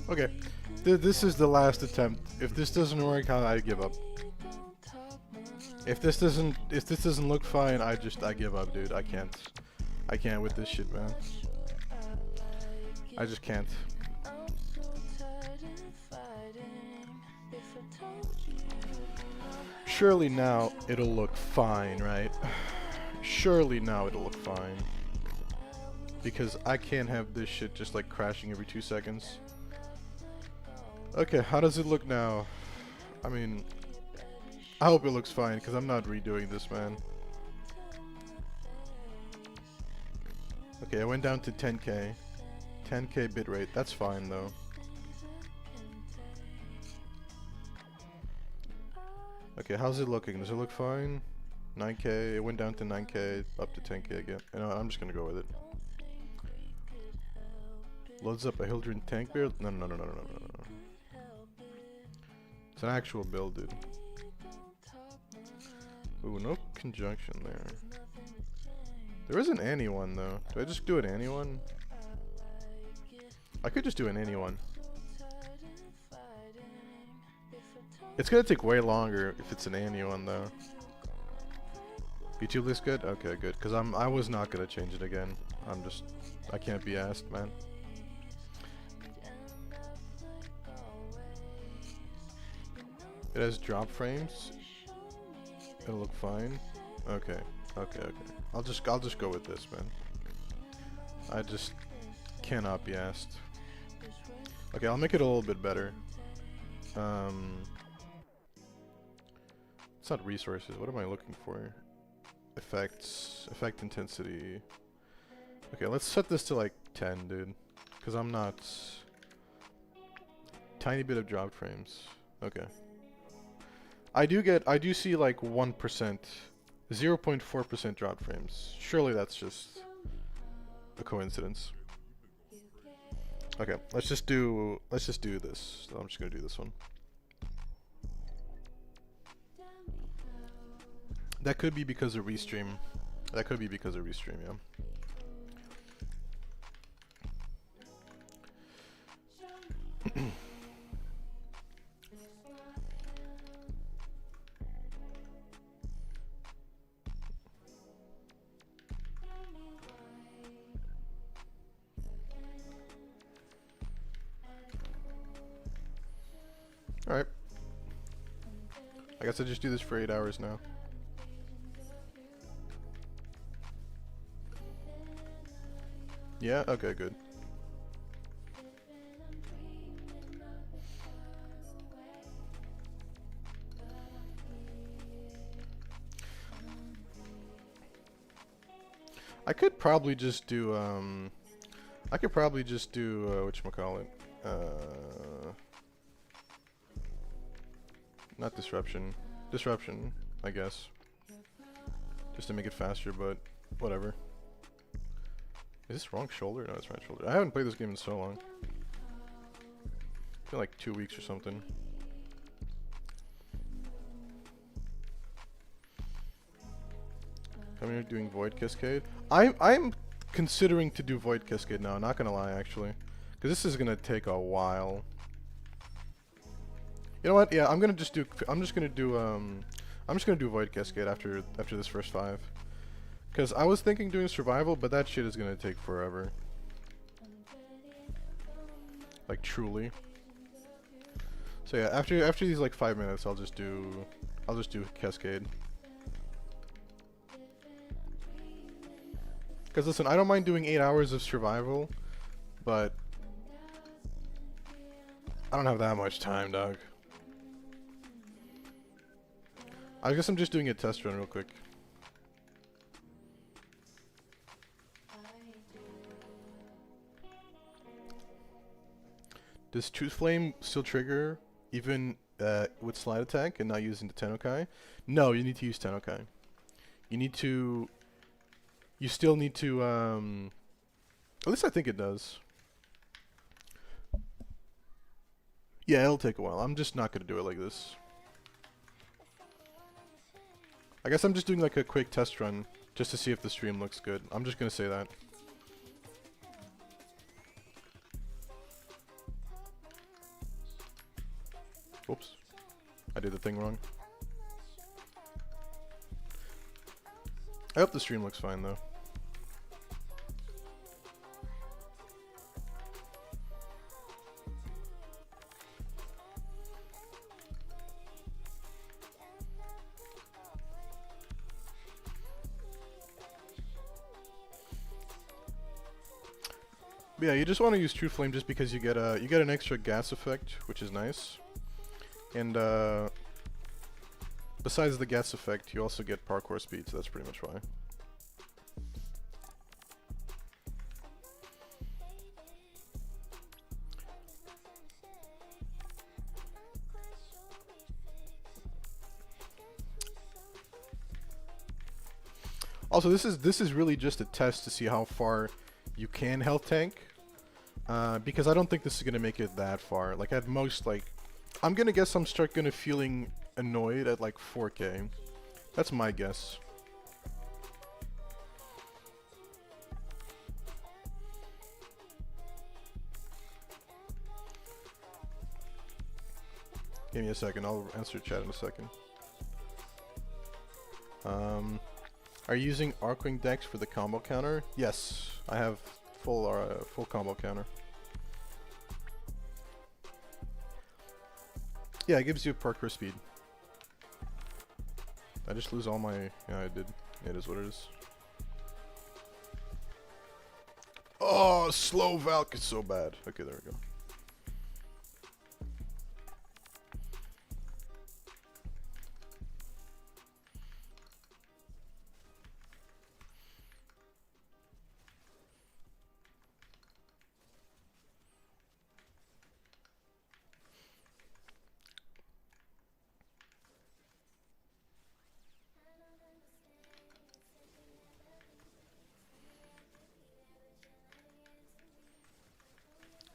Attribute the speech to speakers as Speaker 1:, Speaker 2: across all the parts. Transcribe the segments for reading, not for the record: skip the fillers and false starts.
Speaker 1: Okay, this is the last attempt. If this doesn't work, I give up. If this doesn't look fine, I give up, dude. I can't with this shit, man. I just can't. Surely now it'll look fine, right? Surely now it'll look fine. Because I can't have this shit just like crashing every 2 seconds. Okay, how does it look now? I mean, I hope it looks fine because I'm not redoing this, man. Okay, I went down to 10K. 10K bitrate, that's fine though. Okay, how's it looking? Does it look fine? 9K, it went down to 9K, up to 10K again. You know, I'm just gonna go with it. Loads up a Hildren tank build? No. It's an actual build, dude. Ooh, no conjunction there. There isn't anyone though. Do I just do an anyone? I could just do an anyone. It's gonna take way longer if it's an anyone though. YouTube looks good? Okay, good. Cause I was not gonna change it again. I can't be asked, man. It has drop frames. It'll look fine. Okay. I'll just go with this, man. I just cannot be asked. Okay, I'll make it a little bit better. It's not resources. What am I looking for? Effects, effect intensity. Okay, let's set this to like 10, dude. Cause I'm not. Tiny bit of drop frames. Okay. I do see like 1%, 0.4% drop frames. Surely that's just a coincidence. Okay, let's just do this. So I'm just gonna do this one. That could be because of restream. Yeah. Alright. I guess I just do this for 8 hours now. Yeah? Okay, good. I could probably just do, whatchamacallit? Not disruption. Disruption, I guess. Just to make it faster, but whatever. Is this wrong shoulder? No, it's right shoulder. I haven't played this game in so long. I feel like 2 weeks or something. Coming here doing Void Cascade. I'm considering to do Void Cascade now, not gonna lie actually. Cause this is gonna take a while. You know what? Yeah, I'm just gonna do Void Cascade after this first 5. Cause I was thinking doing survival, but that shit is gonna take forever. Like truly. So yeah, after these like 5 minutes, I'll just do Cascade. Cause listen, I don't mind doing 8 hours of survival, but I don't have that much time, dog. I guess I'm just doing a test run real quick. Does Tooth Flame still trigger even with slide attack and not using the Tennokai? No, you need to use Tennokai. You still need to, at least I think it does. Yeah, it'll take a while. I'm just not gonna do it like this. I guess I'm just doing like a quick test run just to see if the stream looks good. I'm just gonna say that. Whoops. I did the thing wrong. I hope the stream looks fine though. But yeah, you just want to use True Flame just because you get an extra gas effect, which is nice. And besides the gas effect, you also get parkour speed, so that's pretty much why. Also, this is really just a test to see how far you can health tank, because I don't think this is gonna make it that far. Like at most, like I'm gonna guess I'm gonna feeling annoyed at like 4K. That's my guess. Give me a second. I'll answer chat in a second. Are you using Arcwing Dex for the combo counter? Yes, I have full combo counter. Yeah, it gives you parkour speed. I just lose all my... Yeah, I did. It is what it is. Oh, slow Valk is so bad. Okay, there we go.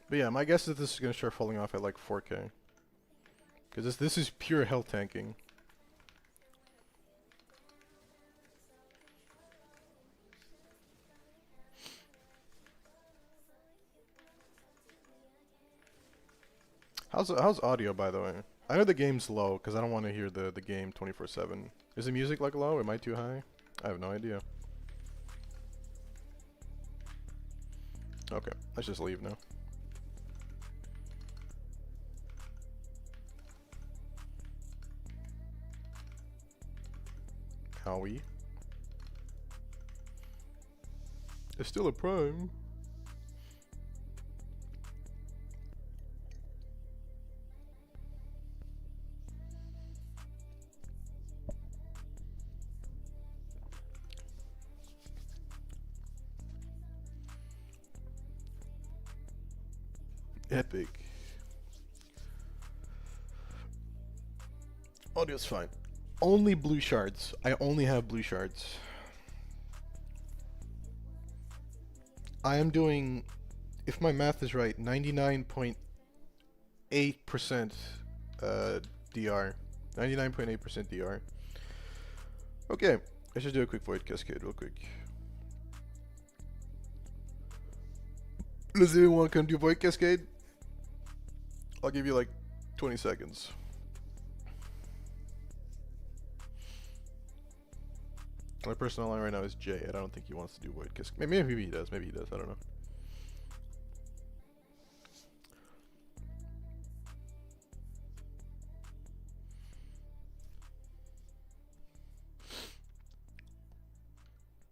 Speaker 1: But yeah, my guess is this is gonna start falling off at like 4K. Because this is pure health tanking. How's audio, by the way? I know the game's low because I don't want to hear the game 24/7. Is the music like low? Am I too high? I have no idea. Okay, let's just leave now. Howie. It's still a prime. Epic. Audio's fine. Only blue shards. I only have blue shards. I am doing, if my math is right, 99.8% DR. 99.8% DR. Okay, I should do a quick void cascade real quick. Does anyone want to come do void cascade? I'll give you like 20 seconds. My person online right now is Jay. I don't think he wants to do void cascade. Maybe he does. Maybe he does. I don't know.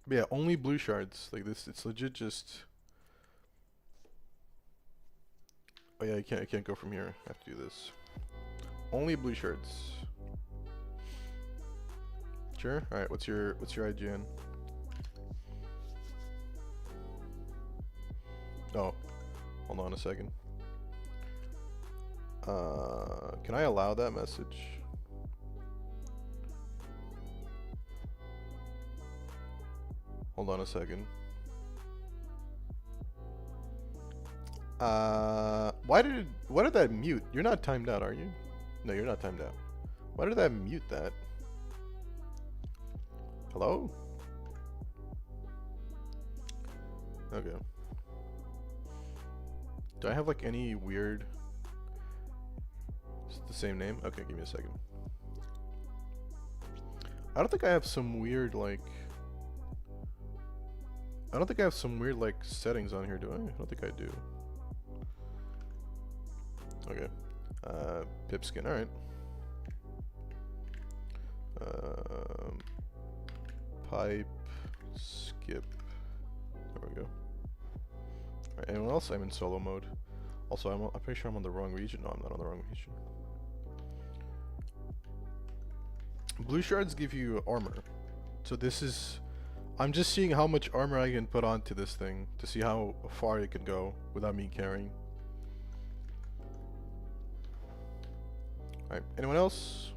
Speaker 1: But yeah, only blue shards. Like this, it's legit just... Oh yeah, I can't go from here. I have to do this. Only blue shards. Sure. All right. What's your IGN? Oh, hold on a second. Can I allow that message? Hold on a second. Why did that mute? You're not timed out, are you? No, you're not timed out. Why did that mute that? Hello? Okay. Do I have like any weird Is it the same name? Okay, give me a second. I don't think I have some weird like. I don't think I have some weird like settings on here, do I? I don't think I do. Okay. Pipskin, alright. Pipe, skip. There we go. Alright, anyone else? I'm in solo mode. Also, I'm pretty sure I'm on the wrong region. No, I'm not on the wrong region. Blue shards give you armor. So this is... I'm just seeing how much armor I can put onto this thing to see how far it can go without me carrying. Alright, anyone else?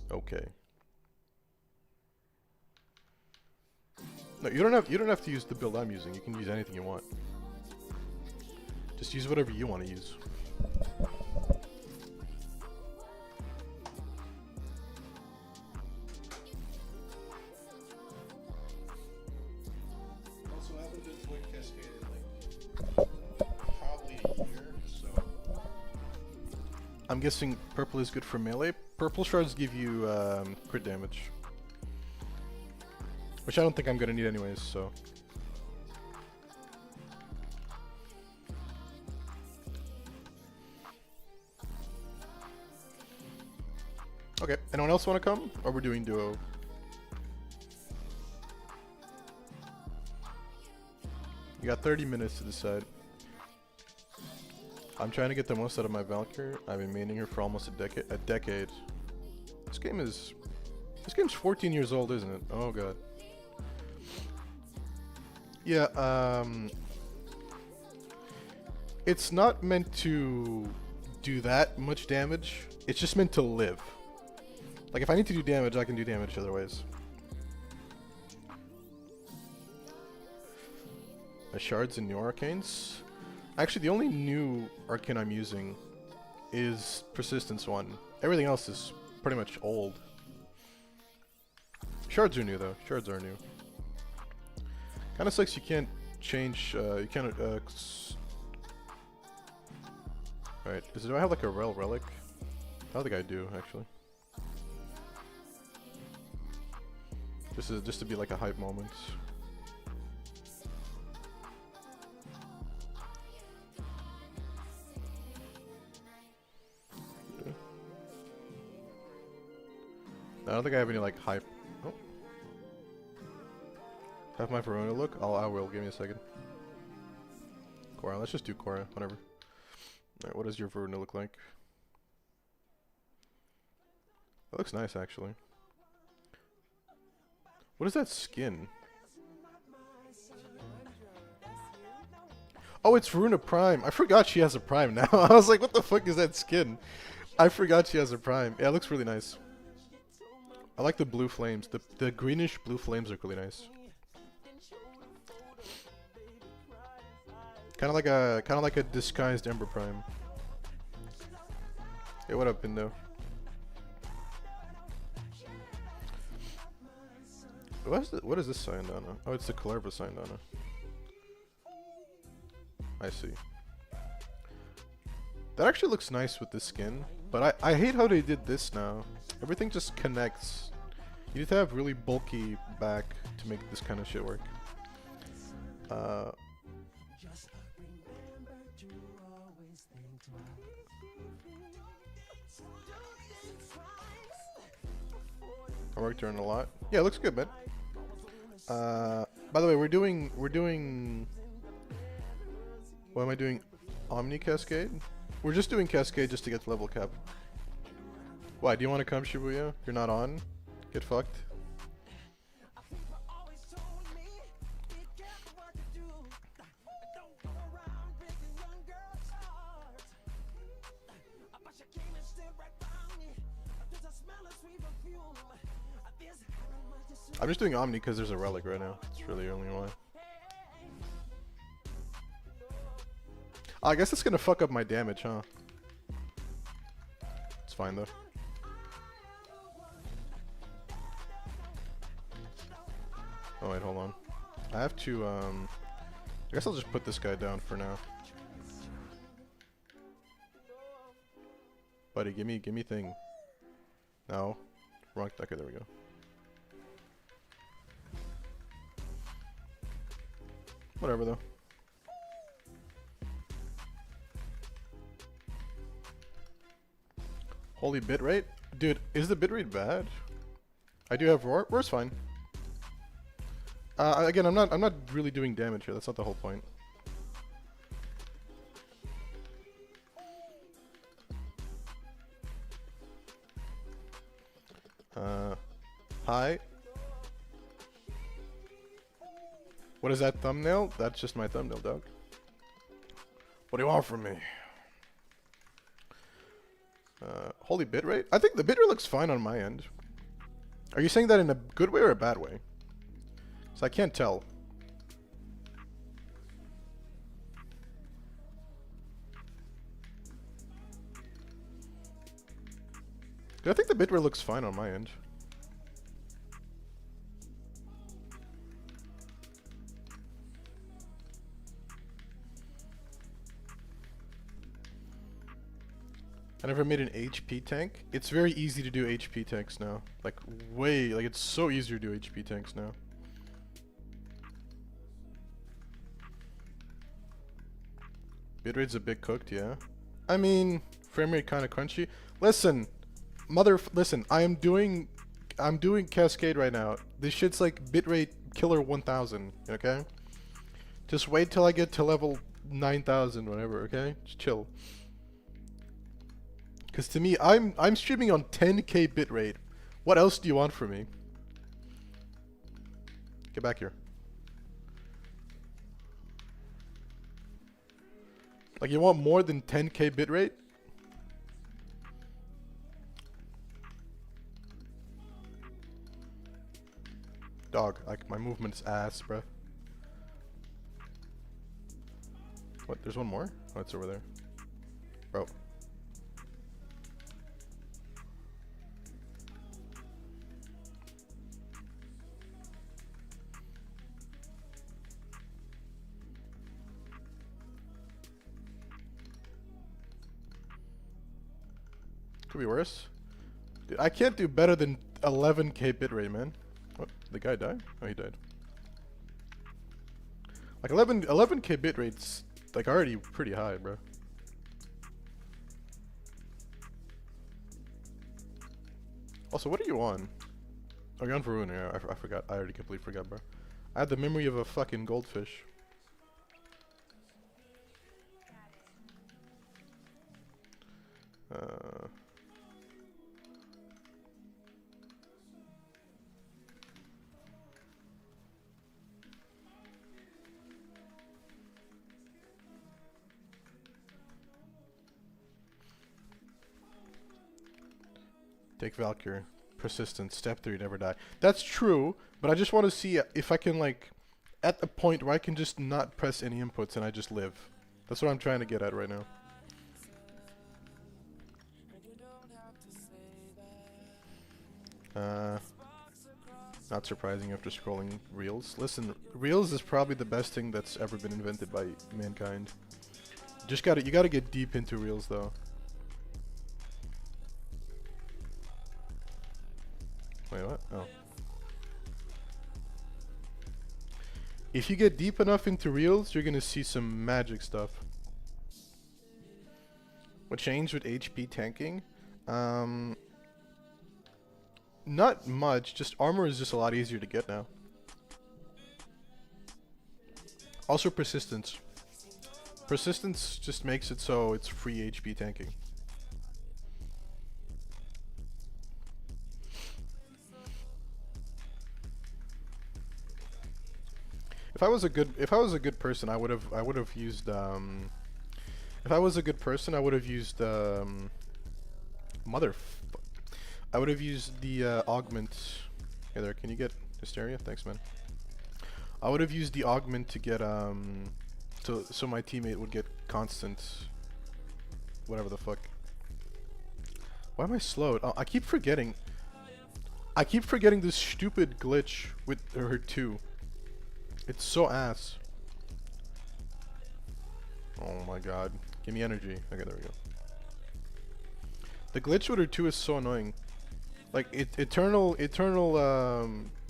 Speaker 1: Okay. No, you don't have to use the build I'm using. You can use anything you want. Just use whatever you want to use. Also, I haven't done Void Cascade in like probably a year, so I'm guessing purple is good for melee. Purple shards give you crit damage, which I don't think I'm gonna need anyways, so. Okay, anyone else want to come? Or we're doing duo? You got 30 minutes to decide. I'm trying to get the most out of my Valkyrie. I've been maining her for almost a decade. This game's 14 years old, isn't it? Oh god. Yeah, it's not meant to do that much damage. It's just meant to live. Like, if I need to do damage, I can do damage other ways. My shards and new arcanes. Actually, the only new arcane I'm using is Persistence 1. Everything else is pretty much old. Shards are new, though. Shards are new. Kinda sucks you can't change, you can't, Alright, do I have like a relic? I don't think I do, actually. Just to be like a hype moment. Yeah. I don't think I have any like hype. Oh. Have my Verona look? I will. Give me a second. Cora. Let's just do Cora. Whatever. Alright, what does your Verona look like? That looks nice, actually. What is that skin? Oh, it's Verona Prime. I forgot she has a Prime now. I was like, what the fuck is that skin? I forgot she has a Prime. Yeah, it looks really nice. I like the blue flames. The greenish blue flames look really nice. Kind of like a disguised Ember Prime. Hey, what up, Bindo? What is this Syandana? Oh, it's the Kalerva Syandana. I see. That actually looks nice with the skin, but I hate how they did this now. Everything just connects. You need to have really bulky back to make this kind of shit work. I worked her in a lot. Yeah, it looks good, man. By the way, we're doing. What am I doing? Omni Cascade? We're just doing Cascade just to get to level cap. Why? Do you want to come, Shibuya? You're not on? Get fucked. I'm just doing Omni because there's a relic right now. It's really only why. I guess it's gonna fuck up my damage, huh? It's fine though. Oh wait, hold on. I have to I guess I'll just put this guy down for now. Buddy, give me thing. No. Wrong. Okay, there we go. Whatever though. Holy bitrate? Dude, is the bitrate bad? I do have roar. Roar's fine. Again, I'm not really doing damage here. That's not the whole point. Hi. What is that thumbnail? That's just my thumbnail, dog. What do you want from me? Holy bitrate? I think the bitrate looks fine on my end. Are you saying that in a good way or a bad way? So I can't tell. I think the bitrate looks fine on my end. I never made an HP tank. It's very easy to do HP tanks now. Like, it's so easy to do HP tanks now. Bitrate's a bit cooked, yeah. I mean, frame rate kind of crunchy. Listen, listen, I'm doing Cascade right now. This shit's like bitrate killer 1000, okay? Just wait till I get to level 9000, whatever, okay? Just chill. Because to me, I'm streaming on 10k bitrate. What else do you want from me? Get back here. Like, you want more than 10k bitrate? Dog, like, my movement's ass, bruh. What? There's one more? Oh, it's over there. Bro. Could be worse. Dude, I can't do better than 11k bitrate, man. What? The guy died? Oh, he died. Like 11k bitrate's like already pretty high, bro. Also, what are you on? Oh, you're on Varun. Yeah, I forgot. I already completely forgot, bro. I had the memory of a fucking goldfish. Take Valkyr. Persistence. Step 3, never die. That's true, but I just want to see if I can, like, at the point where I can just not press any inputs and I just live. That's what I'm trying to get at right now. Not surprising after scrolling Reels. Listen, Reels is probably the best thing that's ever been invented by mankind. You gotta get deep into Reels, though. Wait, what? Oh. If you get deep enough into Reels, you're gonna see some magic stuff. What changed with HP tanking? Not much, just armor is just a lot easier to get now. Also persistence. Persistence just makes it so it's free HP tanking. If I was a good person, I would have used if I was a good person, I would have used I would have used the augment. Hey there, can you get Hysteria? Thanks, man. I would have used the augment to get so my teammate would get constant whatever the fuck. Why am I slowed? Oh, I keep forgetting this stupid glitch with her 2. It's so ass. Oh my god. Give me energy. Okay, there we go. The glitch with her too is so annoying. Like eternal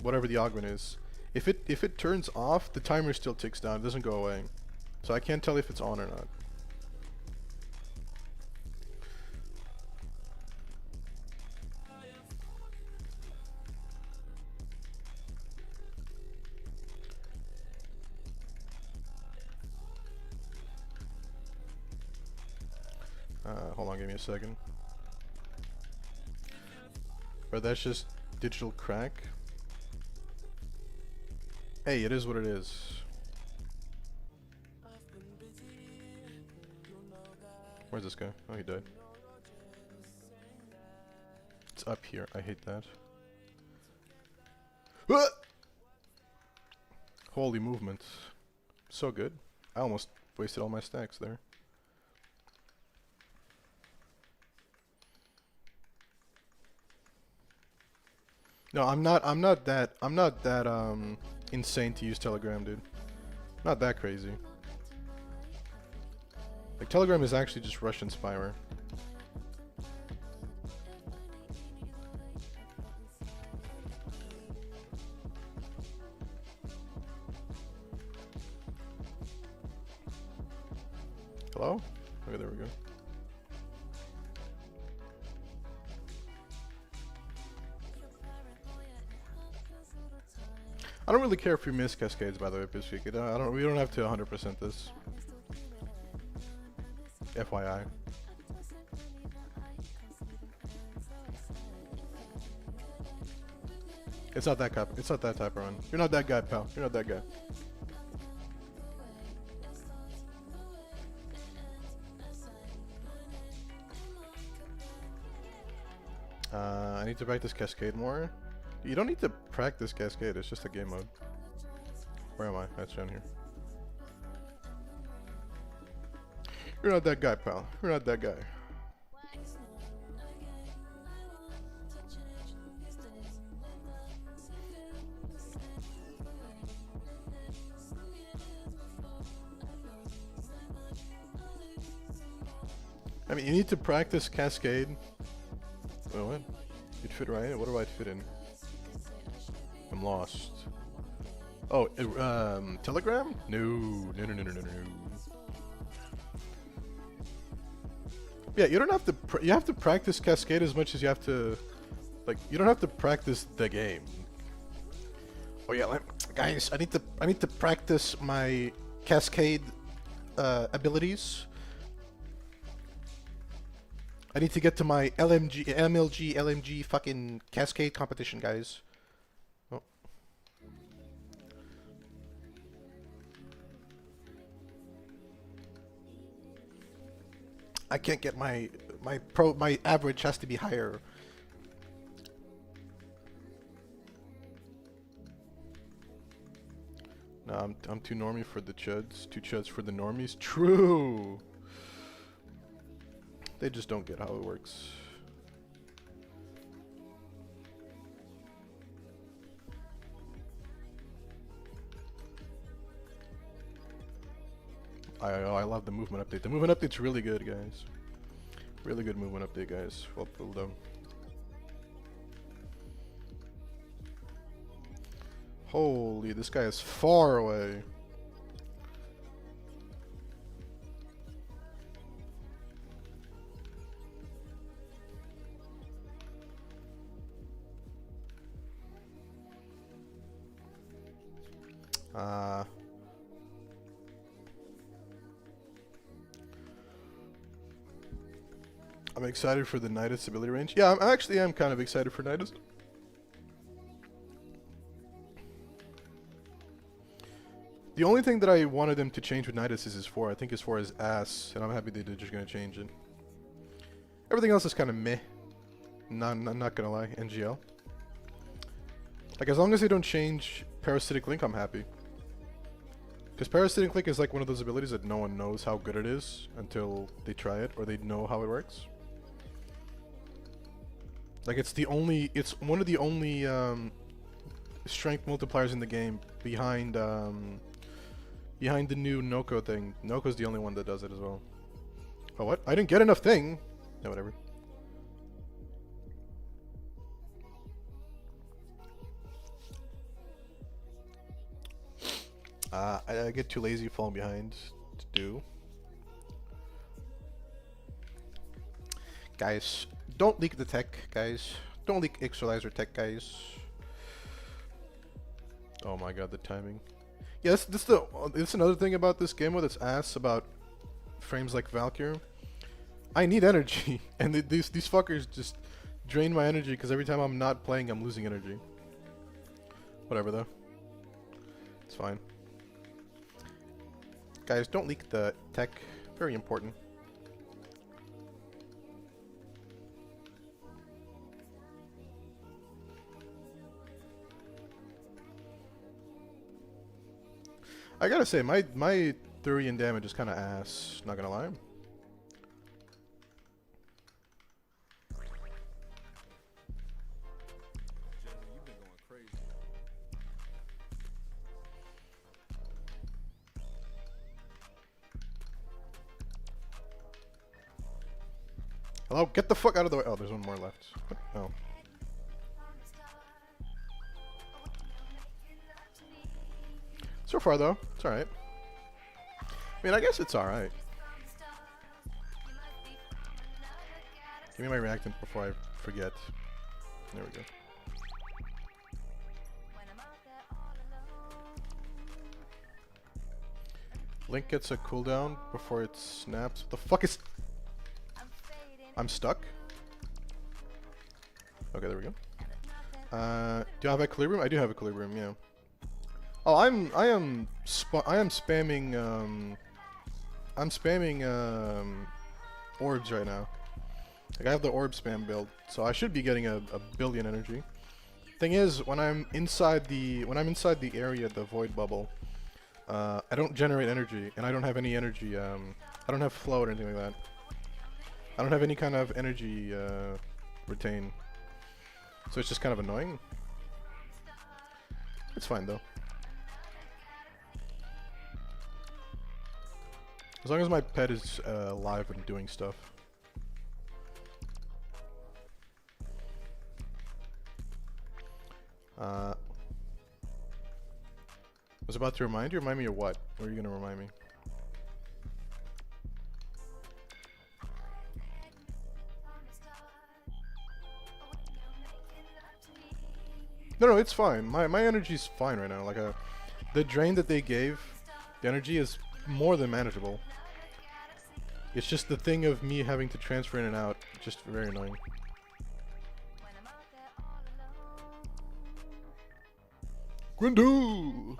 Speaker 1: whatever the augment is. If it turns off, the timer still ticks down. It doesn't go away. So I can't tell if it's on or not. Hold on, give me a second. But that's just digital crack. Hey, it is what it is. Where's this guy? Oh, he died. It's up here. I hate that. Holy movement. So good. I almost wasted all my stacks there. No, I'm not that insane to use Telegram, dude. Not that crazy. Like, Telegram is actually just Russian spyware. Hello? Okay, there we go. I don't really care if you miss cascades, by the way, Biscuit. We don't have to 100% this. FYI. It's not that type. It's not that type of run. You're not that guy, pal. You're not that guy. I need to practice cascade more. You don't need to practice cascade. It's just a game mode. Where am I? That's down here. You're not that guy, pal. You're not that guy. I mean, you need to practice cascade. Oh, what? You'd fit right in? What do I fit in? I'm lost. Oh, Telegram? No. Yeah, you don't have to. You have to practice cascade as much as you have to. Like, you don't have to practice the game. Oh yeah, guys, I need to practice my cascade abilities. I need to get to my MLG fucking cascade competition, guys. Oh. I can't get my average has to be higher. No, I'm too normie for the chuds. Too chuds for the normies. True. They just don't get how it works. I love the movement update. The movement update's really good, guys. Really good movement update, guys. Well done. Holy, this guy is far away. I'm excited for the Nidus ability range. Yeah, I actually am kind of excited for Nidus. The only thing that I wanted them to change with Nidus is his 4. I think his 4 is ass, and I'm happy they're just gonna change it. Everything else is kind of meh. I'm not gonna lie, NGL. Like, as long as they don't change Parasitic Link, I'm happy. Because Parasitic Link is like one of those abilities that no one knows how good it is until they try it, or they know how it works. Like, it's one of the only strength multipliers in the game behind Behind the new Noko thing. Noko's the only one that does it as well. Oh, what? I didn't get enough thing! No, whatever. I get too lazy falling behind to do. Guys, don't leak the tech, guys. Don't leak Ixolizer tech, guys. Oh my god, the timing. Yeah, this another thing about this game mode that's ass about frames like Valkyr. I need energy, and these fuckers just drain my energy because every time I'm not playing, I'm losing energy. Whatever though, it's fine. Guys, don't leak the tech. Very important. I gotta say, my Thurian damage is kind of ass. Not gonna lie. Hello, get the fuck out of the way. Oh, there's one more left. What? Oh. So far, though, it's alright. I mean, I guess it's alright. Give me my reactant before I forget. There we go. Link gets a cooldown before it snaps. What the fuck is... I'm stuck? Okay, there we go. Do I have equilibrium? I do have equilibrium, yeah. Oh, I am spamming orbs right now. Like, I have the orb spam build, so I should be getting a billion energy. Thing is, when I'm inside the area, the void bubble, I don't generate energy, and I don't have any energy. I don't have flow or anything like that. I don't have any kind of energy retain, so it's just kind of annoying. It's fine though. As long as my pet is alive and doing stuff. I was about to remind you. Remind me of what? What are you gonna remind me? No, it's fine. My energy's fine right now. Like the drain that they gave, the energy is more than manageable. It's just the thing of me having to transfer in and out, just very annoying. Grindu!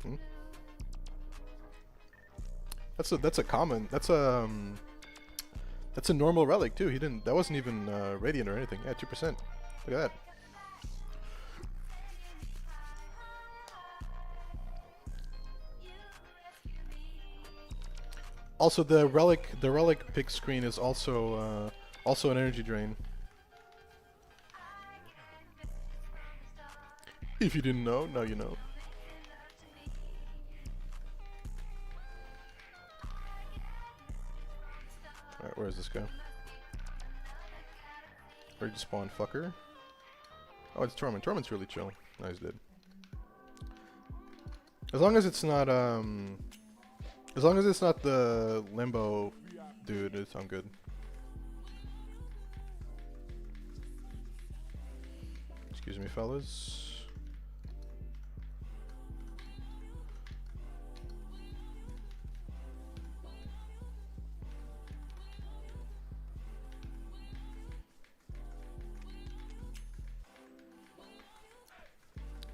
Speaker 1: Hmm? That's a normal relic too. That wasn't even radiant or anything. Yeah, 2%. Look at that. Also, the relic pick screen is also an energy drain. If you didn't know, now you know. Alright, where is this guy? Where'd you spawn, fucker? Oh, it's Torment. Torment's really chill. Nice, dude. As long as it's not the limbo dude, I'm good. Excuse me, fellas.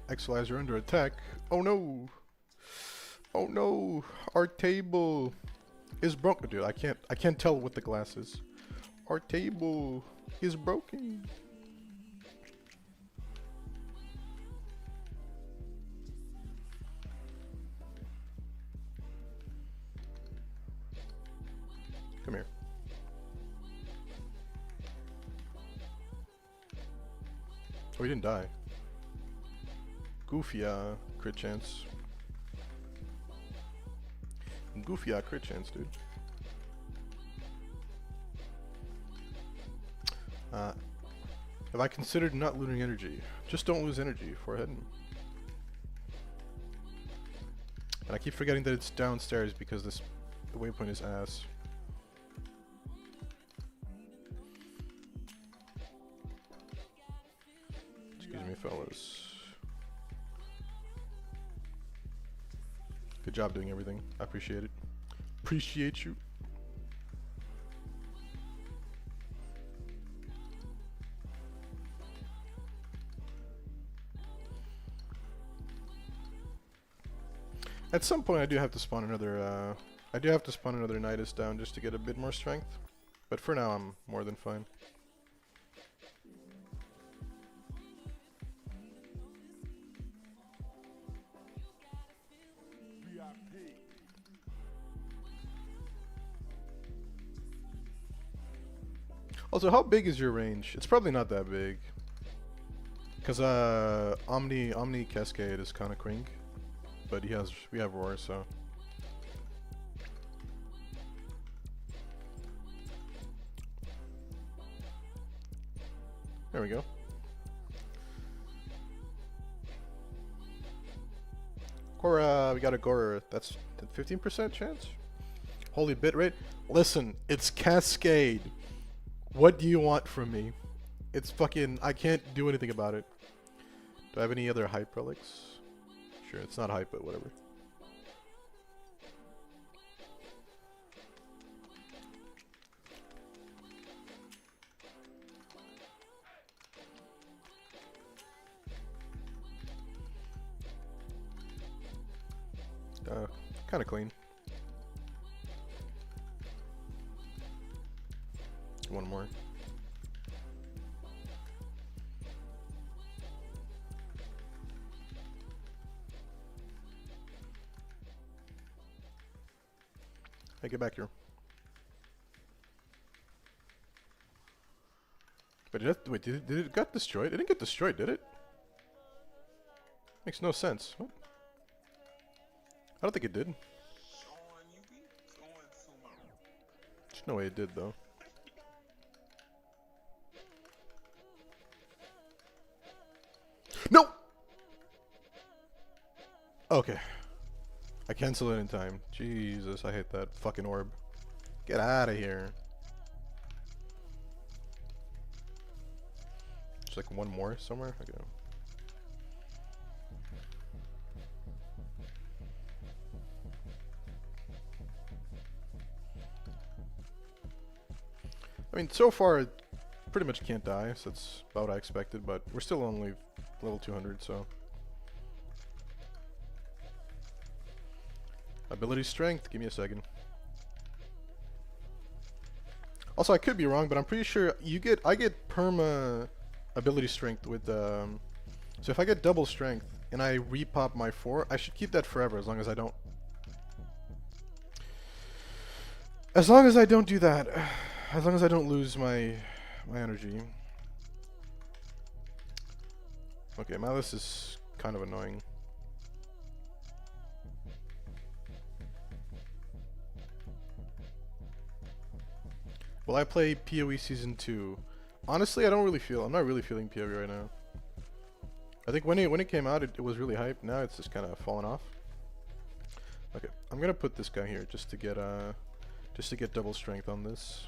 Speaker 1: Exilizer under attack. Oh no! Oh no! Our table is broken. Dude, I can't tell with the glasses. Our table is broken. Come here. Oh, he didn't die. Goofy crit chance. Goofy crit chance, dude. Have I considered not losing energy? Just don't lose energy before heading. And I keep forgetting that it's downstairs because the waypoint is ass. Excuse me, fellas. Good job doing everything. I appreciate it. Appreciate you. At some point, I do have to spawn another. I do have to spawn another Nidus down just to get a bit more strength. But for now, I'm more than fine. Also, how big is your range? It's probably not that big. Cause Omni Cascade is kind of crink. But we have Roar, so. There we go. Cora, we got a Gora. That's 15% chance? Holy bitrate. Listen, it's Cascade. What do you want from me? It's fucking, I can't do anything about it. Do I have any other hype relics? Sure, it's not hype, but whatever. Kind of clean. One more. Hey, get back here. Wait, did it get destroyed? It didn't get destroyed, did it? Makes no sense. What? I don't think it did. There's no way it did, though. No! Okay. I cancel it in time. Jesus, I hate that fucking orb. Get out of here. There's like one more somewhere? Okay. I mean, so far, it pretty much can't die, so that's about what I expected, but we're still only level 200, so. Ability strength, give me a second. Also, I could be wrong, but I'm pretty sure I get perma ability strength with so if I get double strength and I repop my 4, I should keep that forever as long as I don't do that. As long as I don't lose my energy. Okay, Malice is kind of annoying. Will I play PoE Season 2? Honestly, I'm not really feeling PoE right now. I think when it came out, it was really hyped. Now it's just kind of fallen off. Okay, I'm gonna put this guy here just to get double strength on this.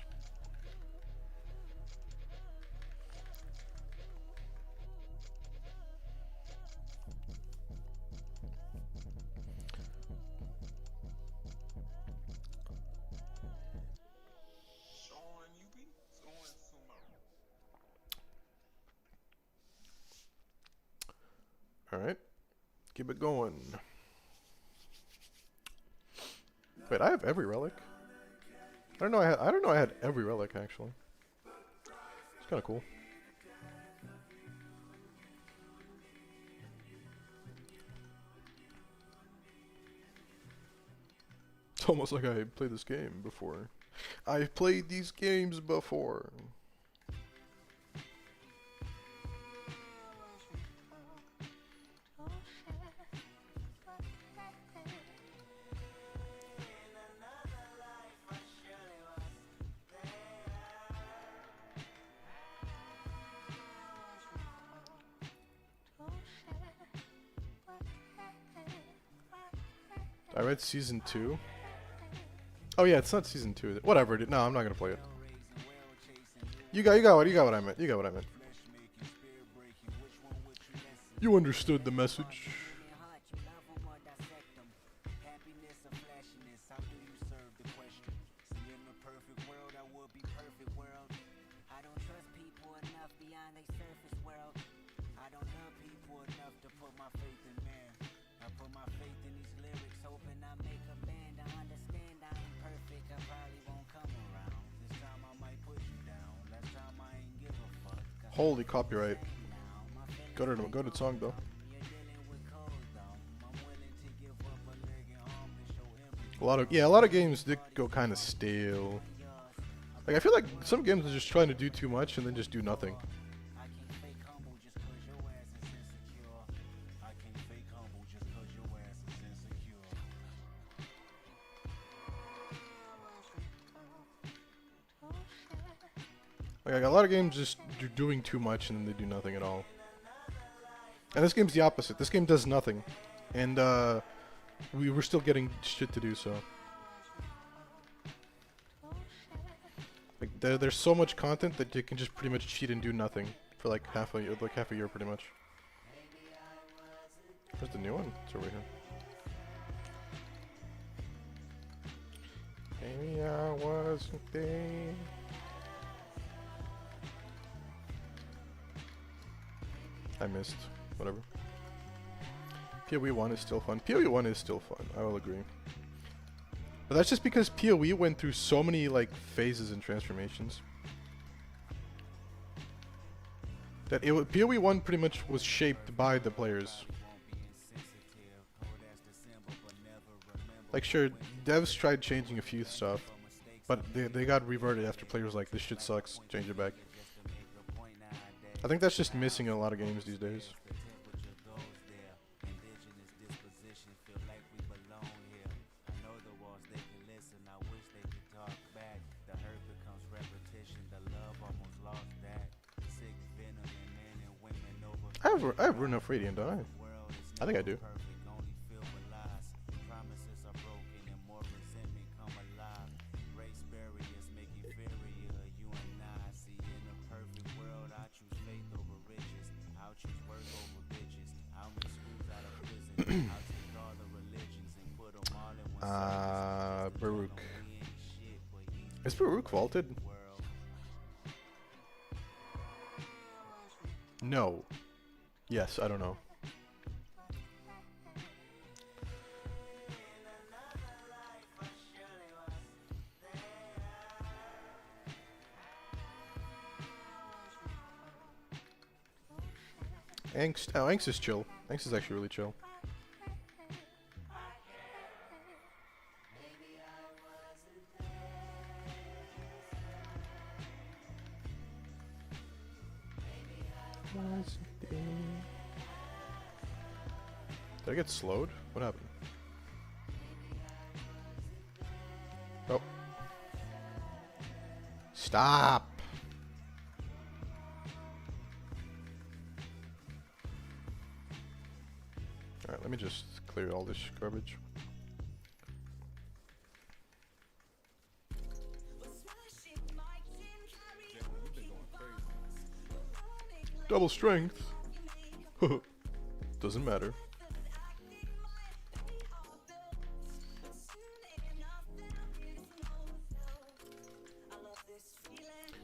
Speaker 1: Alright, keep it going. Wait, I have every relic? I don't know I had every relic actually. It's kinda cool. It's almost like I played this game before. I've played these games before. I read season 2. Oh yeah, it's not season 2. Whatever. No, I'm not gonna play it. You got what I meant. You got what I meant. You understood the message. Holy copyright. Go to song though. A lot of games did go kind of stale. Like I feel like some games are just trying to do too much and then just do nothing. Like a lot of games just do doing too much and then they do nothing at all. And this game's the opposite. This game does nothing, and we were still getting shit to do. So, like, there's so much content that you can just pretty much cheat and do nothing for like half a year, pretty much. Where's the new one? It's over here. Maybe I wasn't there. I missed. Whatever. PoE 1 is still fun. PoE 1 is still fun, I will agree. But that's just because PoE went through so many like phases and transformations. That PoE 1 pretty much was shaped by the players. Like sure, devs tried changing a few stuff, but they got reverted after players like, this shit sucks, change it back. I think that's just missing in a lot of games these days. I have Rune of Radiant, don't I? I think I do. Baruch. Is Baruch vaulted? No. Yes, I don't know. Angst. Oh, Angst is chill. Angst is actually really chill. Did I get slowed? What happened? Oh. Stop! Alright, let me just clear all this garbage. Double strength. Doesn't matter.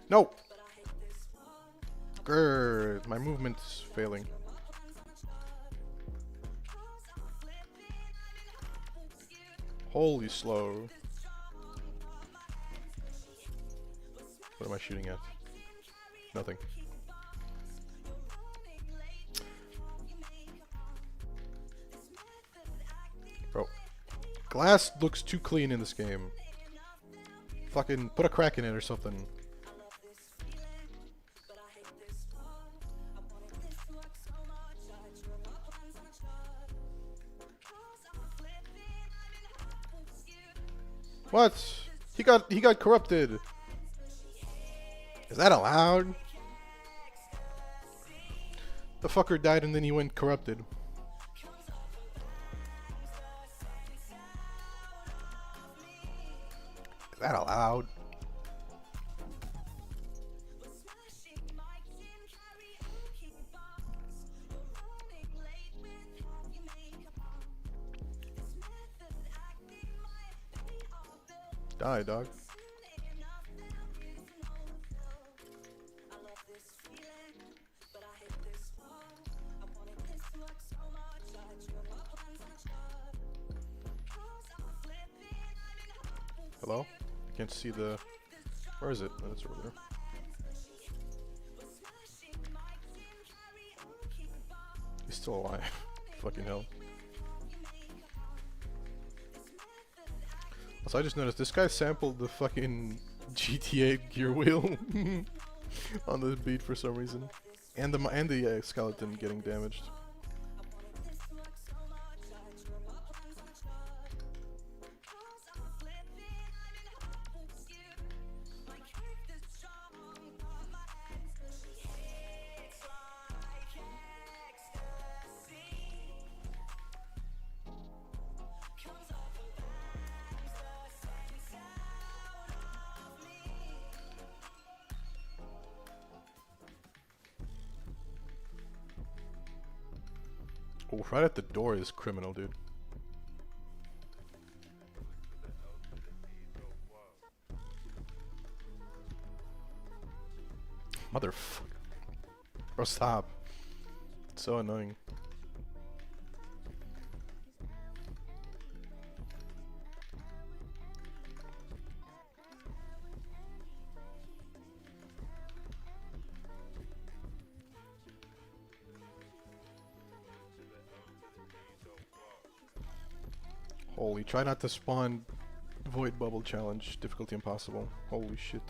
Speaker 1: No. Grrr, my movement's failing. Holy slow. What am I shooting at? Nothing. Bro, glass looks too clean in this game. Fucking put a crack in it or something. What? He got corrupted. Is that allowed? The fucker died and then he went corrupted. that allowed? Die, dog. Hello? I can't see the... Where is it? Oh, it's over there. He's still alive. Fucking hell. Also, I just noticed this guy sampled the fucking GTA gear wheel on the beat for some reason. And the skeleton getting damaged. Oh, right at the door is criminal, dude. Motherfucker. Bro, stop. It's so annoying. Holy, try not to spawn void bubble challenge. Difficulty impossible. Holy shit.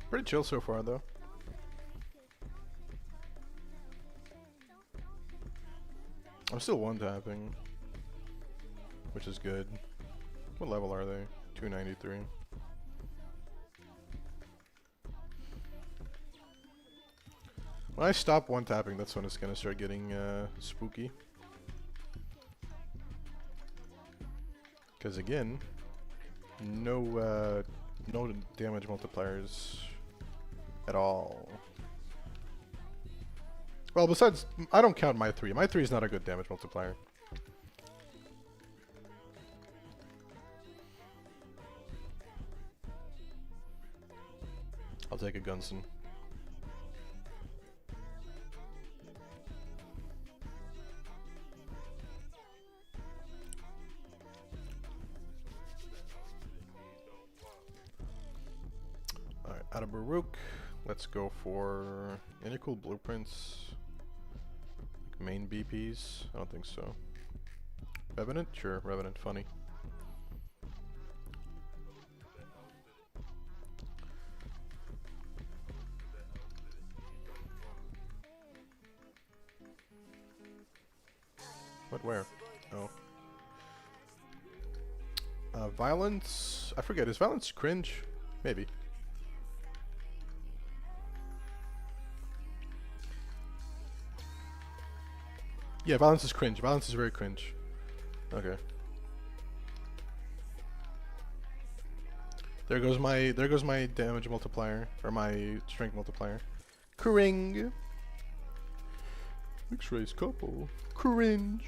Speaker 1: Pretty chill so far, though. I'm still one-tapping, which is good. What level are they? 293. When I stop one-tapping, that's when it's gonna start getting spooky. Because again, no damage multipliers at all. Well, besides, I don't count my 3. My 3 is not a good damage multiplier. I'll take a Gunson. Alright, out of Baruch. Let's go for any cool blueprints. Like main BPs? I don't think so. Revenant? Sure, Revenant, funny. What, where? Oh. Violence? I forget, is violence cringe? Maybe. Yeah, violence is cringe. Violence is very cringe. Okay. There goes my damage multiplier, or my strength multiplier. Cring. X-rays couple. Cringe.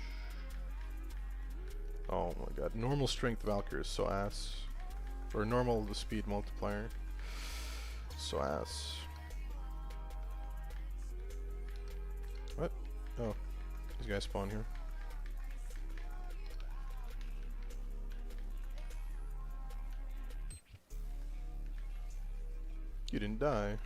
Speaker 1: Oh my god. Normal strength Valkyrie is so ass. Or normal the speed multiplier. So ass. What? Oh. These guys spawn here. You didn't die.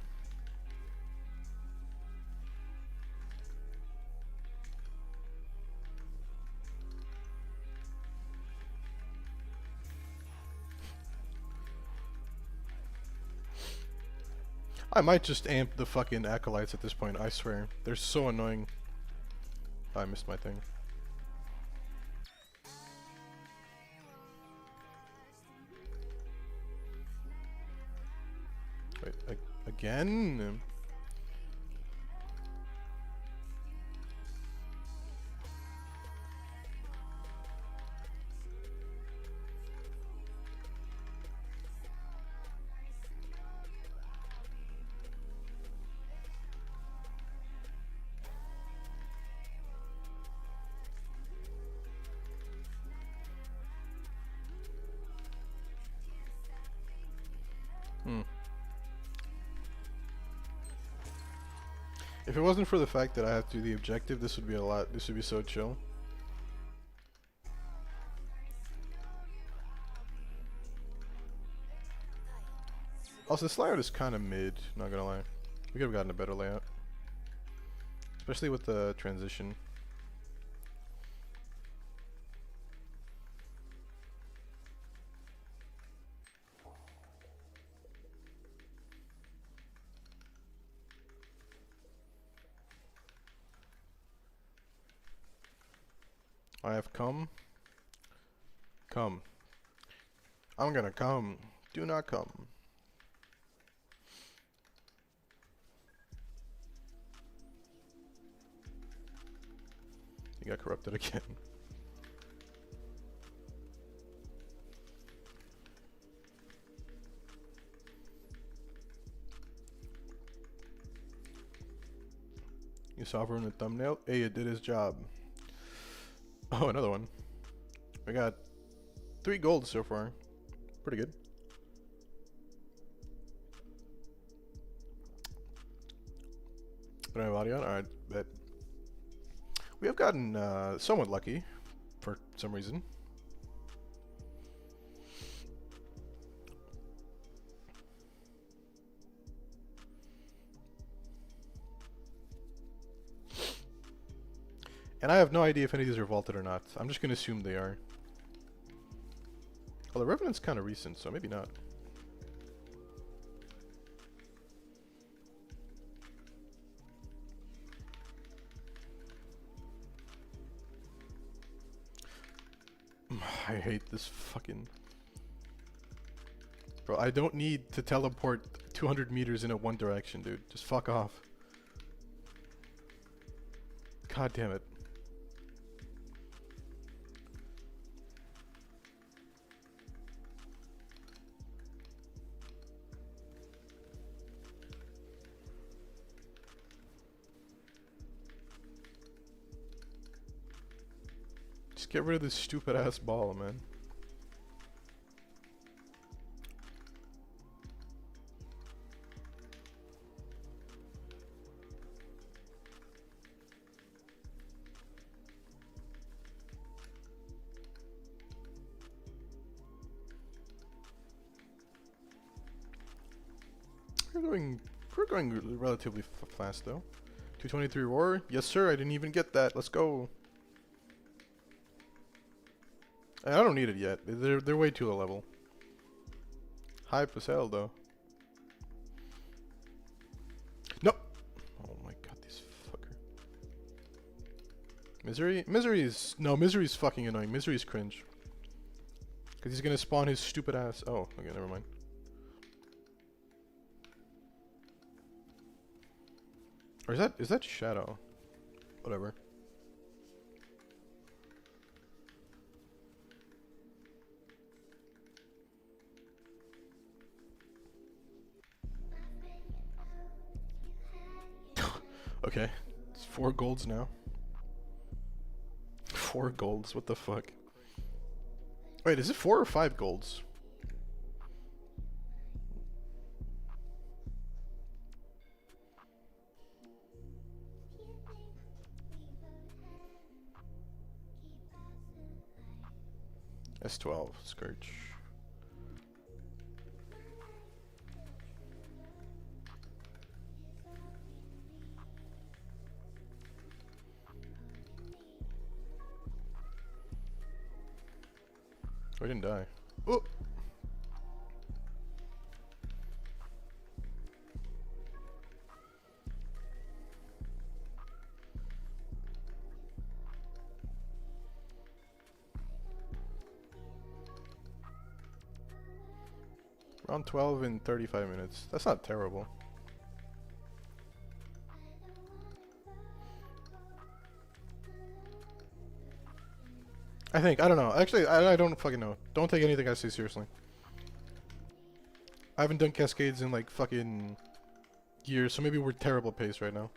Speaker 1: I might just amp the fucking acolytes at this point, I swear. They're so annoying. Oh, I missed my thing. Wait, again? If it wasn't for the fact that I have to do the objective, this would be this would be so chill. Also, this layout is kind of mid, not gonna lie. We could have gotten a better layout. Especially with the transition. I have come. Come. I'm gonna come. Do not come. You got corrupted again. You saw her in the thumbnail? Hey, it did his job. Oh, another one. We got 3 golds so far. Pretty good. Don't have audio on? Alright, bet. We have gotten somewhat lucky for some reason. And I have no idea if any of these are vaulted or not. I'm just going to assume they are. Well, the Revenant's kind of recent, so maybe not. I hate this fucking... Bro, I don't need to teleport 200 meters in a one direction, dude. Just fuck off. God damn it. Just get rid of this stupid ass ball, man. We're going relatively fast though. 223 roar. Yes sir, I didn't even get that. Let's go. I don't need it yet. They're way too low level. Hype as hell though. No. Oh my god, this fucker. Misery's fucking annoying. Misery's cringe. Cause he's gonna spawn his stupid ass. Oh, okay, never mind. Or is that Shadow? Whatever. Okay. It's 4 golds now. 4 golds, what the fuck? Wait, is it 4 or 5 golds? S12, Scourge. Oh, I didn't die. Oh! Round 12 in 35 minutes. That's not terrible. I think. I don't know. Actually, I don't fucking know. Don't take anything I say seriously. I haven't done cascades in like fucking years, so maybe we're terrible pace right now.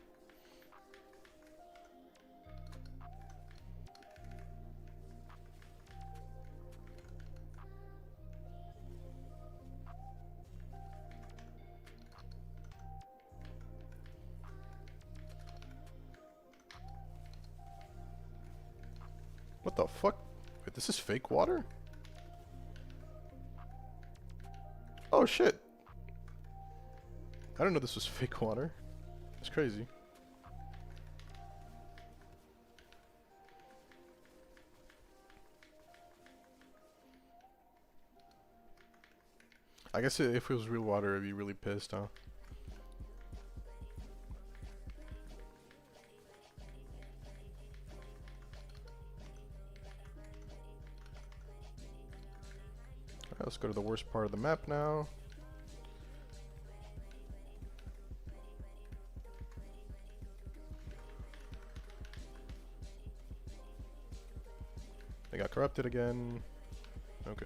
Speaker 1: What the fuck? Wait, this is fake water? Oh shit. I didn't know this was fake water. It's crazy. I guess if it was real water, I'd be really pissed, huh? Alright, let's go to the worst part of the map now. They got corrupted again. Okay.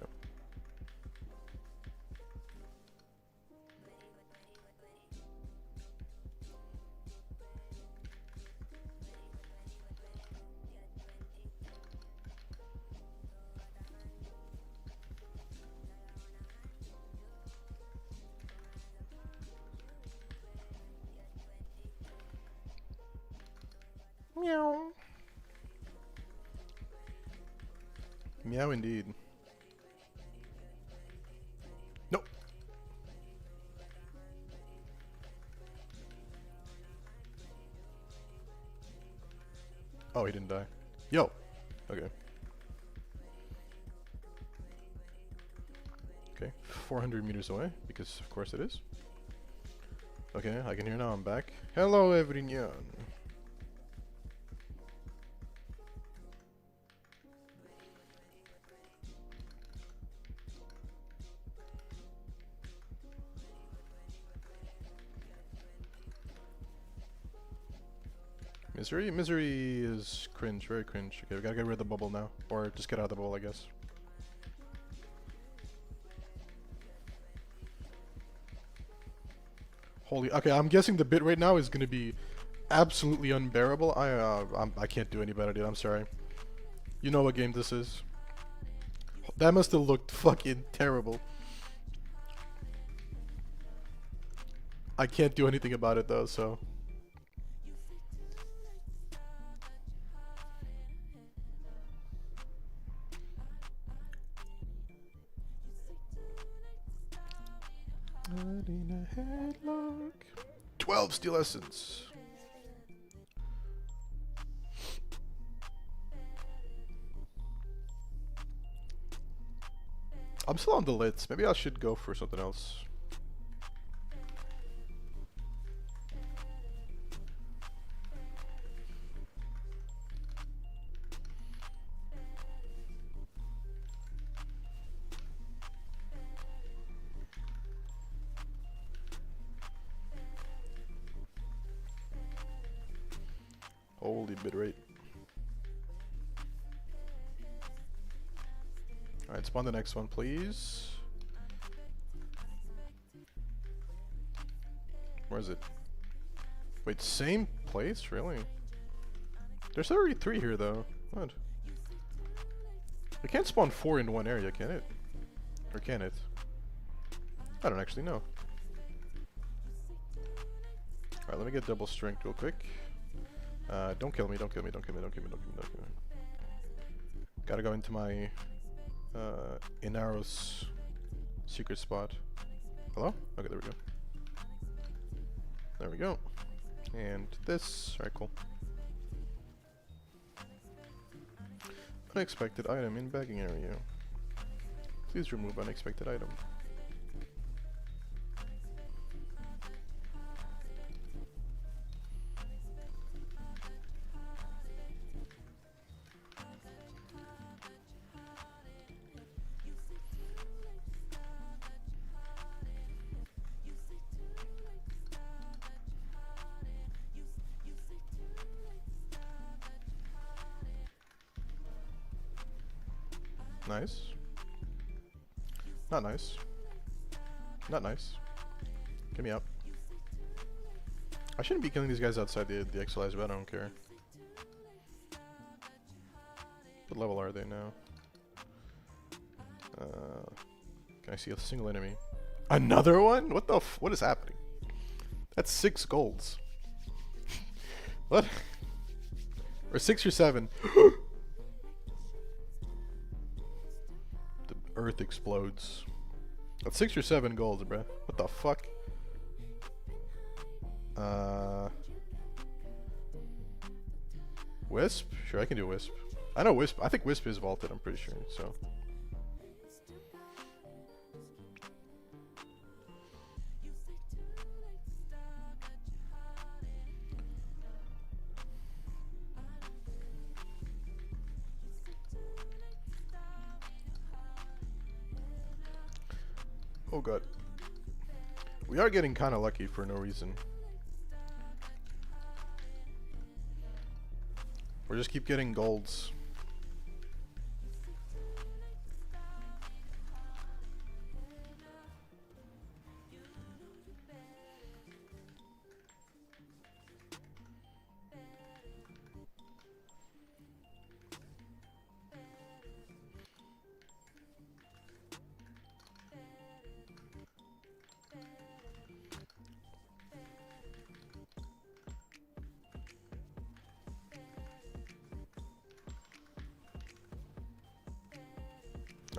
Speaker 1: Meow. Meow indeed. Nope. Oh, he didn't die. Yo. Okay. Okay. 400 meters away, because of course it is. Okay, I can hear now. I'm back. Hello, everyone. Misery? Misery is cringe, very cringe. Okay, we gotta get rid of the bubble now. Or just get out of the bubble, I guess. Holy, okay, I'm guessing the bit right now is gonna be absolutely unbearable. I can't do any better, dude, I'm sorry. You know what game this is. That must have looked fucking terrible. I can't do anything about it though, so... In a headlock. 12 steel essence. I'm still on the lids. Maybe I should go for something else. Holy bitrate. Alright, spawn the next one, please. Where is it? Wait, same place? Really? There's already 3 here, though. What? It can't spawn 4 in one area, can it? Or can it? I don't actually know. Alright, let me get double strength real quick. Don't kill me, don't kill me, don't kill me, don't kill me, don't kill me, don't kill me. Gotta go into my Inaros secret spot. Hello? Okay, there we go. There we go. And this. Alright, cool. Unexpected item in bagging area. Please remove unexpected item. Nice. Not nice. Not nice. Get me up. I shouldn't be killing these guys outside the XLIs, but I don't care. What level are they now? Can I see a single enemy? Another one? What the what is happening? That's 6 golds. What? Or 6 or 7. The earth explodes. That's 6 or 7 golds, bruh. What the fuck? Wisp? Sure, I can do Wisp. I know Wisp. I think Wisp is vaulted, I'm pretty sure, so. Oh god. We are getting kind of lucky for no reason. We'll just keep getting golds.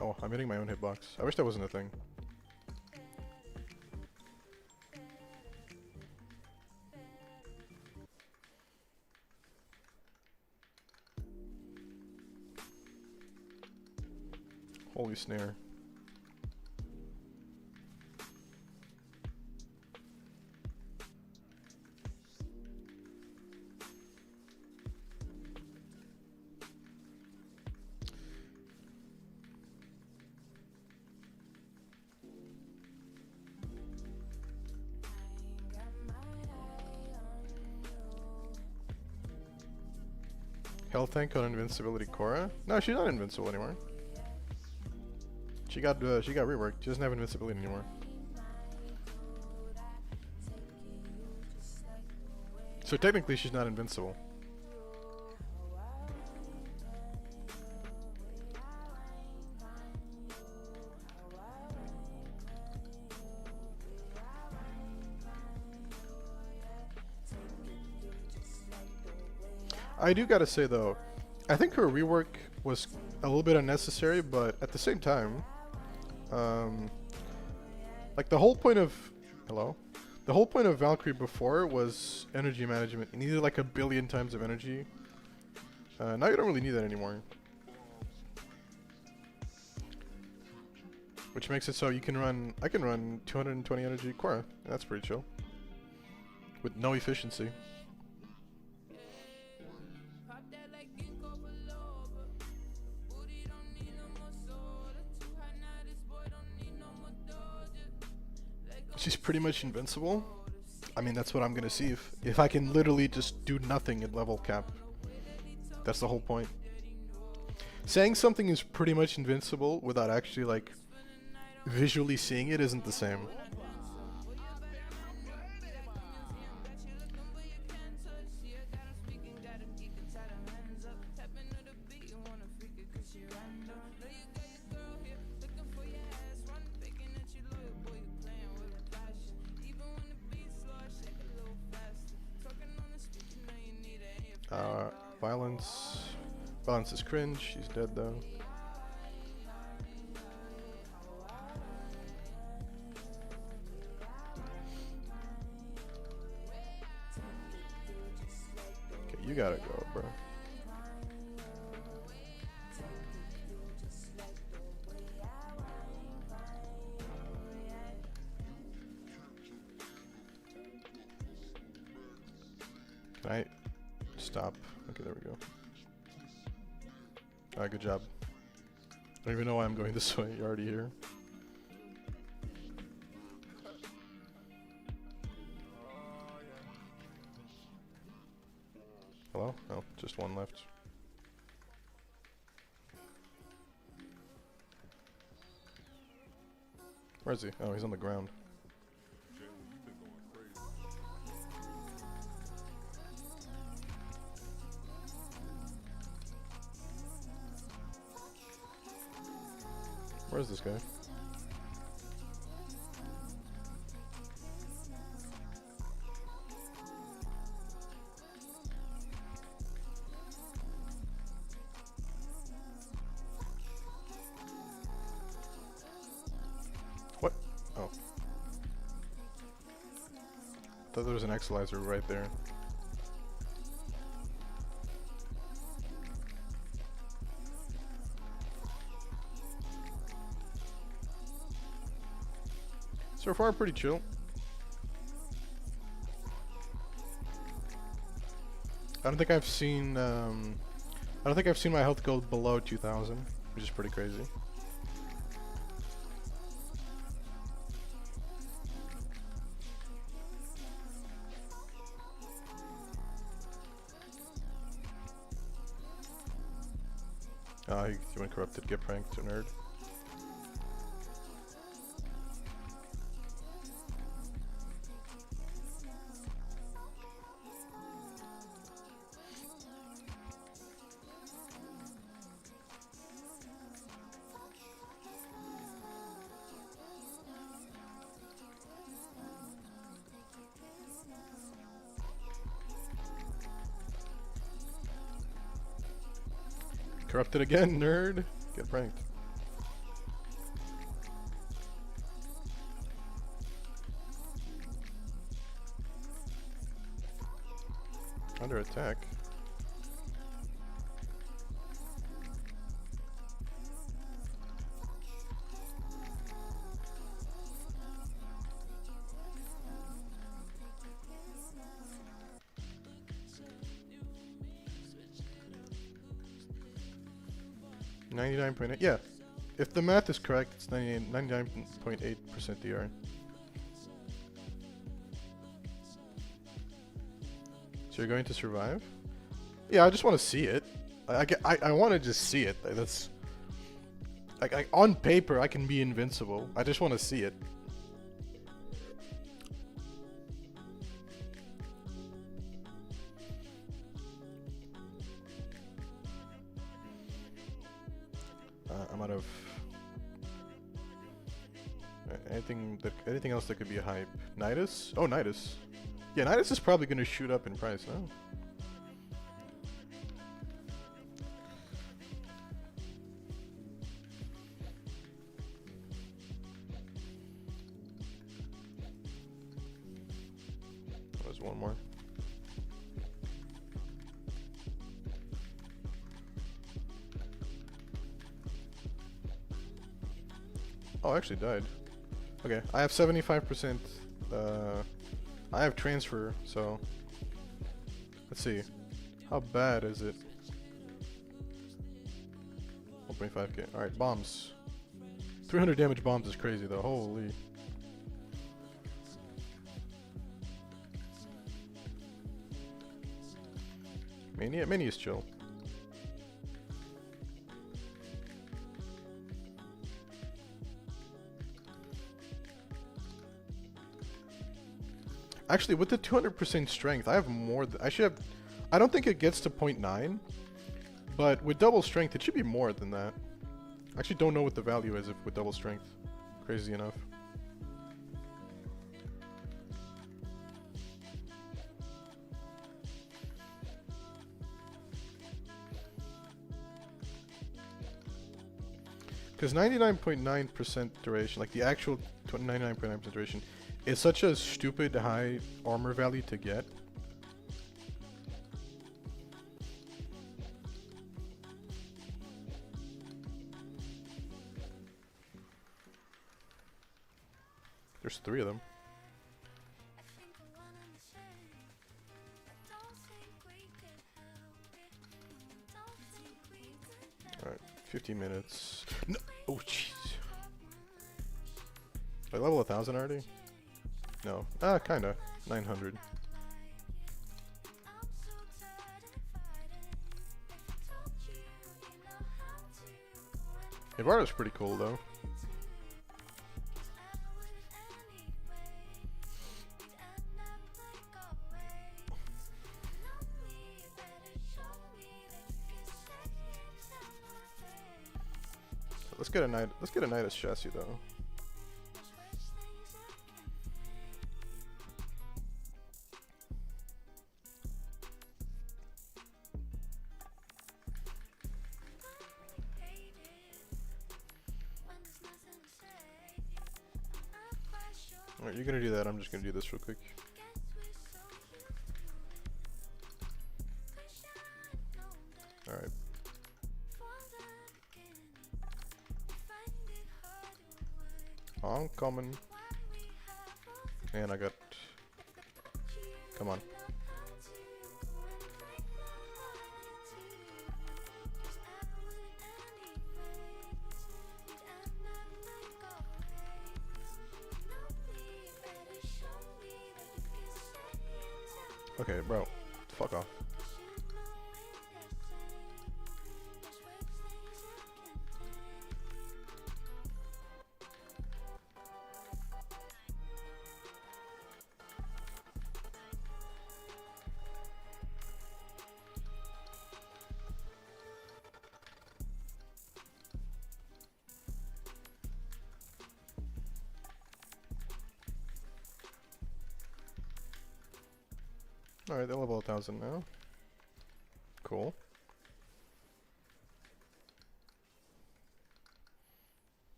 Speaker 1: Oh, I'm hitting my own hitbox. I wish that wasn't a thing. Holy snare. Health tank on invincibility Korra? No, she's not invincible anymore. She got reworked. She doesn't have invincibility anymore. So technically she's not invincible. I do gotta say though, I think her rework was a little bit unnecessary, but at the same time, like the whole point of the whole point of Valkyrie before was energy management. You needed like 1 billion times of energy. Now you don't really need that anymore, which makes it so you can run. I can run 220 energy Korra. That's pretty chill with no efficiency. She's pretty much invincible. I mean, that's what I'm gonna see if I can literally just do nothing at level cap. That's the whole point. Saying something is pretty much invincible without actually like visually seeing it isn't the same. Violence is cringe. She's dead though. Okay, you gotta go, bro. Can I stop? Okay, there we go. Alright, good job. I don't even know why I'm going this way. You're already here. Hello? Oh, just one left. Where is he? Oh, he's on the ground. Where's this guy? What? Oh. Thought there was an Exilizer right there. So far, pretty chill. I don't think I've seen my health go below 2,000, which is pretty crazy. You went corrupted, get pranked, nerd. Corrupted again, nerd. Get pranked. Under attack. .8. Yeah, if the math is correct, it's 99.8% DR. So you're going to survive? Yeah, I just want to see it. I want to just see it. That's like on paper I can be invincible. I just want to see it. I'm out of anything else that could be a hype. Nidus? Oh, Nidus. Yeah, Nidus is probably going to shoot up in price now. There's one more. Oh, I actually died. Okay, I have 75%. I have transfer, so let's see. How bad is it? 1.5k. Alright, bombs. 300 damage bombs is crazy though. Holy. Mania is chill. Actually, with the 200% strength, I have more. I should have. I don't think it gets to 0.9, but with double strength, it should be more than that. I actually don't know what the value is with double strength. Crazy enough. Because 99.9% duration, like the actual 99.9% duration, is such a stupid high armor value to get. There's 3 of them. Alright, 15 minutes. No! Oh, jeez. I level 1,000 already? No. Kinda. 900. Ivara's pretty cool, though. Let's get a Nidus chassis though. Alright, you're gonna do that, I'm just gonna do this real quick. Alright. I'm coming. And I got... Come on. Okay, bro. Fuck off. Alright, they're level 1000 now. Cool.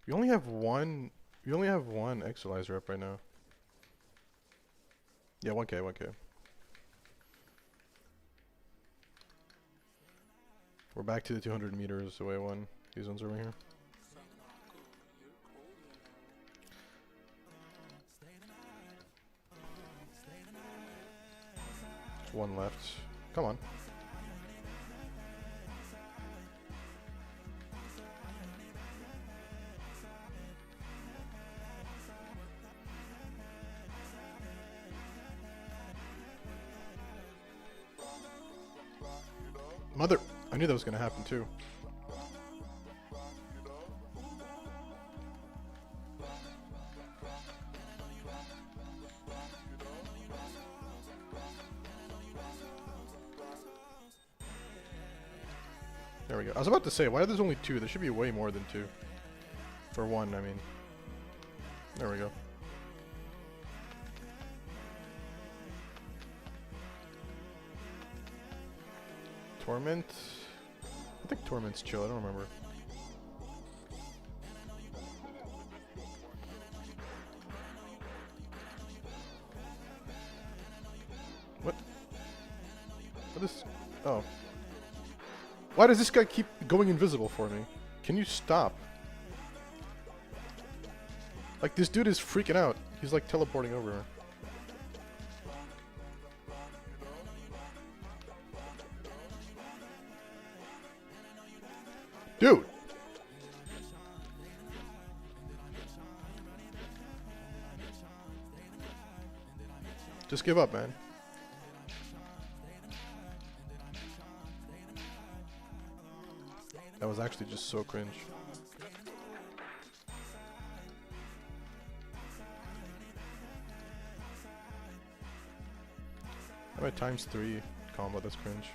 Speaker 1: You only have one Exilizer up right now. Yeah, 1k, 1k. We're back to the 200 meters away one. These ones over here. One left. Come on. Mother! I knew that was gonna happen too. There we go. I was about to say, why are there only two? There should be way more than two. For one, I mean. There we go. Torment? I think Torment's chill, I don't remember. What? What is... Oh. Why does this guy keep going invisible for me? Can you stop? Like, this dude is freaking out. He's like teleporting over her. Dude! Just give up, man. That was actually just so cringe. How about ×3 combo? That's cringe.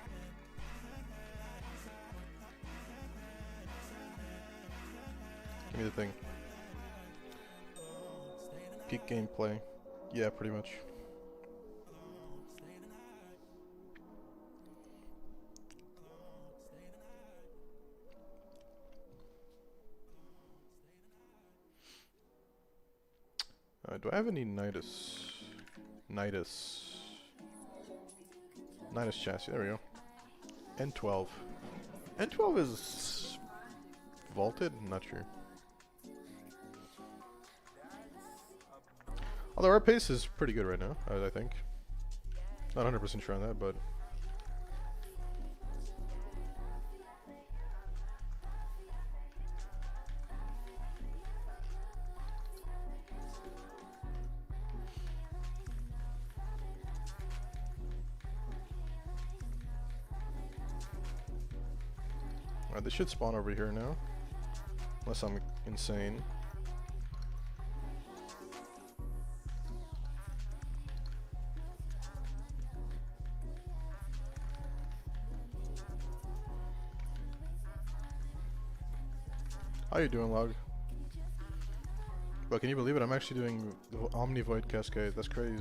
Speaker 1: Give me the thing. Peak gameplay. Yeah, pretty much. Do I have any Nidus chassis? There we go. N12. N12 is vaulted? I'm not sure. Although our pace is pretty good right now, I think. Not 100% sure on that, but... Alright, they should spawn over here now. Unless I'm insane. How you doing, Log? But can you believe it? I'm actually doing the Omni Void Cascade. That's crazy.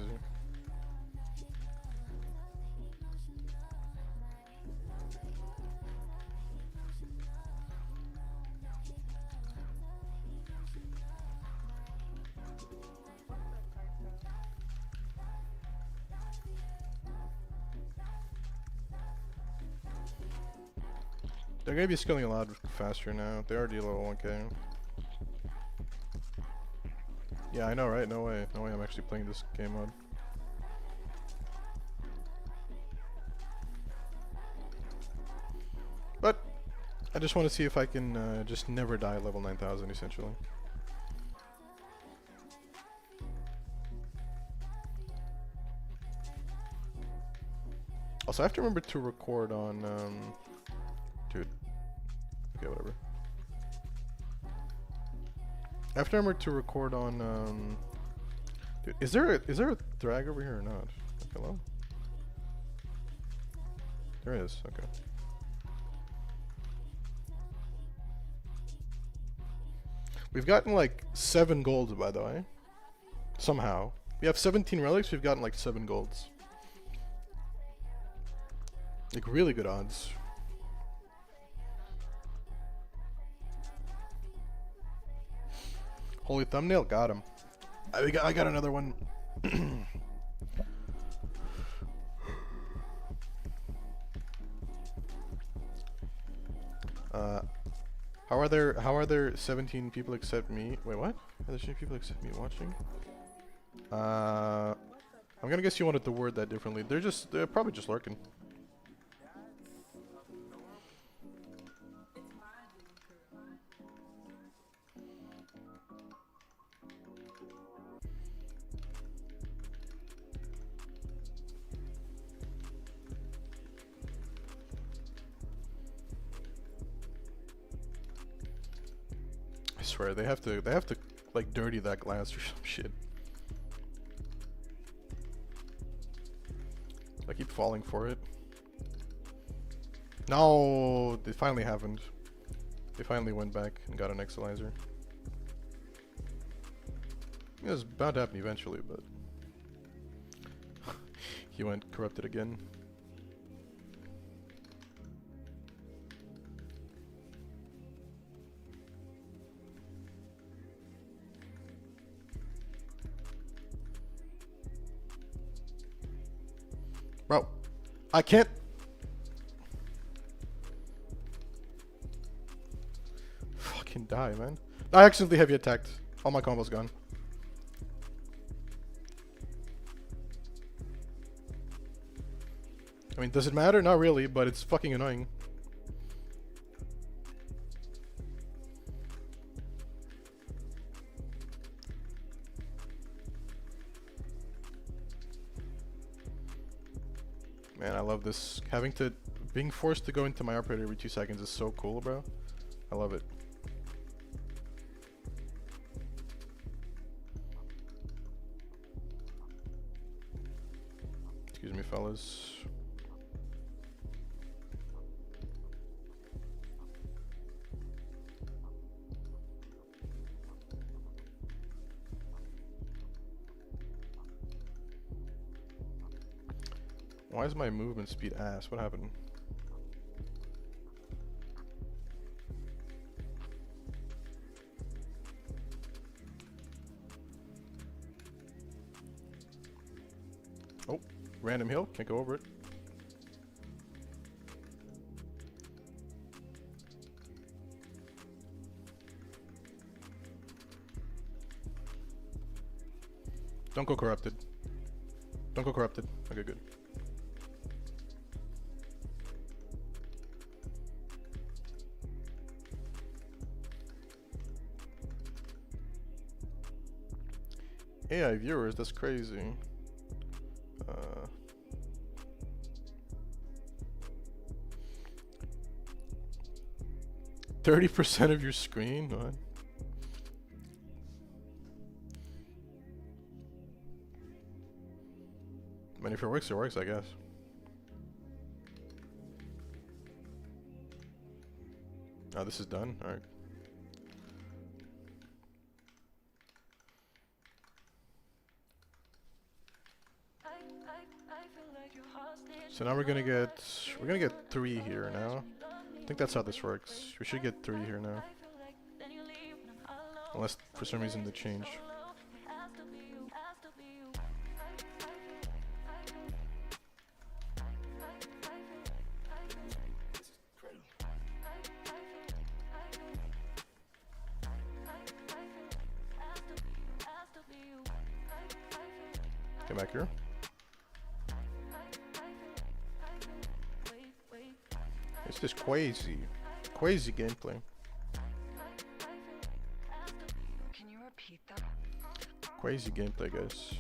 Speaker 1: They're gonna be scaling a lot faster now. They're already level 1k. Yeah, I know, right? No way. No way I'm actually playing this game mode. But I just want to see if I can just never die at level 9000, essentially. Also, I have to remember to record on, dude. Okay, whatever. I have to remember to record on, dude, is there a drag over here or not? Like, hello? There is, okay. We've gotten like 7 golds, by the way. Somehow. We have 17 relics, we've gotten like 7 golds. Like, really good odds. Holy thumbnail, got him. I got another one. How are there 17 people except me? Wait, what? Are there 17 people except me watching? I'm gonna guess you wanted to word that differently. They're probably just lurking. I swear they have to like dirty that glass or some shit. I keep falling for it. No, they finally happened. They finally went back and got an Exilizer. It was bound to happen eventually, but he went corrupted again. Bro, I can't. Fucking die, man. I accidentally heavy attacked. All my combos gone. I mean, does it matter? Not really, but it's fucking annoying. Man, I love this. Being forced to go into my operator every 2 seconds is so cool, bro. I love it. Excuse me, fellas. Why is my movement speed ass? What happened? Oh, random hill. Can't go over it. Don't go corrupted. Don't go corrupted. Okay, good. AI viewers, that's crazy. 30% of your screen? What? I mean, if it works, I guess. Oh, this is done? Alright. So now we're gonna get 3 here now. I think that's how this works. We should get 3 here now. Unless for some reason they change. Get back here. It's just crazy gameplay.
Speaker 2: Can you repeat that?
Speaker 1: Crazy gameplay, guys.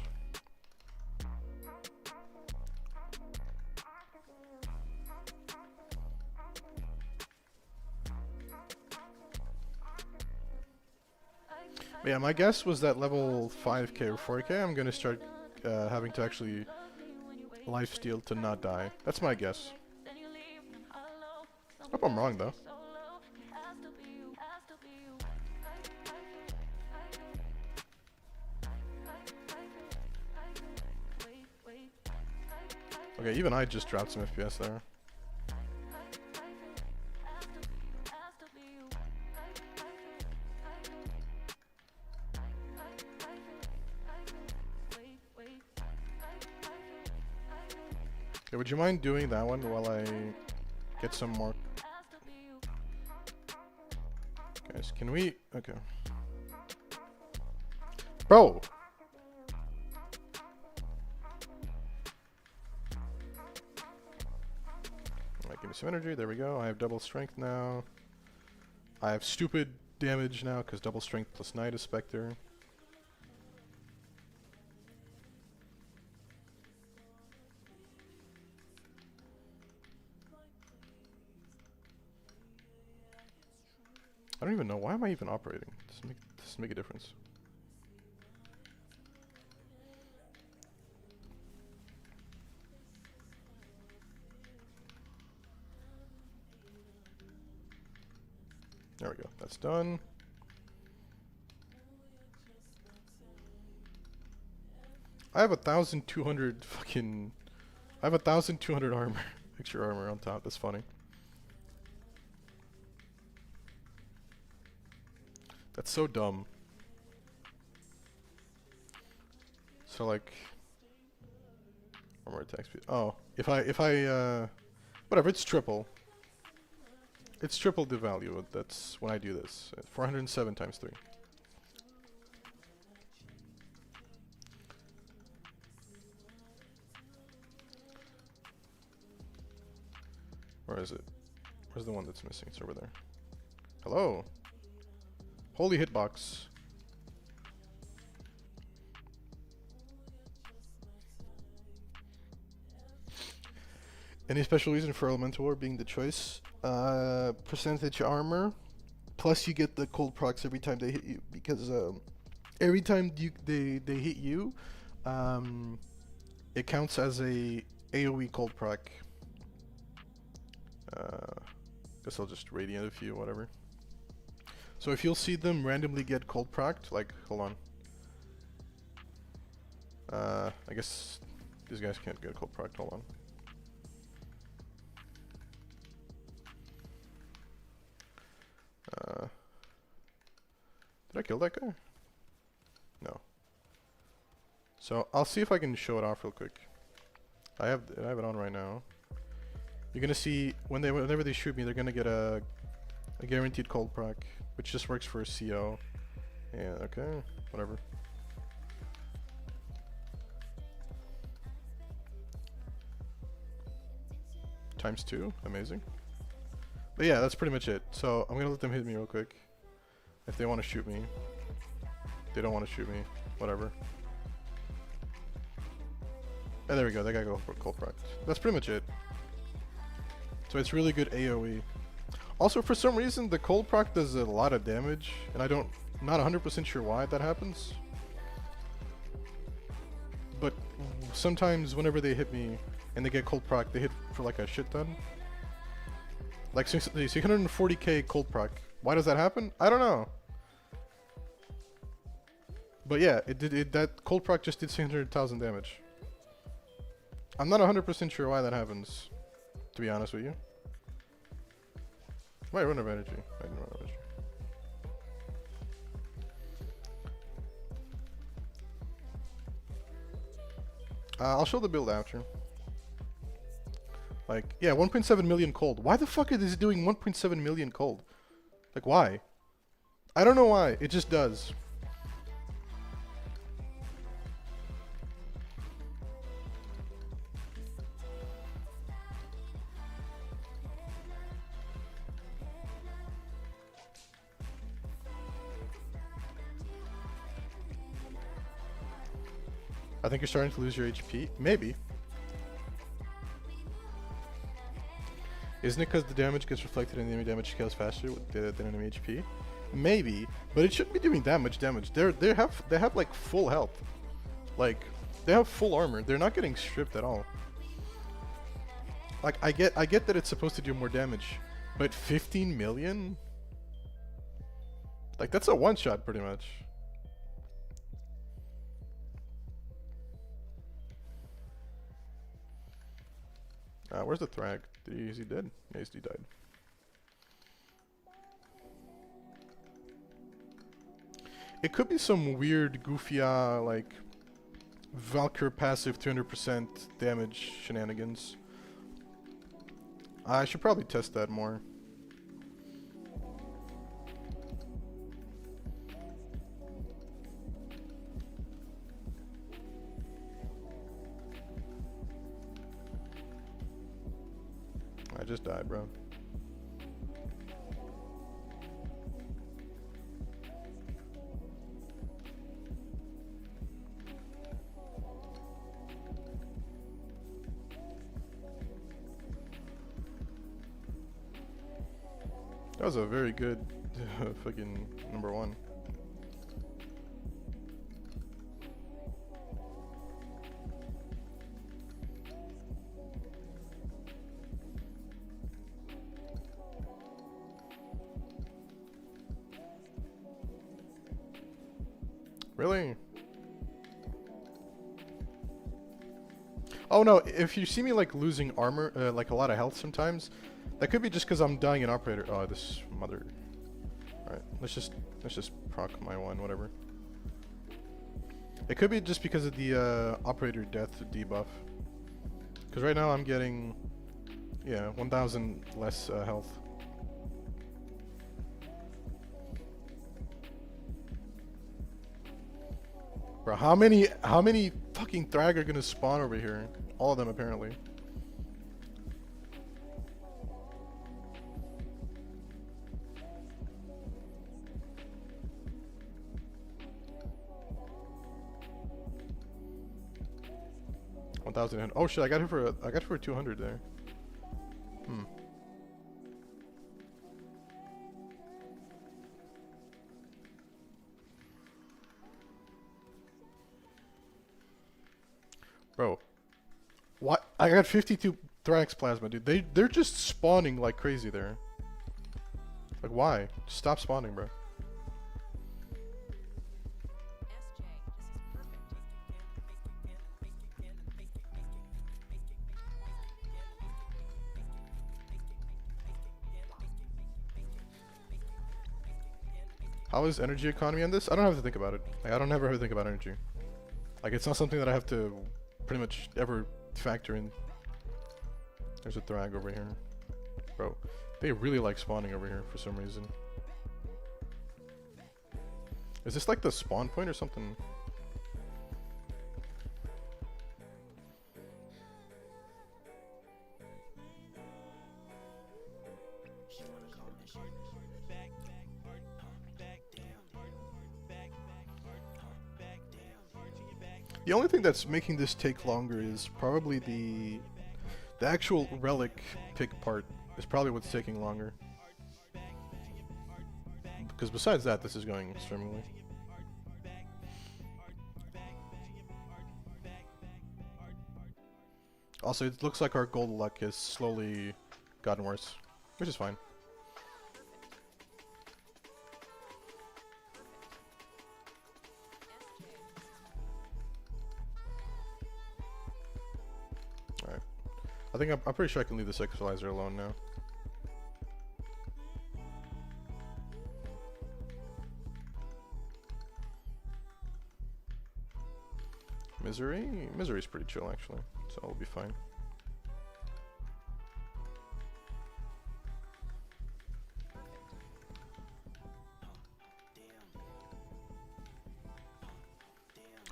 Speaker 1: But yeah, my guess was that level 5k or 4k, I'm gonna start having to actually lifesteal to not die. That's my guess. Hope I'm wrong though. Okay, even I just dropped some FPS there. Okay, would you mind doing that one while I get some more? Guys, can we? Okay. Bro! Alright, give me some energy. There we go. I have double strength now. I have stupid damage now because double strength plus Knight is Spectre. I don't even know. Why am I even operating? Does make a difference? There we go. That's done. I have 1,200 fucking... I have 1,200 armor. Extra armor on top. That's funny. That's so dumb. So like... armor attack speed. Oh. If I whatever, it's triple. It's triple the value. That's when I do this. 407 times 3. Where is it? Where's the one that's missing? It's over there. Hello. Holy hitbox. Any special reason for Elemental War being the choice? Percentage armor, plus you get the cold procs every time they hit you, because every time they hit you, it counts as a AoE cold proc. Guess I'll just radiant a few, whatever. So if you'll see them randomly get cold procced, like, hold on. I guess these guys can't get cold procced, hold on. Did I kill that guy? No. So I'll see if I can show it off real quick. I have it on right now. You're gonna see whenever they shoot me, they're gonna get a guaranteed cold proc, which just works for a CO. Yeah, okay, whatever. Times 2, amazing. But yeah, that's pretty much it. So I'm gonna let them hit me real quick. If they want to shoot me. If they don't want to shoot me, whatever. And there we go, that guy got cold proc. That's pretty much it. So it's really good AoE. Also, for some reason, the cold proc does a lot of damage, and not 100% sure why that happens. But sometimes whenever they hit me and they get cold proc, they hit for like a shit ton. Like 640k cold proc. Why does that happen? I don't know. But yeah, that cold proc just did 600,000 damage. I'm not 100% sure why that happens, to be honest with you. Might run out of energy. I didn't run out of energy. I'll show the build after. Like, yeah, 1.7 million cold. Why the fuck is it doing 1.7 million cold? Like, why? I don't know why. It just does. I think you're starting to lose your HP. Maybe. Isn't it because the damage gets reflected in the enemy damage scales faster than enemy HP? Maybe, but it shouldn't be doing that much damage. They have like full health, like they have full armor. They're not getting stripped at all. Like I get that it's supposed to do more damage, but 15 million? Like that's a one shot pretty much. Where's the Thrag? Is he dead? Yeah, he died. It could be some weird, goofy, like, Valkyr passive 200% damage shenanigans. I should probably test that more. I just died, bro. That was a very good fucking number one. Really? Oh no, if you see me like losing armor, like a lot of health sometimes, that could be just because I'm dying an operator. Oh, this mother. Alright, let's just proc my one, whatever. It could be just because of the operator death debuff. Because right now I'm getting, yeah, 1,000 less health. Bro, how many fucking Thrag are gonna spawn over here? All of them apparently. $1,000. Oh shit! I got her for 200 there. Hmm. Bro, what? I got 52 Thrax plasma, dude. They're just spawning like crazy there. Like why? Just stop spawning, bro. How is energy economy on this? I don't have to think about it. Like, I don't ever have to think about energy. Like, it's not something that I have to pretty much ever factor in. There's a Thrag over here. Bro, they really like spawning over here for some reason. Is this like the spawn point or something? The only thing that's making this take longer is probably the actual relic pick part is probably what's taking longer. Because besides that, this is going swimmingly. Also, it looks like our gold luck has slowly gotten worse, which is fine. think I'm pretty sure I can leave this equalizer alone now. Misery's pretty chill actually, so it'll be fine.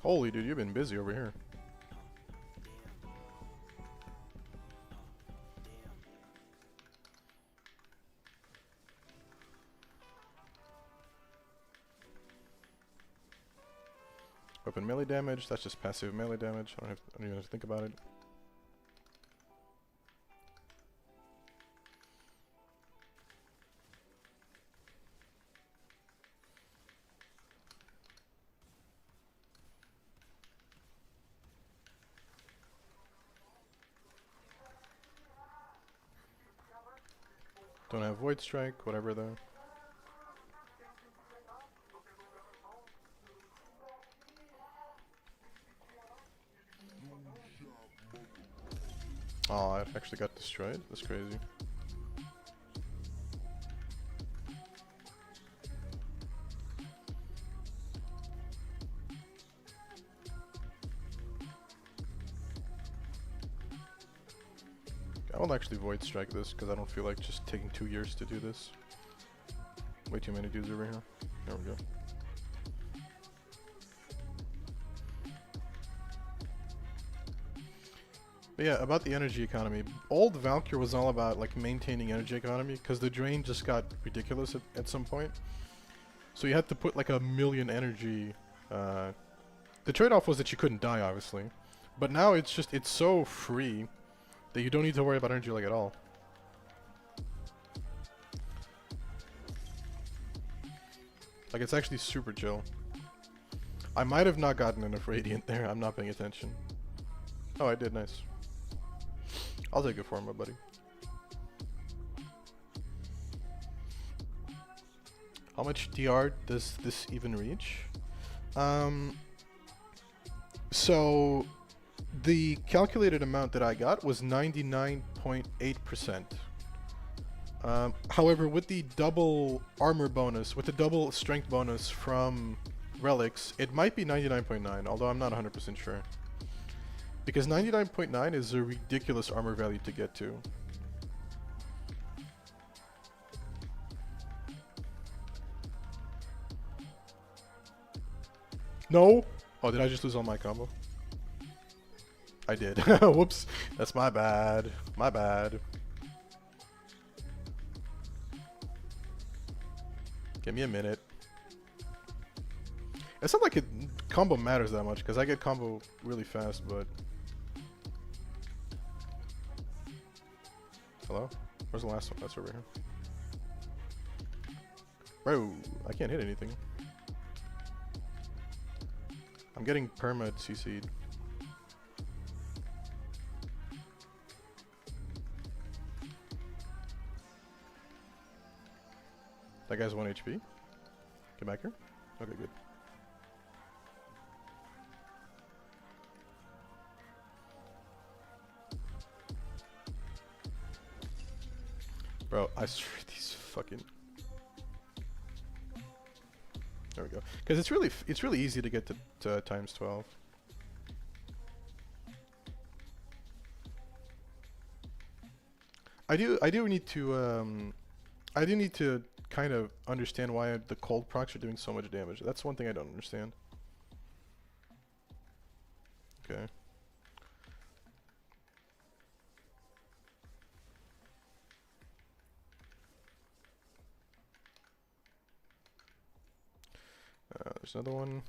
Speaker 1: Holy dude, you've been busy over here. Weapon melee damage, that's just passive melee damage. I don't even have to think about it. Don't have Void Strike, whatever though. Oh, it actually got destroyed? That's crazy. I won't actually Void Strike this, because I don't feel like just taking 2 years to do this. Way too many dudes over here. There we go. But yeah, about the energy economy. Old Valkyr was all about like maintaining energy economy, because the drain just got ridiculous at some point. So you had to put like 1,000,000 energy. The trade-off was that you couldn't die, obviously. But now it's so free that you don't need to worry about energy like at all. Like it's actually super chill. I might have not gotten enough radiant there, I'm not paying attention. Oh, I did, nice. I'll take it for him, my buddy. How much DR does this even reach? So the calculated amount that I got was 99.8%. However, with the double armor bonus, with the double strength bonus from relics, it might be 99.9, although I'm not 100% sure. Because 99.9 is a ridiculous armor value to get to. No! Oh, did I just lose all my combo? I did. Whoops. That's my bad. My bad. Give me a minute. It's not like combo matters that much, because I get combo really fast, but... Hello? Where's the last one? That's over here. Bro, I can't hit anything. I'm getting perma CC'd. That guy's 1 HP. Get back here. Okay, good. Bro, I swear these fucking... There we go. Because it's really easy to get to times 12. I do need to kind of understand why the cold procs are doing so much damage. That's one thing I don't understand. Okay. There's another one.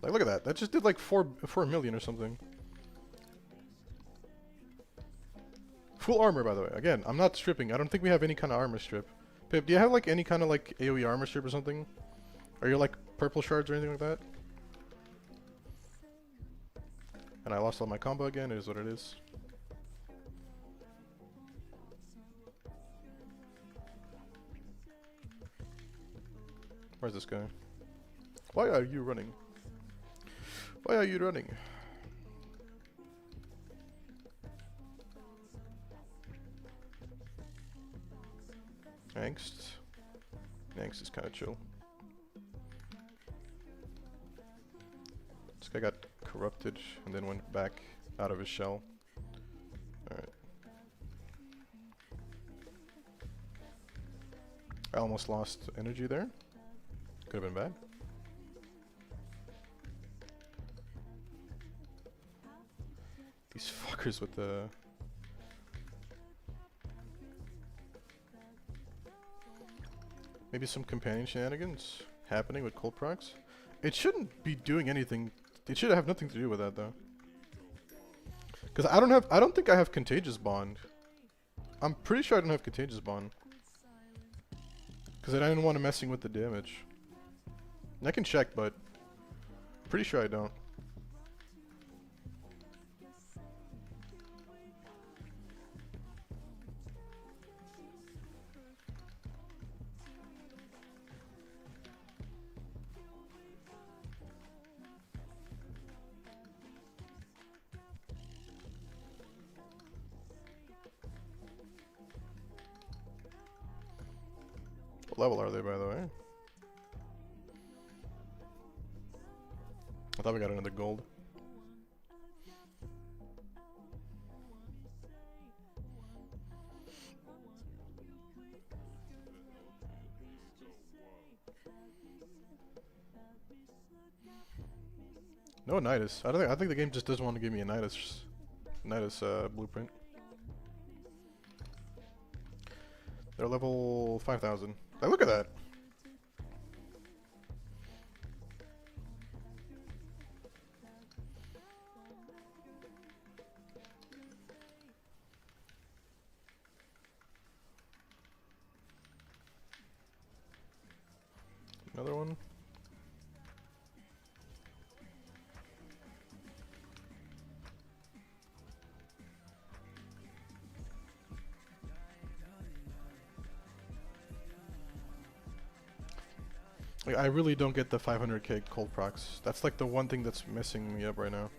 Speaker 1: Like, look at that. That just did like 4 million or something. Full armor, by the way. Again, I'm not stripping. I don't think we have any kind of armor strip. Pip, do you have like any kind of like AoE armor strip or something? Are you like purple shards or anything like that? And I lost all my combo again. It is what it is. Where's this guy? Why are you running? Why are you running? Angst. Angst is kind of chill. This guy got corrupted and then went back out of his shell. Alright. I almost lost energy there. Could have been bad. These fuckers with the... Maybe some companion shenanigans happening with cold procs. It shouldn't be doing anything. It should have nothing to do with that though. Cause I don't think I have contagious bond. I'm pretty sure I don't have contagious bond. Cause I didn't want to messing with the damage. And I can check, but pretty sure I don't. What level are they, by the way? I thought we got another gold. No Nidus. I think the game just doesn't want to give me a Nidus blueprint. They're level 5,000. Hey, look at that. Another one. Like, I really don't get the 500k cold procs. That's like the one thing that's messing me up right now.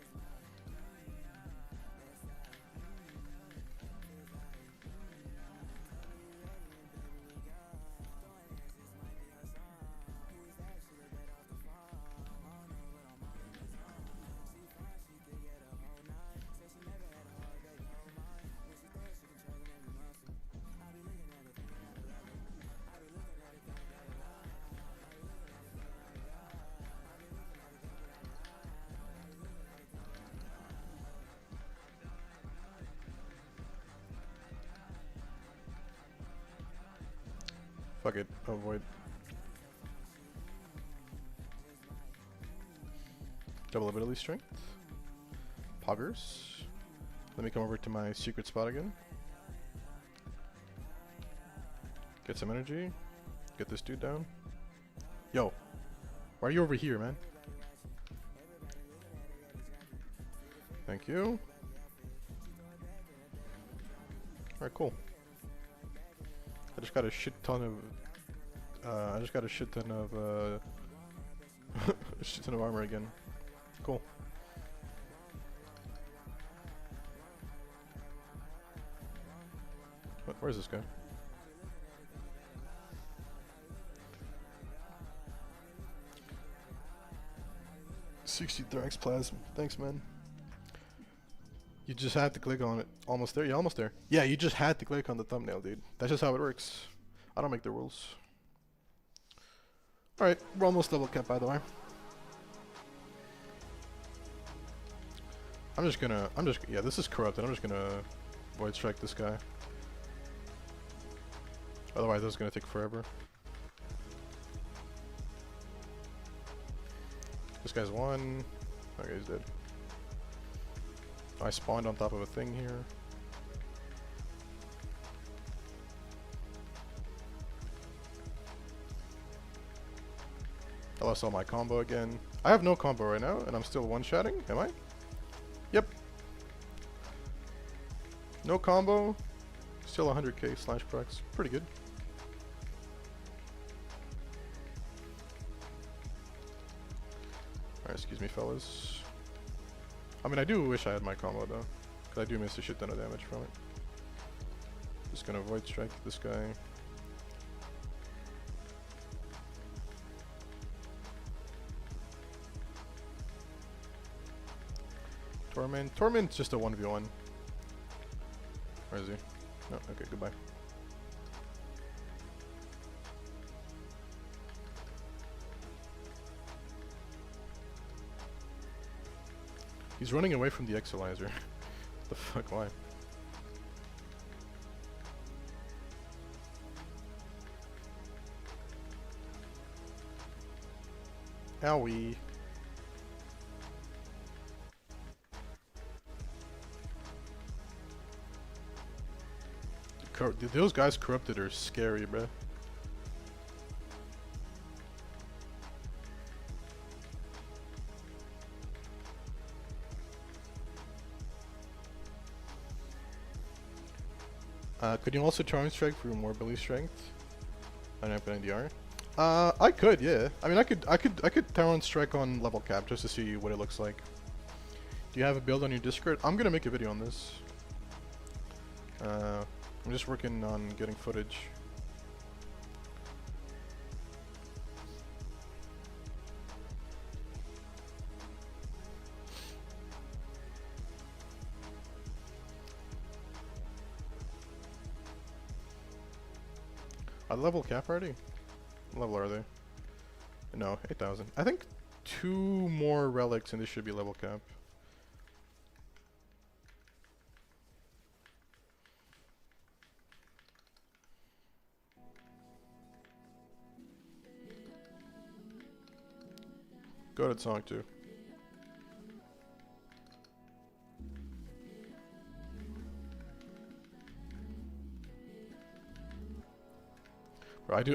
Speaker 1: Fuck it, avoid. Double ability strength. Poggers. Let me come over to my secret spot again. Get some energy. Get this dude down. Yo, why are you over here, man? Thank you. Alright, cool. I just got a shit ton of a shit ton of armor again. Cool. What, where's this guy? $60 plasma. Thanks, man. You just had to click on it. Almost there? Yeah, almost there. Yeah, you just had to click on the thumbnail, dude. That's just how it works. I don't make the rules. Alright, we're almost double cap, by the way. Yeah, this is corrupted. I'm just gonna void strike this guy. Otherwise, this is gonna take forever. This guy's one. Okay, he's dead. I spawned on top of a thing here. I lost all my combo again. I have no combo right now, and I'm still one-shotting, am I? Yep. No combo. Still 100k slash procs. Pretty good. Excuse me, fellas. I mean, I do wish I had my combo though, because I do miss a shit ton of damage from it. Just gonna void strike this guy. Torment. Torment's just a 1v1. Where is he? No, okay, goodbye. He's running away from the Exilizer. What the fuck, why? Owie. Those guys corrupted are scary, bruh. Could you also Charm Strike for more Billy Strength? I don't have NDR. I could, yeah. I mean, I could Talon Strike on level cap just to see what it looks like. Do you have a build on your Discord? I'm gonna make a video on this. I'm just working on getting footage. Level cap already? What level are they? No, 8,000. I think 2 more relics and this should be level cap. Go to song 2.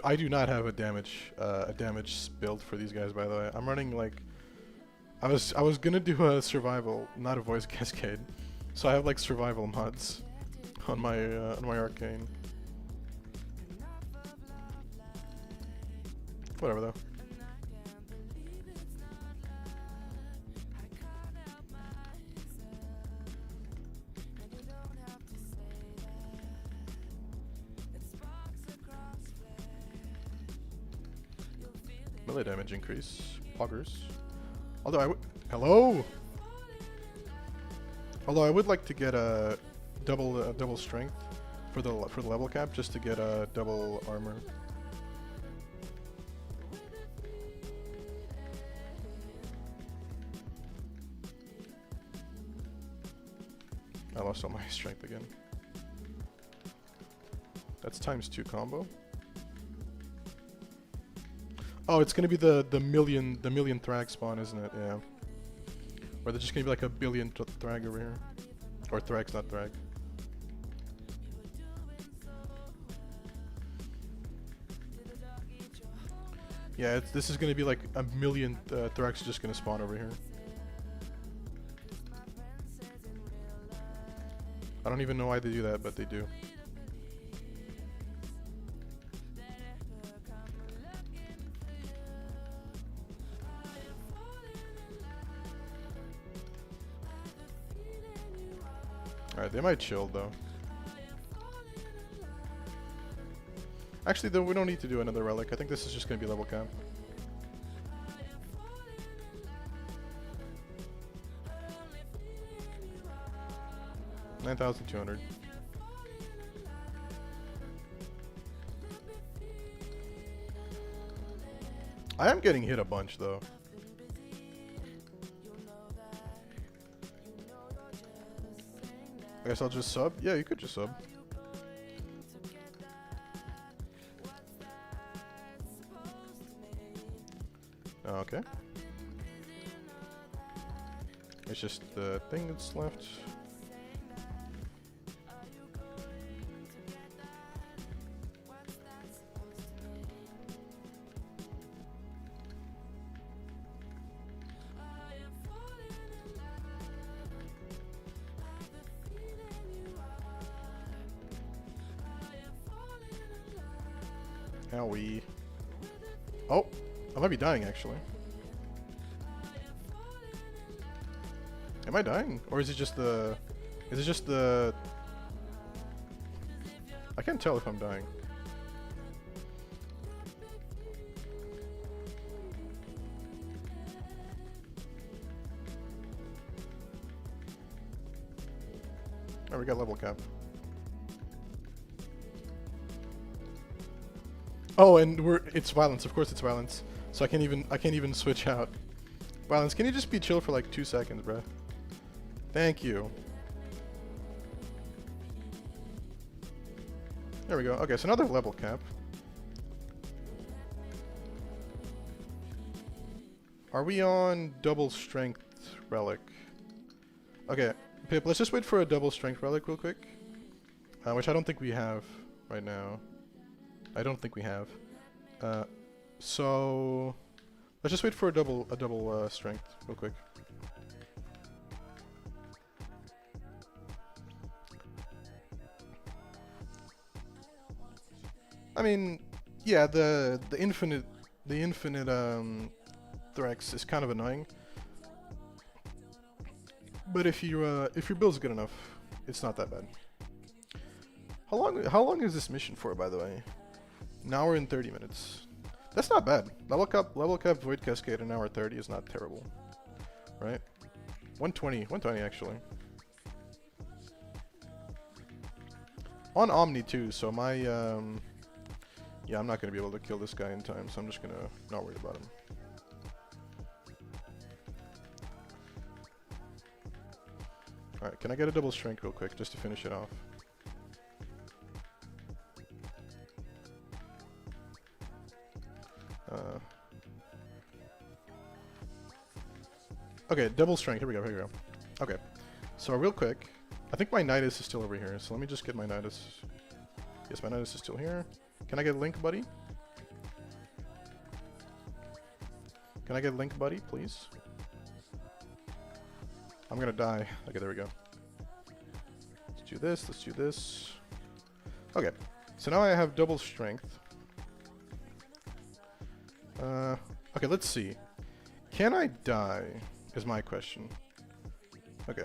Speaker 1: I do not have a damage build for these guys, by the way. I'm running like I was gonna do a survival, not a voice cascade. So I have like survival mods on my arcane. Whatever though. Melee damage increase. Poggers. Although I would... Hello? Although I would like to get a double strength for the level cap, just to get a double armor. I lost all my strength again. That's ×2 combo. Oh, it's gonna be the million Thrag spawn, isn't it? Yeah. Or there's just gonna be like a billion Thrag over here. Or Thrags, not Thrag. Yeah, this is gonna be like a million Thrags just gonna spawn over here. I don't even know why they do that, but they do. Alright, they might chill though. Actually, though, we don't need to do another relic. I think this is just gonna be level cap. $9,200. I am getting hit a bunch though. I guess I'll just sub? Yeah, you could just sub. Oh, okay. It's just the thing that's left. Owie. Oh, I might be dying actually. Am I dying? Or is it just the... Is it just the... I can't tell if I'm dying. Oh, we got level cap. Oh, and it's violence. Of course it's violence. So I can't even switch out. Violence, can you just be chill for like 2 seconds, bruh? Thank you. There we go. Okay, so another level cap. Are we on double strength relic? Okay, Pip, let's just wait for a double strength relic real quick. Which I don't think we have right now. I don't think we have. So let's just wait for a double strength real quick. I mean, yeah, the infinite Threx is kind of annoying. But if your build's good enough, it's not that bad. How long is this mission for, by the way? An hour and 30 minutes. That's not bad. Level cap Void Cascade an hour 30 is not terrible. Right? 120 actually. On Omni too, so my yeah, I'm not gonna be able to kill this guy in time, so I'm just gonna not worry about him. Alright, can I get a double strength real quick just to finish it off? Okay, double strength. Here we go. Okay, so real quick, I think my Nidus is still over here, so let me just get my Nidus. Yes, my Nidus is still here. Can I get Link, buddy? Can I get Link, buddy, please? I'm gonna die. Okay, there we go. Let's do this. Okay, so now I have double strength. Okay, let's see. Can I die? Is my question. Okay.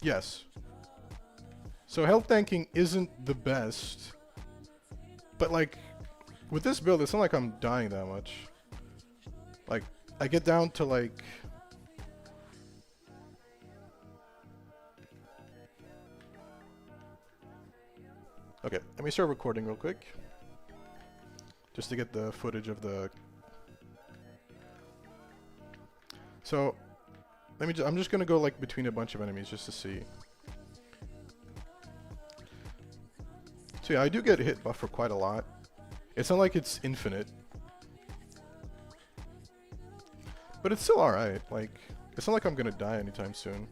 Speaker 1: Yes. So health tanking isn't the best. But like, with this build, it's not like I'm dying that much. Like, I get down to like... Okay, let me start recording real quick. Just to get the footage of the... So, I'm just gonna go like between a bunch of enemies just to see. So yeah, I do get hit buff for quite a lot. It's not like it's infinite. But it's still alright, like, it's not like I'm gonna die anytime soon.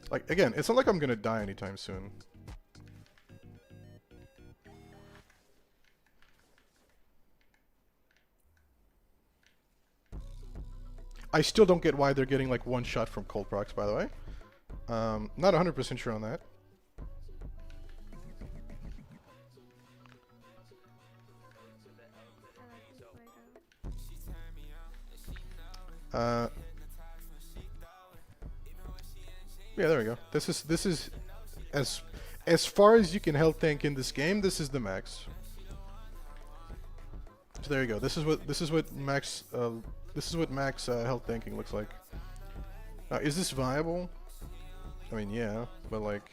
Speaker 1: Like, again, it's not like I'm gonna die anytime soon. I still don't get why they're getting like one shot from cold procs, by the way. Not 100% sure on that. Yeah, there we go. This is as far as you can health tank in this game. This is the max. So there you go. This is what max health tanking looks like. Now, is this viable? I mean, yeah, but like,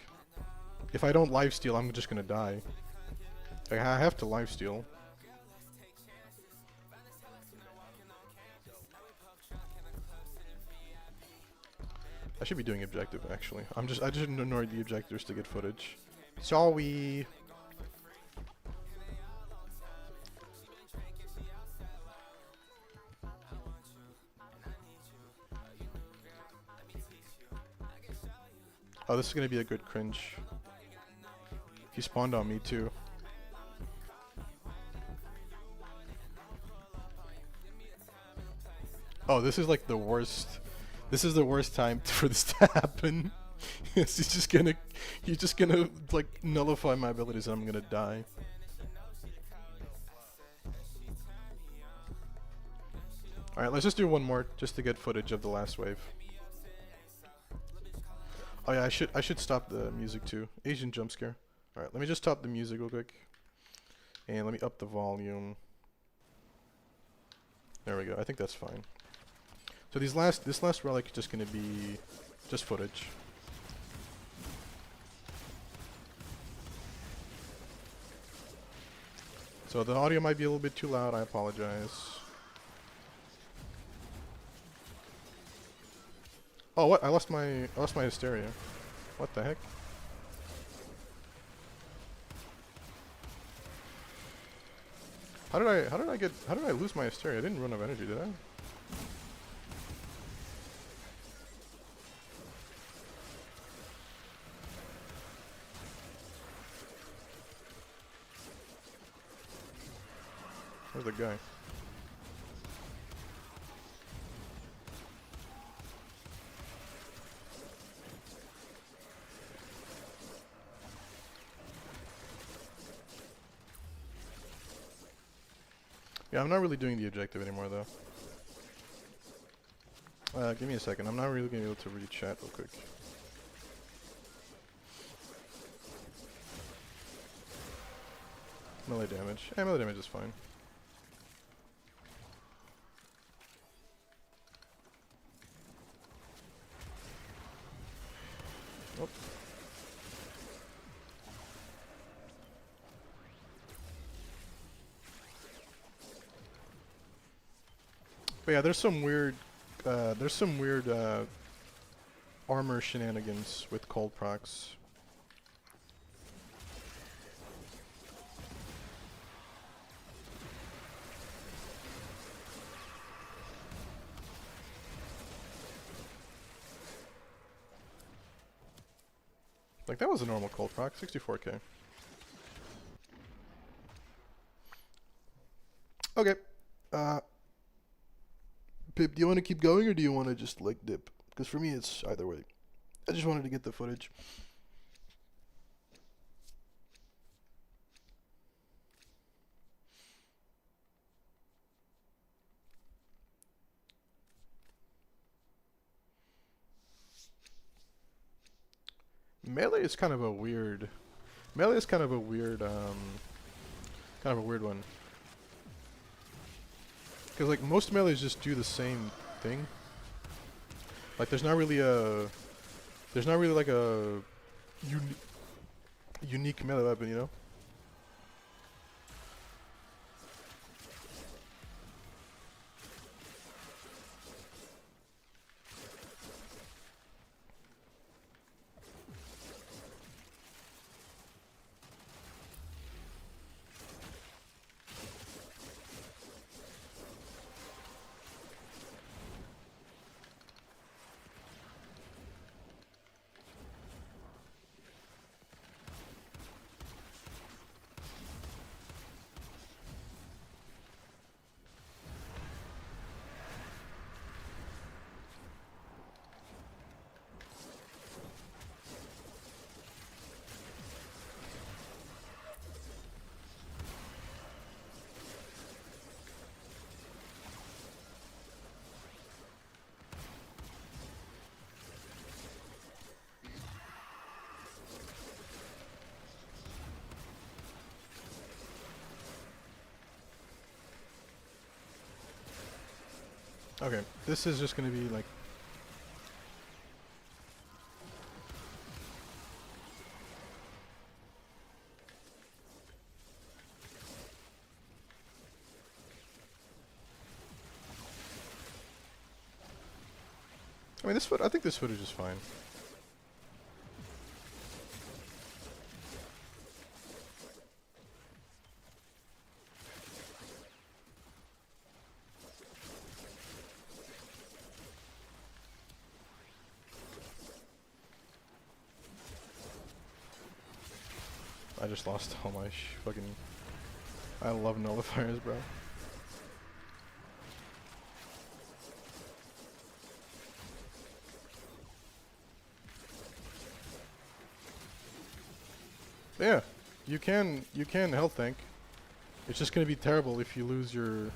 Speaker 1: if I don't lifesteal, I'm just gonna die. Like, I have to lifesteal. I should be doing objective, actually. I just ignored the objectives to get footage. Sorry. Oh, this is gonna be a good cringe. He spawned on me too. Oh, this is like the worst. This is the worst time for this to happen. Yes, he's just gonna like nullify my abilities and I'm gonna die. Alright, let's just do one more just to get footage of the last wave. Oh yeah, I should stop the music too. Asian jump scare. Alright, let me just stop the music real quick. And let me up the volume. There we go, I think that's fine. So this last relic is just gonna be just footage. So the audio might be a little bit too loud, I apologize. Oh what? I lost my hysteria. What the heck? How did I lose my hysteria? I didn't run out of energy, did I? Where's the guy? Yeah, I'm not really doing the objective anymore though. Give me a second. I'm not really gonna be able to read chat real quick. Melee damage. Yeah, melee damage is fine. Oh. But yeah, there's some weird armor shenanigans with cold procs. Like that was a normal cold proc, 64k. Okay. Pip, do you want to keep going or do you want to just like dip? Because for me it's either way. I just wanted to get the footage. Melee is kind of a weird. Melee is kind of a weird one. Because like most melees just do the same thing. Like there's not really like a unique melee weapon, you know? Okay, this is just gonna be like... I mean, I think this footage is fine. I just lost all my fucking... I love nullifiers, bro. Yeah, you can health tank. It's just gonna be terrible if you lose your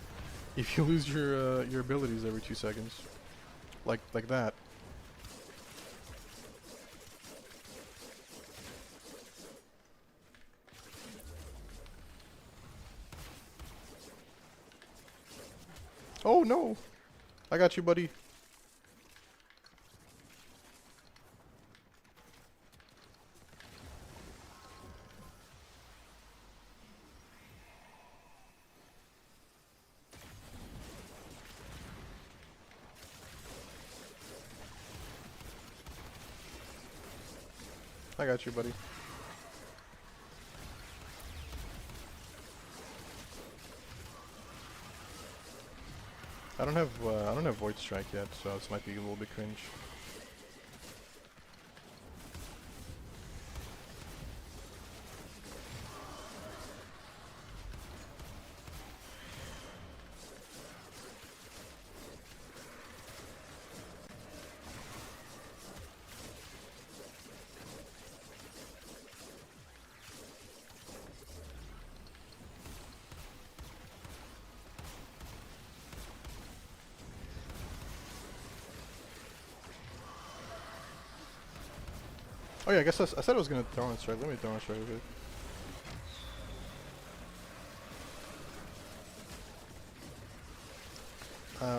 Speaker 1: your abilities every 2 seconds, like that. Oh no! I got you, buddy. I got you, buddy. I don't have Void Strike yet, so this might be a little bit cringe. Oh yeah, I guess I said I was gonna throw on strike. Let me throw on strike a bit.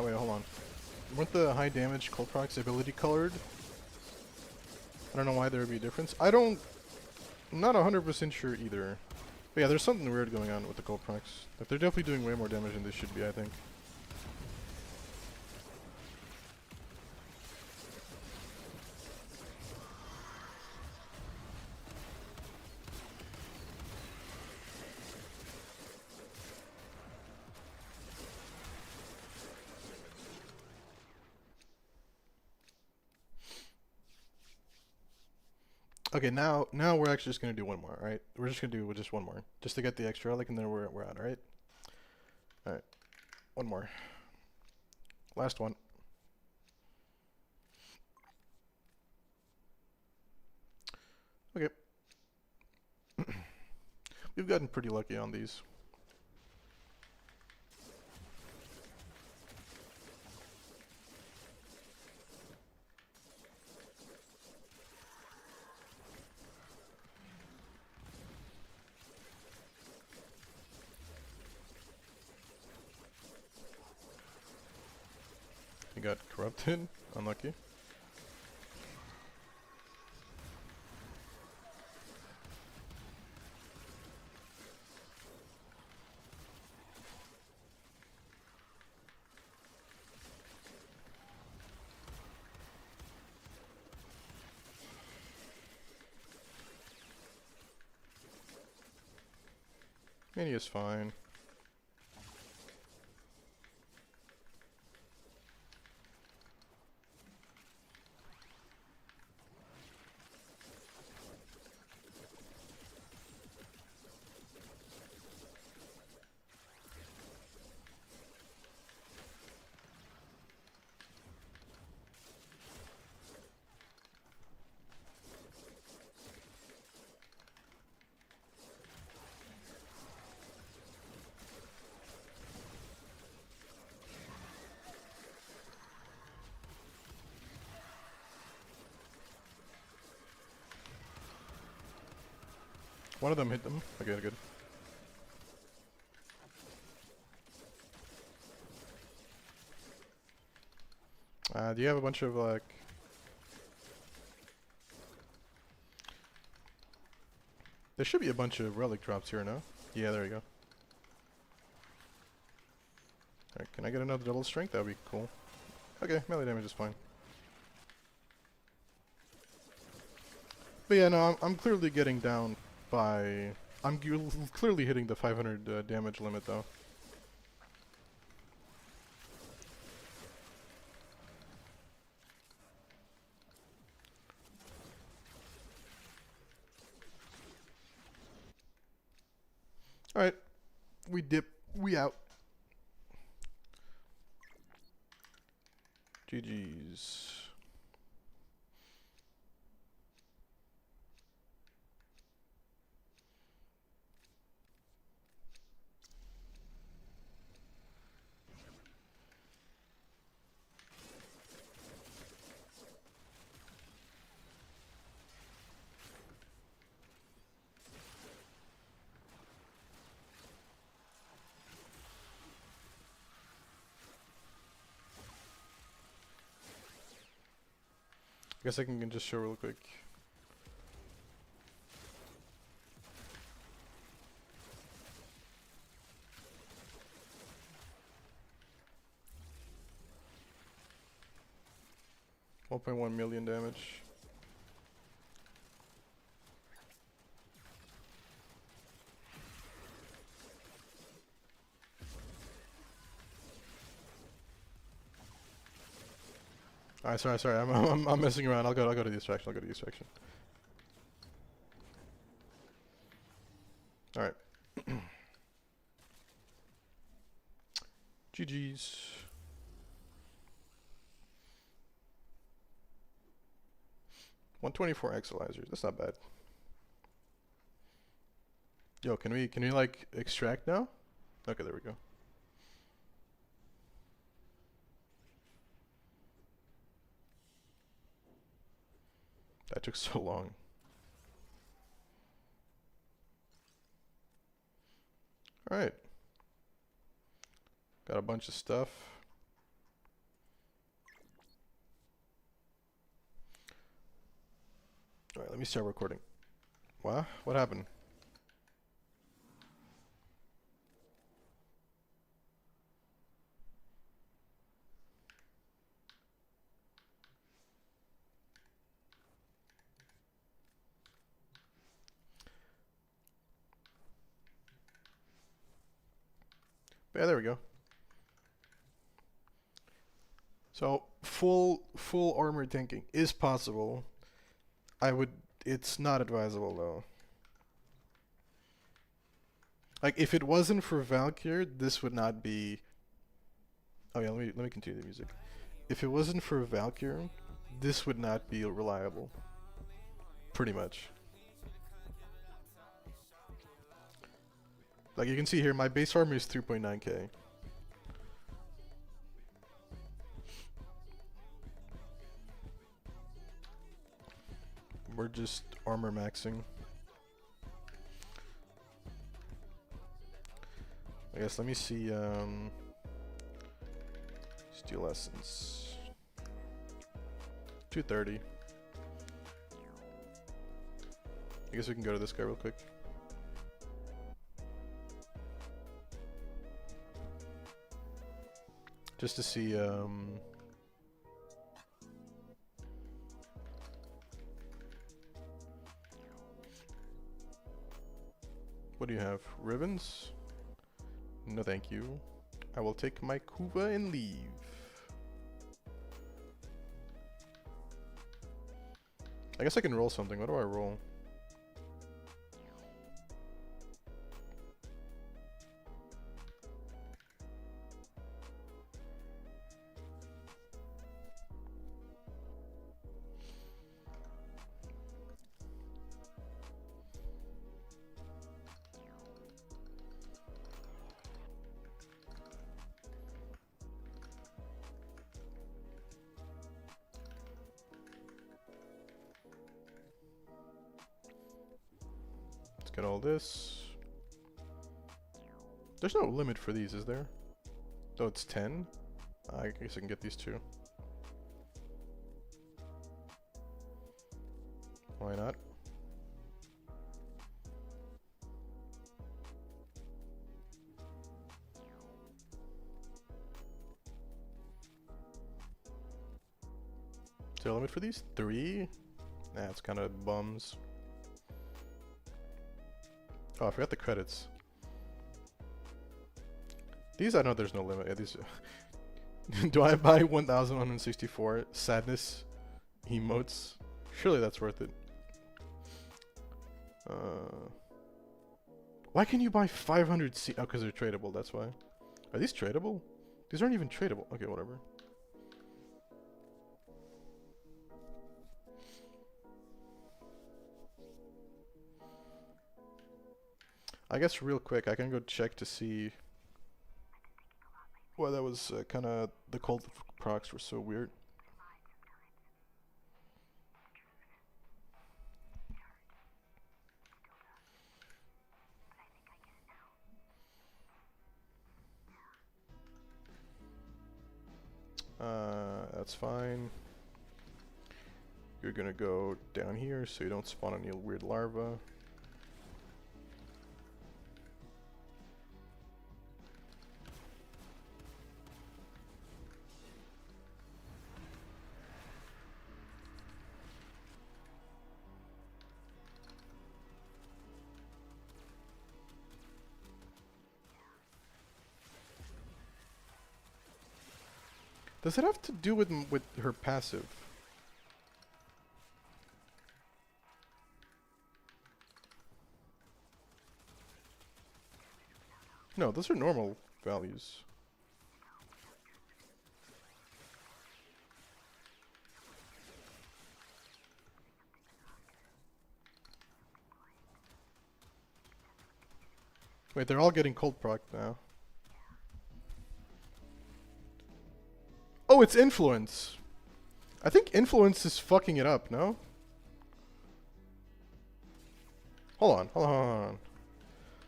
Speaker 1: Wait, hold on. Weren't the high damage cold procs ability colored? I don't know why there would be a difference. I'm not 100% sure either. But yeah, there's something weird going on with the cold procs. Like, they're definitely doing way more damage than they should be, I think. Okay, now we're actually just gonna do one more, alright? We're just gonna do just one more. Just to get the extra relic and then we're out, alright? Alright. One more. Last one. Okay. We've gotten pretty lucky on these. He got corrupted. Unlucky. Mini is fine. One of them hit them. Okay, good. Do you have a bunch of, like... There should be a bunch of relic drops here, no? Yeah, there you go. Alright, can I get another double strength? That would be cool. Okay, melee damage is fine. But yeah, no, I'm clearly getting down by... clearly hitting the 500 damage limit, though. Alright, we dip, we out. GG's. guess I can just show real quick. $1.1 million damage. Alright, sorry. I'm messing around. I'll go to the distraction. Alright. GG's. $124 exilizers. That's not bad. Yo, can we like extract now? Okay, there we go. That took so long. Alright. Got a bunch of stuff. Alright, let me start recording. What? What happened? Yeah, there we go. So full armor tanking is possible. It's not advisable though. Like if it wasn't for Valkyr, this would not be. Oh yeah, let me continue the music. If it wasn't for Valkyr, this would not be reliable. Pretty much. Like you can see here, my base armor is 3.9k. We're just armor maxing. I guess let me see Steel Essence. 230. I guess we can go to this guy real quick. Just to see what do you have? Ribbons? No thank you. I will take my Kuva and leave. I guess I can roll something. What do I roll? Get all this. There's no limit for these, is there? Oh, it's 10? I guess I can get these two. Why not? Is there a limit for these? 3? Nah, it's kind of bums. Oh, I forgot the credits. These I know there's no limit. Yeah, these. Do I buy 1,164 sadness emotes? Surely that's worth it. Why can you buy 500 C? Oh, because they're tradable. That's why. Are these tradable? These aren't even tradable. Okay, whatever. I guess real quick, I can go check to see why that was kind of the cult procs were so weird. That's fine. You're gonna go down here so you don't spawn any weird larvae. Does it have to do with her passive? No, those are normal values. Wait, they're all getting cold proc now. Oh, it's influence. I think influence is fucking it up, no? Hold on, hold on, hold on.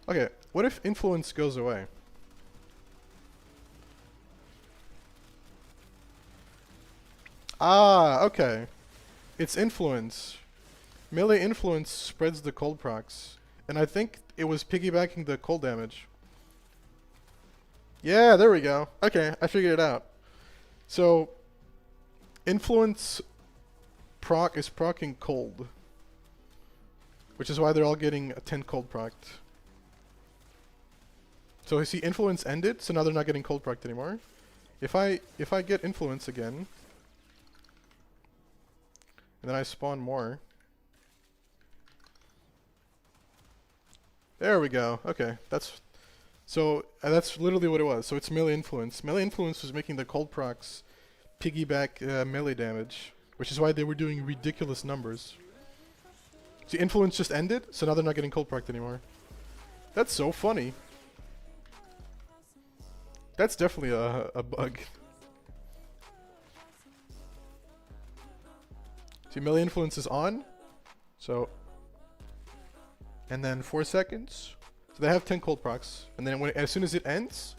Speaker 1: Okay, what if influence goes away? Ah, okay. It's influence. Melee influence spreads the cold procs. And I think it was piggybacking the cold damage. Yeah, there we go. Okay, I figured it out. So, influence proc is procking cold. Which is why they're all getting a 10 cold procced. So you see influence ended, so now they're not getting cold procced anymore. If I get influence again, and then I spawn more. There we go. Okay, that's literally what it was. So it's melee influence. Melee influence was making the cold procs piggyback melee damage, which is why they were doing ridiculous numbers. See, influence just ended, so now they're not getting cold procced anymore. That's so funny. That's definitely a bug. See, melee influence is on, so, and then 4 seconds. So they have 10 cold procs, and then as soon as it ends,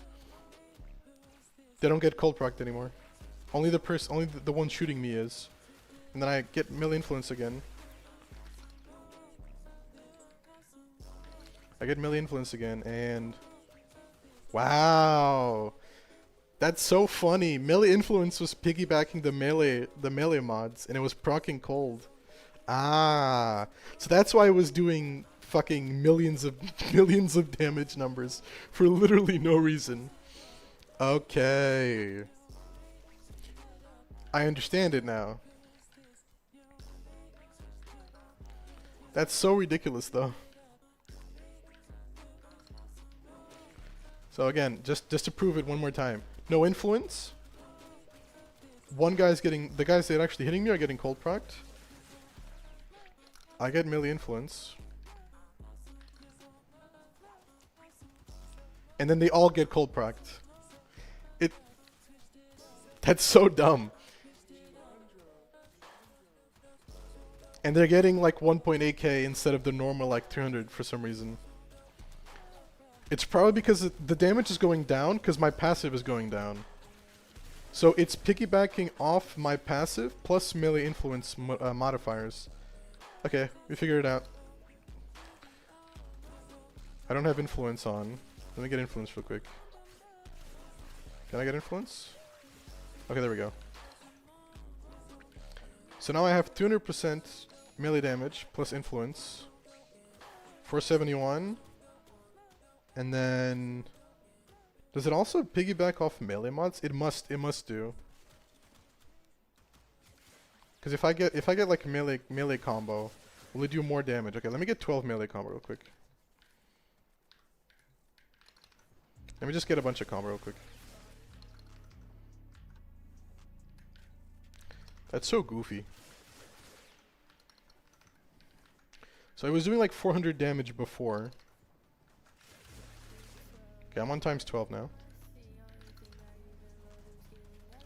Speaker 1: they don't get cold procced anymore. Only the one shooting me is, and then I get melee influence again. I get melee influence again, and wow, that's so funny. Melee influence was piggybacking the melee mods, and it was proccing cold. Ah, so that's why it was doing fucking millions of damage numbers for literally no reason. Okay, I understand it now. That's so ridiculous, though. So again, just to prove it one more time. No influence. The guys that are actually hitting me are getting cold procced. I get melee influence. And then they all get cold procced. That's so dumb. And they're getting like 1.8k instead of the normal like 300 for some reason. It's probably because the damage is going down because my passive is going down. So it's piggybacking off my passive plus melee influence modifiers. Okay, we figured it out. I don't have influence on. Let me get influence real quick. Can I get influence? Okay, there we go. So now I have 200% melee damage plus influence. 471. And then, does it also piggyback off melee mods? It must do. Because if I get like a melee combo, will it do more damage? Okay, let me get 12 melee combo real quick. Let me just get a bunch of combo real quick. That's so goofy. So I was doing like 400 damage before. Okay, I'm on times 12 now.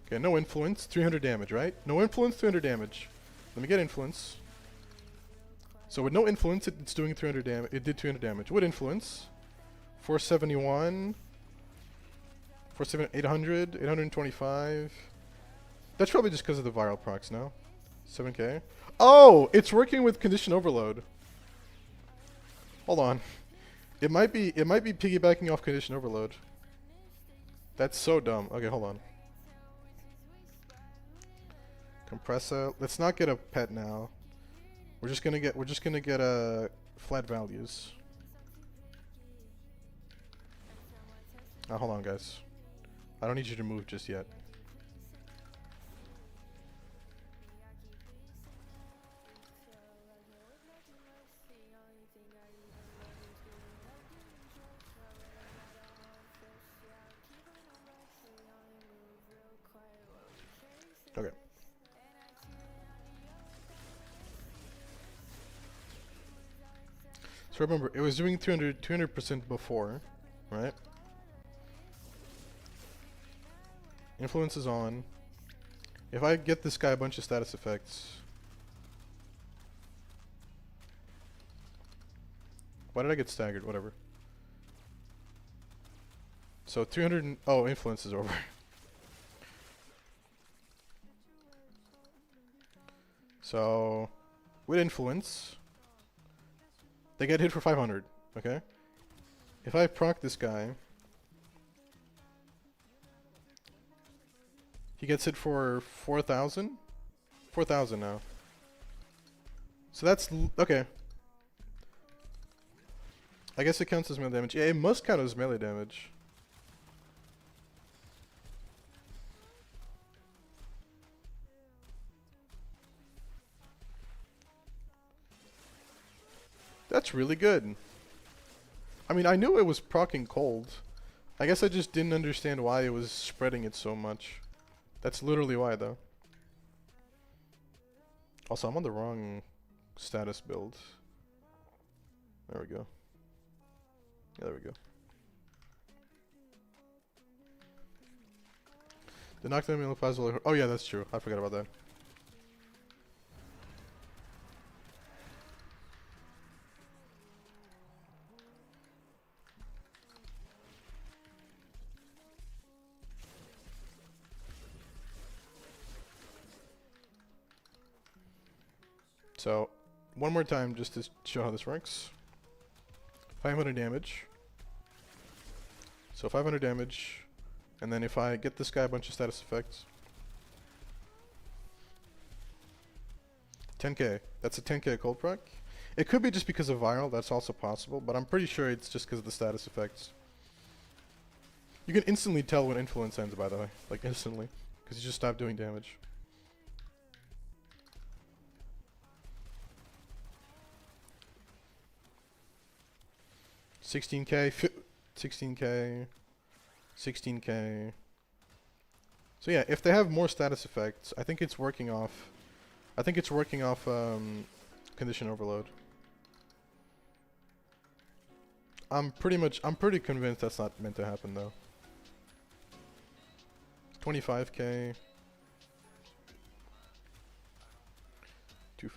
Speaker 1: Okay, no influence, 300 damage, right? No influence, 300 damage. Let me get influence. So with no influence, it's doing 300 damage. It did 300 damage. With influence, 471, 800, 825. That's probably just because of the viral procs now. 7k. Oh, it's working with condition overload. Hold on. It might be piggybacking off condition overload. That's so dumb. Okay, hold on. Compressor. Let's not get a pet now. We're just gonna get flat values. Hold on, guys. I don't need you to move just yet. Okay. So remember, it was doing 200% before, right? Influence is on. If I get this guy a bunch of status effects... Why did I get staggered? Whatever. So 300... Oh, influence is over. So, with influence, they get hit for 500, okay? If I proc this guy, he gets hit for 4,000? 4,000 now. So that's... okay. I guess it counts as melee damage. Yeah, it must count as melee damage. That's really good. I mean, I knew it was proccing cold. I guess I just didn't understand why it was spreading it so much. That's literally why, though. Also, I'm on the wrong status build. There we go. Yeah, there we go. The knockdown melee plasma. Oh yeah, that's true. I forgot about that. So, one more time just to show how this works. 500 damage. So 500 damage, and then if I get this guy a bunch of status effects. 10k. That's a 10k cold proc. It could be just because of viral, that's also possible, but I'm pretty sure it's just because of the status effects. You can instantly tell when influence ends, by the way. Like, instantly. Because you just stop doing damage. $16k, 16k, 16k. So yeah, if they have more status effects, I think it's working off. I think it's working off condition overload. I'm pretty convinced that's not meant to happen though. 25k.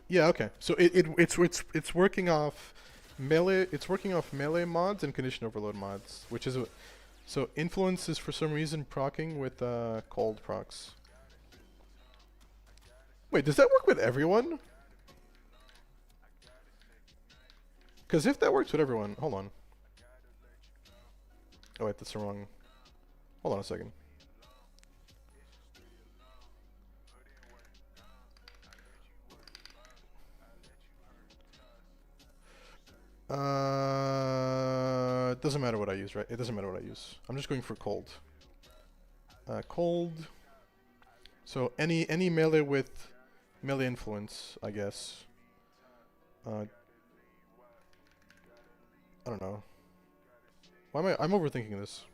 Speaker 1: Yeah, okay. So it's working off melee. It's working off melee mods and condition overload mods, which is so influence is for some reason proccing with cold procs. Wait, does that work with everyone? Because if that works with everyone, hold on. Oh wait, that's the wrong. Hold on a second. It doesn't matter what I use, right? It doesn't matter what I use. I'm just going for cold. Cold. So any melee with melee influence, I guess. I don't know. Why am I'm overthinking this.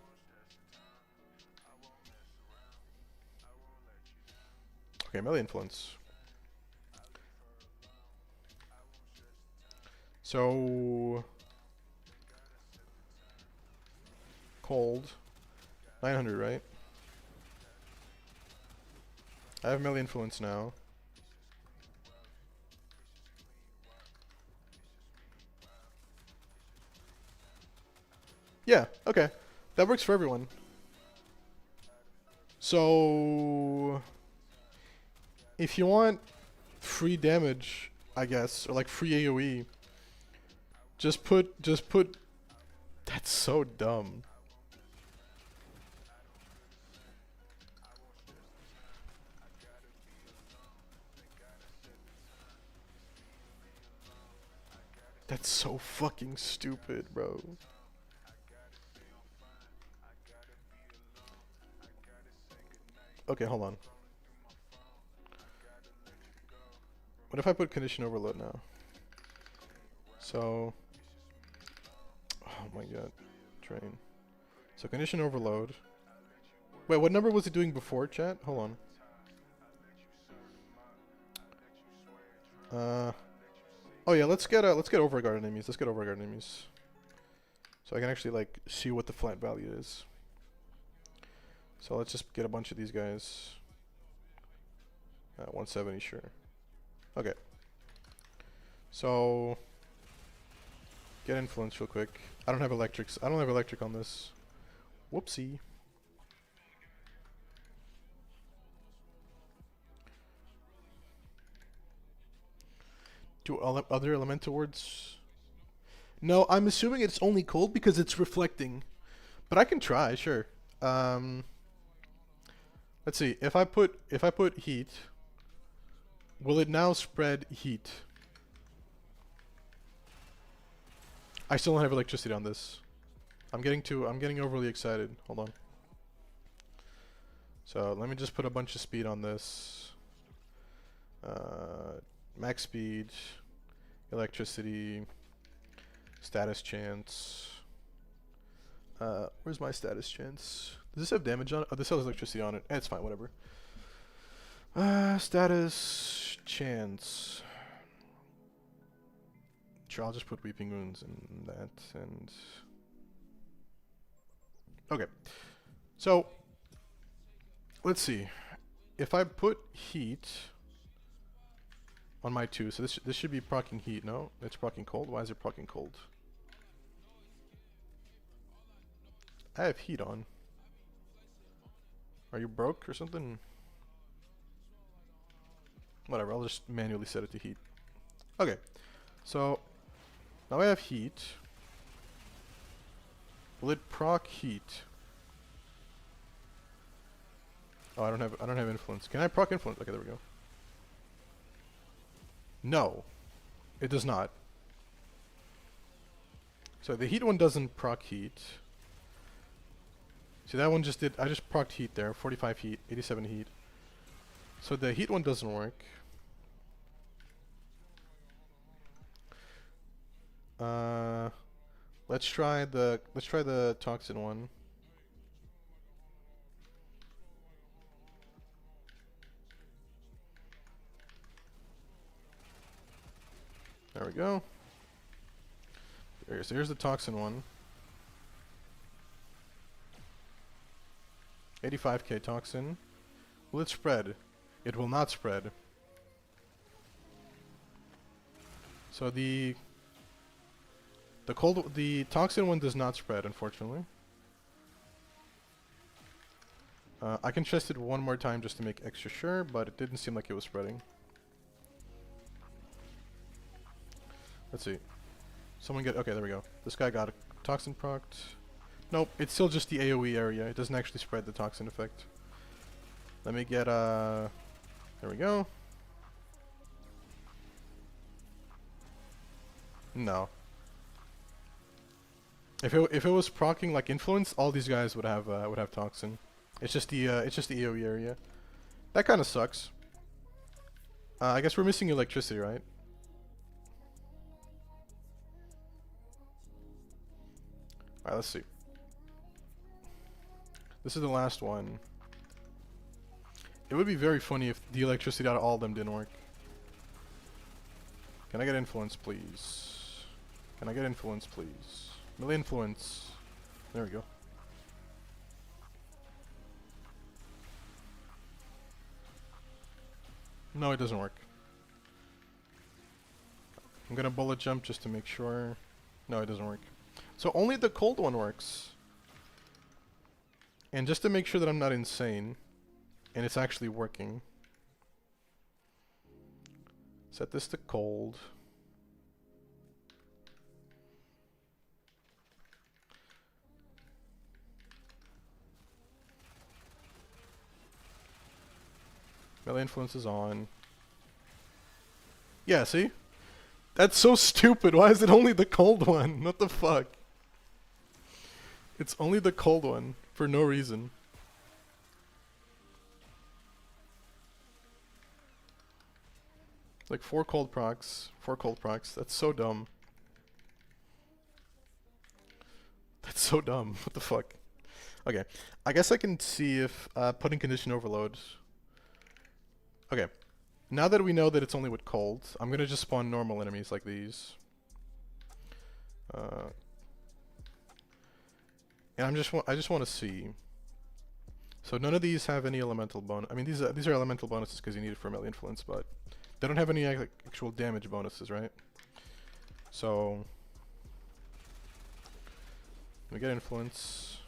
Speaker 1: Okay, melee influence. So cold. 900, right? I have melee influence now. Yeah, okay. That works for everyone. So if you want free damage, I guess, or like free AoE. Just put. That's so dumb. That's so fucking stupid, bro. Okay, hold on. What if I put condition overload now? So, oh my god, train. So condition overload. Wait, what number was it doing before, chat? Hold on. Oh yeah, let's get overguard enemies. Let's get overguard enemies. So I can actually like see what the flat value is. So let's just get a bunch of these guys. 170, sure. Okay. So get influence real quick. I don't have electrics. I don't have electric on this. Whoopsie. Do other elemental words? No, I'm assuming it's only cold because it's reflecting. But I can try, sure. Let's see. If I put heat, will it now spread heat? I still don't have electricity on this. I'm getting overly excited. Hold on. So let me just put a bunch of speed on this. Max speed, electricity, status chance. Where's my status chance? Does this have damage on it? Oh, this has electricity on it. It's fine, whatever. Status chance. Sure, I'll just put Weeping Wounds in that, and... Okay. So, let's see. If I put heat on my 2, so this should be proccing heat, no? It's proccing cold? Why is it proccing cold? I have heat on. Are you broke or something? Whatever, I'll just manually set it to heat. Okay, so now I have heat. Will it proc heat? Oh, I don't have influence. Can I proc influence? Okay, there we go. No, it does not. So the heat one doesn't proc heat. See, that one just did. I just procced heat there. 45 heat, 87 heat. So the heat one doesn't work. Let's try the toxin one. There we go. So here's the toxin one. 85k toxin. Will it spread? It will not spread. So the toxin one does not spread, unfortunately. I can test it one more time just to make extra sure, but it didn't seem like it was spreading. Let's see. Okay, there we go. This guy got a toxin procced. Nope, it's still just the AoE area. It doesn't actually spread the toxin effect. Let me get there we go. No. If it was proccing like influence, all these guys would have toxin. It's just the AoE area. That kind of sucks. I guess we're missing electricity, right? Alright, let's see. This is the last one. It would be very funny if the electricity out of all of them didn't work. Can I get influence, please? Can I get influence, please? Melee influence. There we go. No, it doesn't work. I'm gonna bullet jump just to make sure. No, it doesn't work. So only the cold one works. And just to make sure that I'm not insane, and it's actually working. Set this to cold. Melee influence is on. Yeah, see? That's so stupid. Why is it only the cold one? What the fuck? It's only the cold one for no reason. Like 4 cold procs. 4 cold procs. That's so dumb. That's so dumb. What the fuck? Okay. I guess I can see if putting condition overload. Okay. Now that we know that it's only with cold, I'm gonna just spawn normal enemies like these. And I just want to see. So none of these have any elemental bonus. I mean, these are elemental bonuses because you need it for melee influence, but they don't have any actual damage bonuses, right? So we get influence.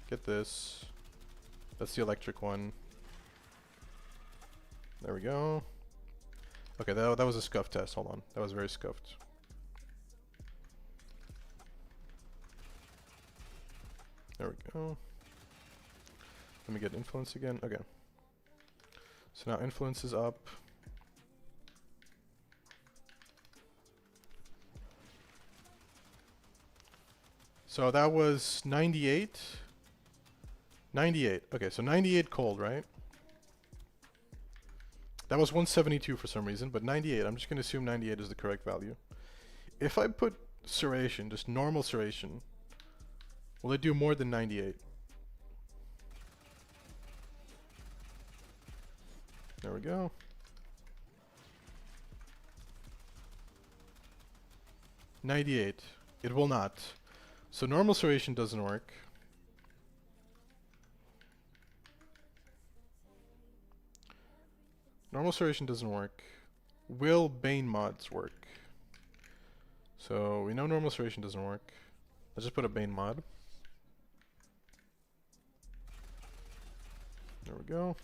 Speaker 1: Get this. That's the electric one. There we go. Okay, that was a scuff test. Hold on. That was very scuffed. There we go. Let me get influence again. Okay. So now influence is up. So that was 98. 98. Okay, so 98 cold, right? That was 172 for some reason, but 98. I'm just going to assume 98 is the correct value. If I put serration, just normal serration, will it do more than 98? There we go. $98. It will not. So normal serration doesn't work. Normal serration doesn't work. Will Bane mods work? So we know normal serration doesn't work. Let's just put a Bane mod. There we go.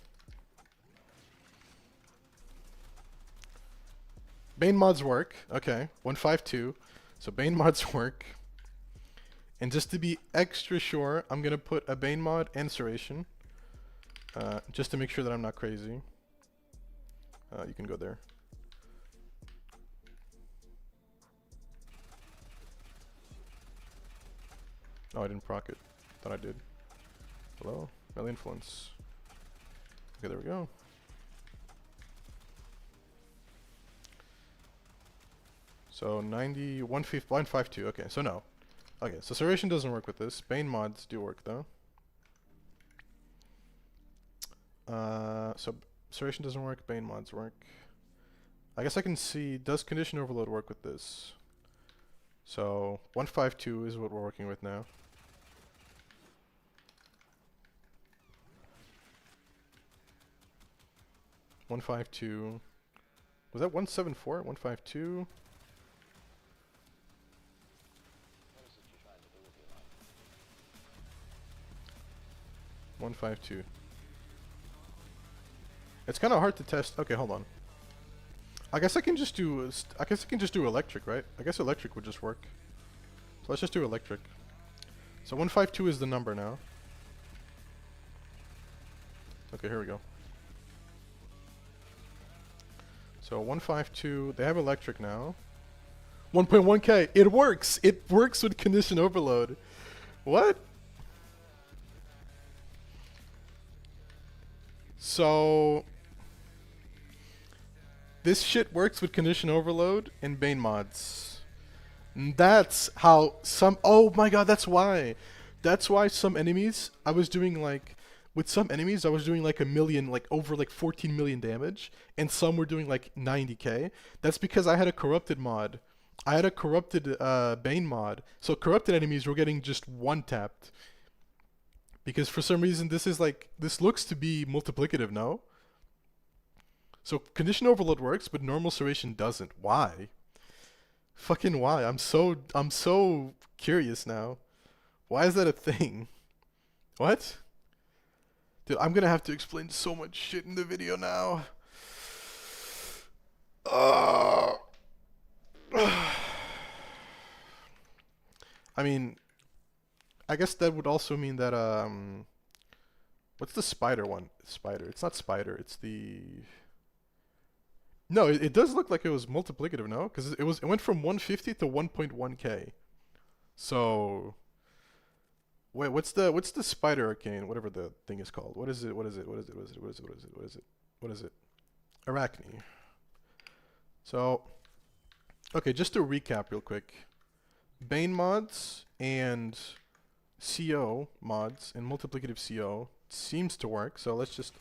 Speaker 1: Bane mods work. Okay, 152. So Bane mods work. And just to be extra sure, I'm gonna put a Bane mod and serration. Just to make sure that I'm not crazy. You can go there. Oh, I didn't proc it. Thought I did. Hello? Melee influence. Okay, there we go. So 90, 152. Okay, so no. Okay, so serration doesn't work with this. Bane mods do work though. So serration doesn't work, Bane mods work. I guess I can see, does condition overload work with this? So 152 is what we're working with now. Was that 174? 152? It's kind of hard to test. Okay, hold on. I guess I can just do electric, right? I guess electric would just work. So let's just do electric. So 152 is the number now. Okay, here we go. So 152, they have electric now. 1.1k, it works! It works with condition overload. What? So this shit works with condition overload and Bane mods. And that's how some, oh my god, that's why. That's why some enemies, I was doing like, with some enemies I was doing like a million, like over like 14 million damage, and some were doing like 90k. That's because I had a corrupted mod. I had a corrupted Bane mod. So corrupted enemies were getting just one tapped. Because for some reason this is like, this looks to be multiplicative, no? So condition overload works, but normal serration doesn't. Why? Fucking why? I'm so curious now. Why is that a thing? What? Dude, I'm gonna have to explain so much shit in the video now. Uh, I mean, I guess that would also mean that what's the spider one? Spider. It's not spider. It's the no. It does look like it was multiplicative, no? Because it went from 150 to 1.1k. So wait, what's the spider arcane? Whatever the thing is called. What is it? What is it? What is it? What is it? What is it? What is it? What is it? What is it? Arachne. So okay, just to recap real quick. Bane mods and CO mods and multiplicative CO seems to work. So let's just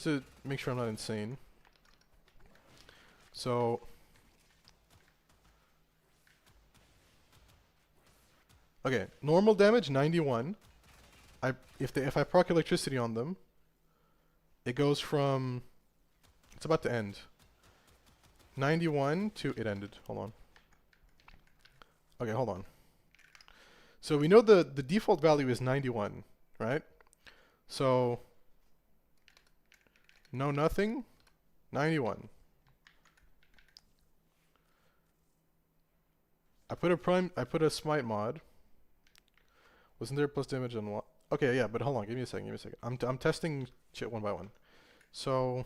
Speaker 1: to make sure I'm not insane. So okay, normal damage 91. If I proc electricity on them, it goes from it's about to end. 91 to it ended. Hold on. Okay, hold on. So we know the default value is 91, right? So no nothing, 91. I put a smite mod. Wasn't there plus damage on what? Okay, yeah, but hold on, give me a second. I'm testing shit one by one. So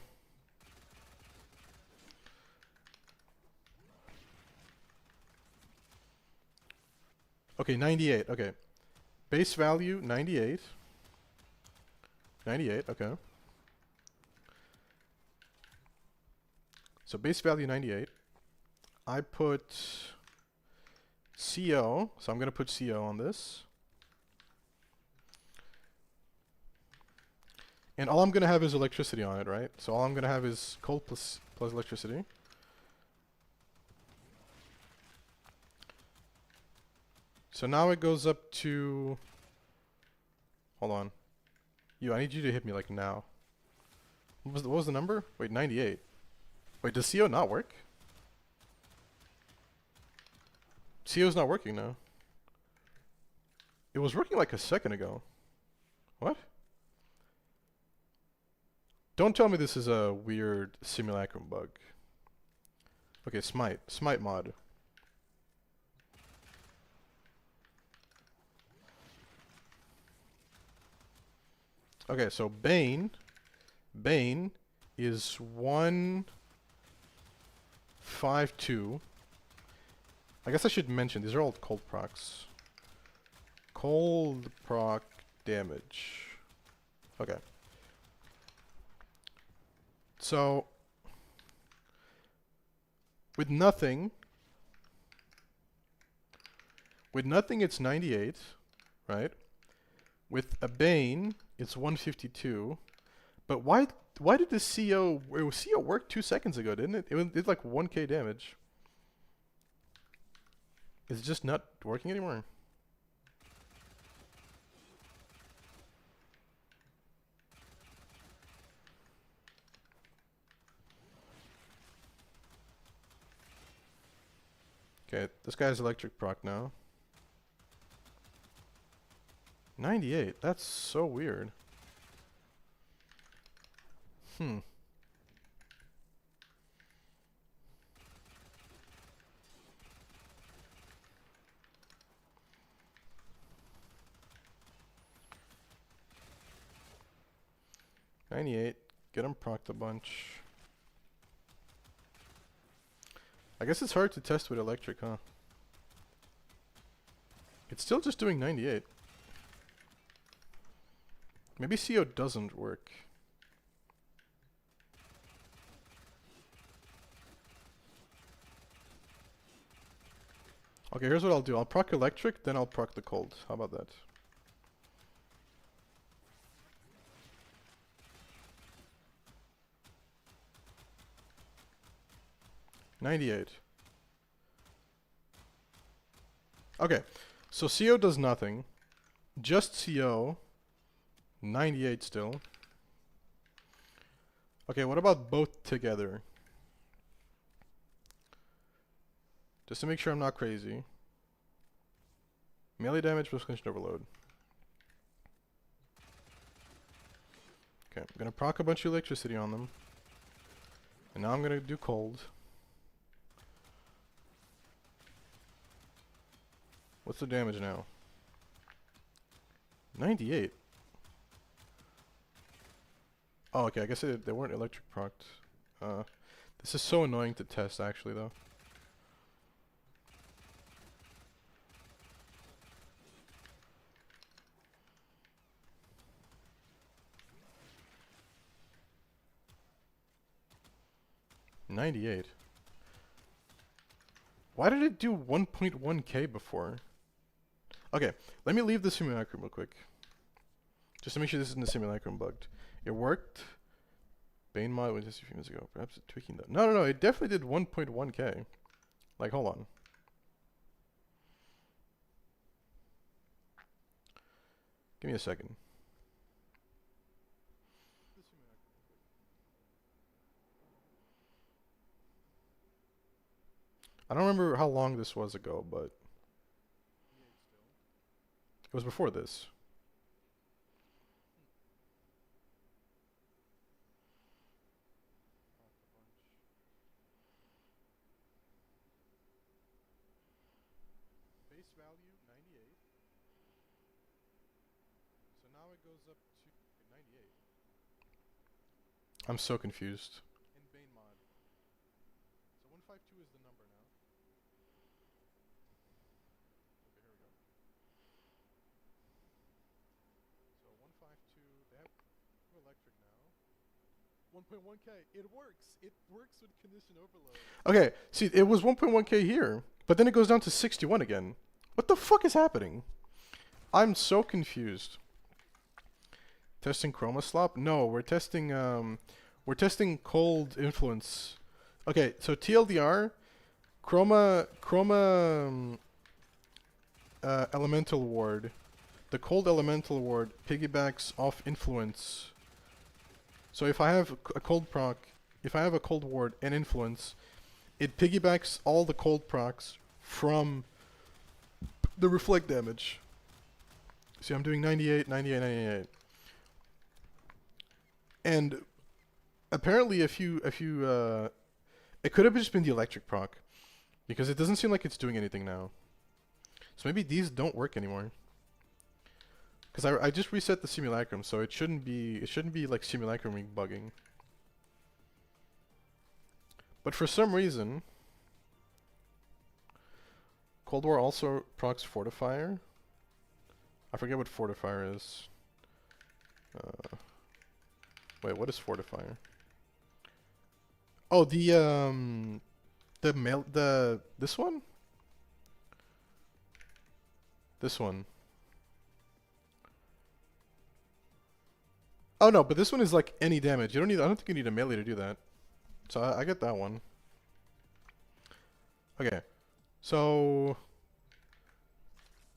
Speaker 1: okay, 98. Okay. Base value 98. 98, okay. So base value 98. I put CO, so I'm going to put CO on this. And all I'm going to have is electricity on it, right? So all I'm going to have is cold plus electricity. So now it goes up to... Hold on. I need you to hit me like now. What was the number? Wait, 98. Wait, does CO not work? CO's not working now. It was working like a second ago. What? Don't tell me this is a weird simulacrum bug. Okay, Smite mod. Okay, so Bane is 152. I guess I should mention these are all cold procs. Cold proc damage. Okay. So with nothing it's 98, right? With a Bane it's 152. But why did the CO work 2 seconds ago, didn't it? It did like 1k damage. Is it just not working anymore? Okay, this guy's electric proc now. 98, that's so weird. 98, get him procced a bunch. I guess it's hard to test with electric, huh? It's still just doing 98. Maybe CO doesn't work. Okay, here's what I'll do. I'll proc electric, then I'll proc the cold. How about that? $98. Okay, so CO does nothing. Just CO. 98 still. Okay, what about both together? Just to make sure I'm not crazy. Melee damage plus condition overload. Okay, I'm gonna proc a bunch of electricity on them. And now I'm gonna do cold. What's the damage now? 98. Oh, okay, I guess they weren't electric procced. This is so annoying to test, actually, though. $98. Why did it do 1.1k before? Okay, let me leave the simulacrum real quick. Just to make sure this isn't the simulacrum bugged. It worked. Bane mod was just a few minutes ago. Perhaps it's tweaking that. No, no, no. It definitely did 1.1k. Like, hold on. Give me a second. I don't remember how long this was ago, but it was before this. Base value 98. So now it goes up to 98. I'm so confused. In Bane mod. So 152 is the number now. Okay, here we go. So 152, they have electric now. 1.1k, it works. It works with condition overload. Okay, see, it was 1.1k here, but then it goes down to 61 again. What the fuck is happening? I'm so confused. Testing chroma slop? No, we're testing cold influence. Okay, so TLDR, chroma elemental ward. The cold elemental ward piggybacks off influence. So if I have a cold proc, if I have a cold ward and influence, it piggybacks all the cold procs from the reflect damage. See, I'm doing 98, 98, 98. And apparently it could have just been the electric proc, because it doesn't seem like it's doing anything now. So maybe these don't work anymore. Because I just reset the simulacrum, so it shouldn't be like simulacrum bugging. But for some reason, Cold War also procs Fortifier. I forget what Fortifier is. Wait, what is Fortifier? Oh, this one? This one. Oh no, but this one is like any damage. I don't think you need a melee to do that. So I get that one. Okay. So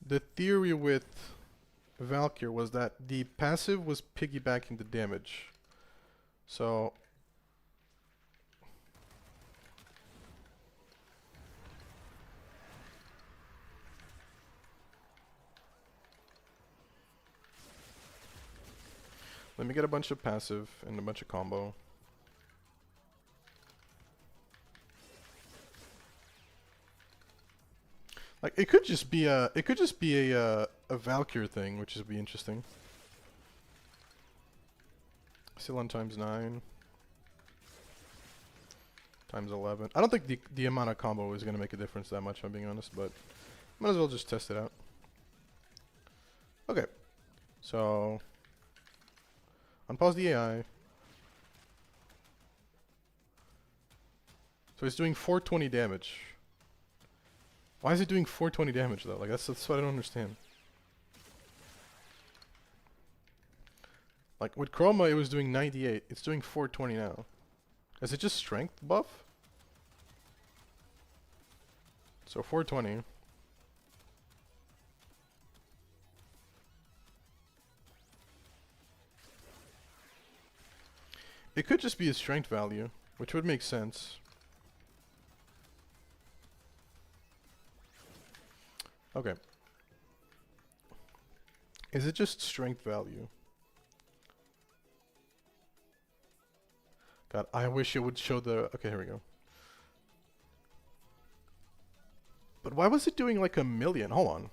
Speaker 1: the theory with Valkyr was that the passive was piggybacking the damage. So let me get a bunch of passive and a bunch of combo. Like it could just be a Valkyr thing, which would be interesting. Still on times 9. Times 11. I don't think the amount of combo is going to make a difference that much, if I'm being honest, but might as well just test it out. Okay. So unpause the AI. So it's doing 420 damage. Why is it doing 420 damage though? Like that's what I don't understand. Like with Chroma it was doing 98. It's doing 420 now. Is it just strength buff? So 420. It could just be a strength value, which would make sense. Okay. Is it just strength value? God, I wish it would show the... Okay, here we go. But why was it doing like 1,000,000? Hold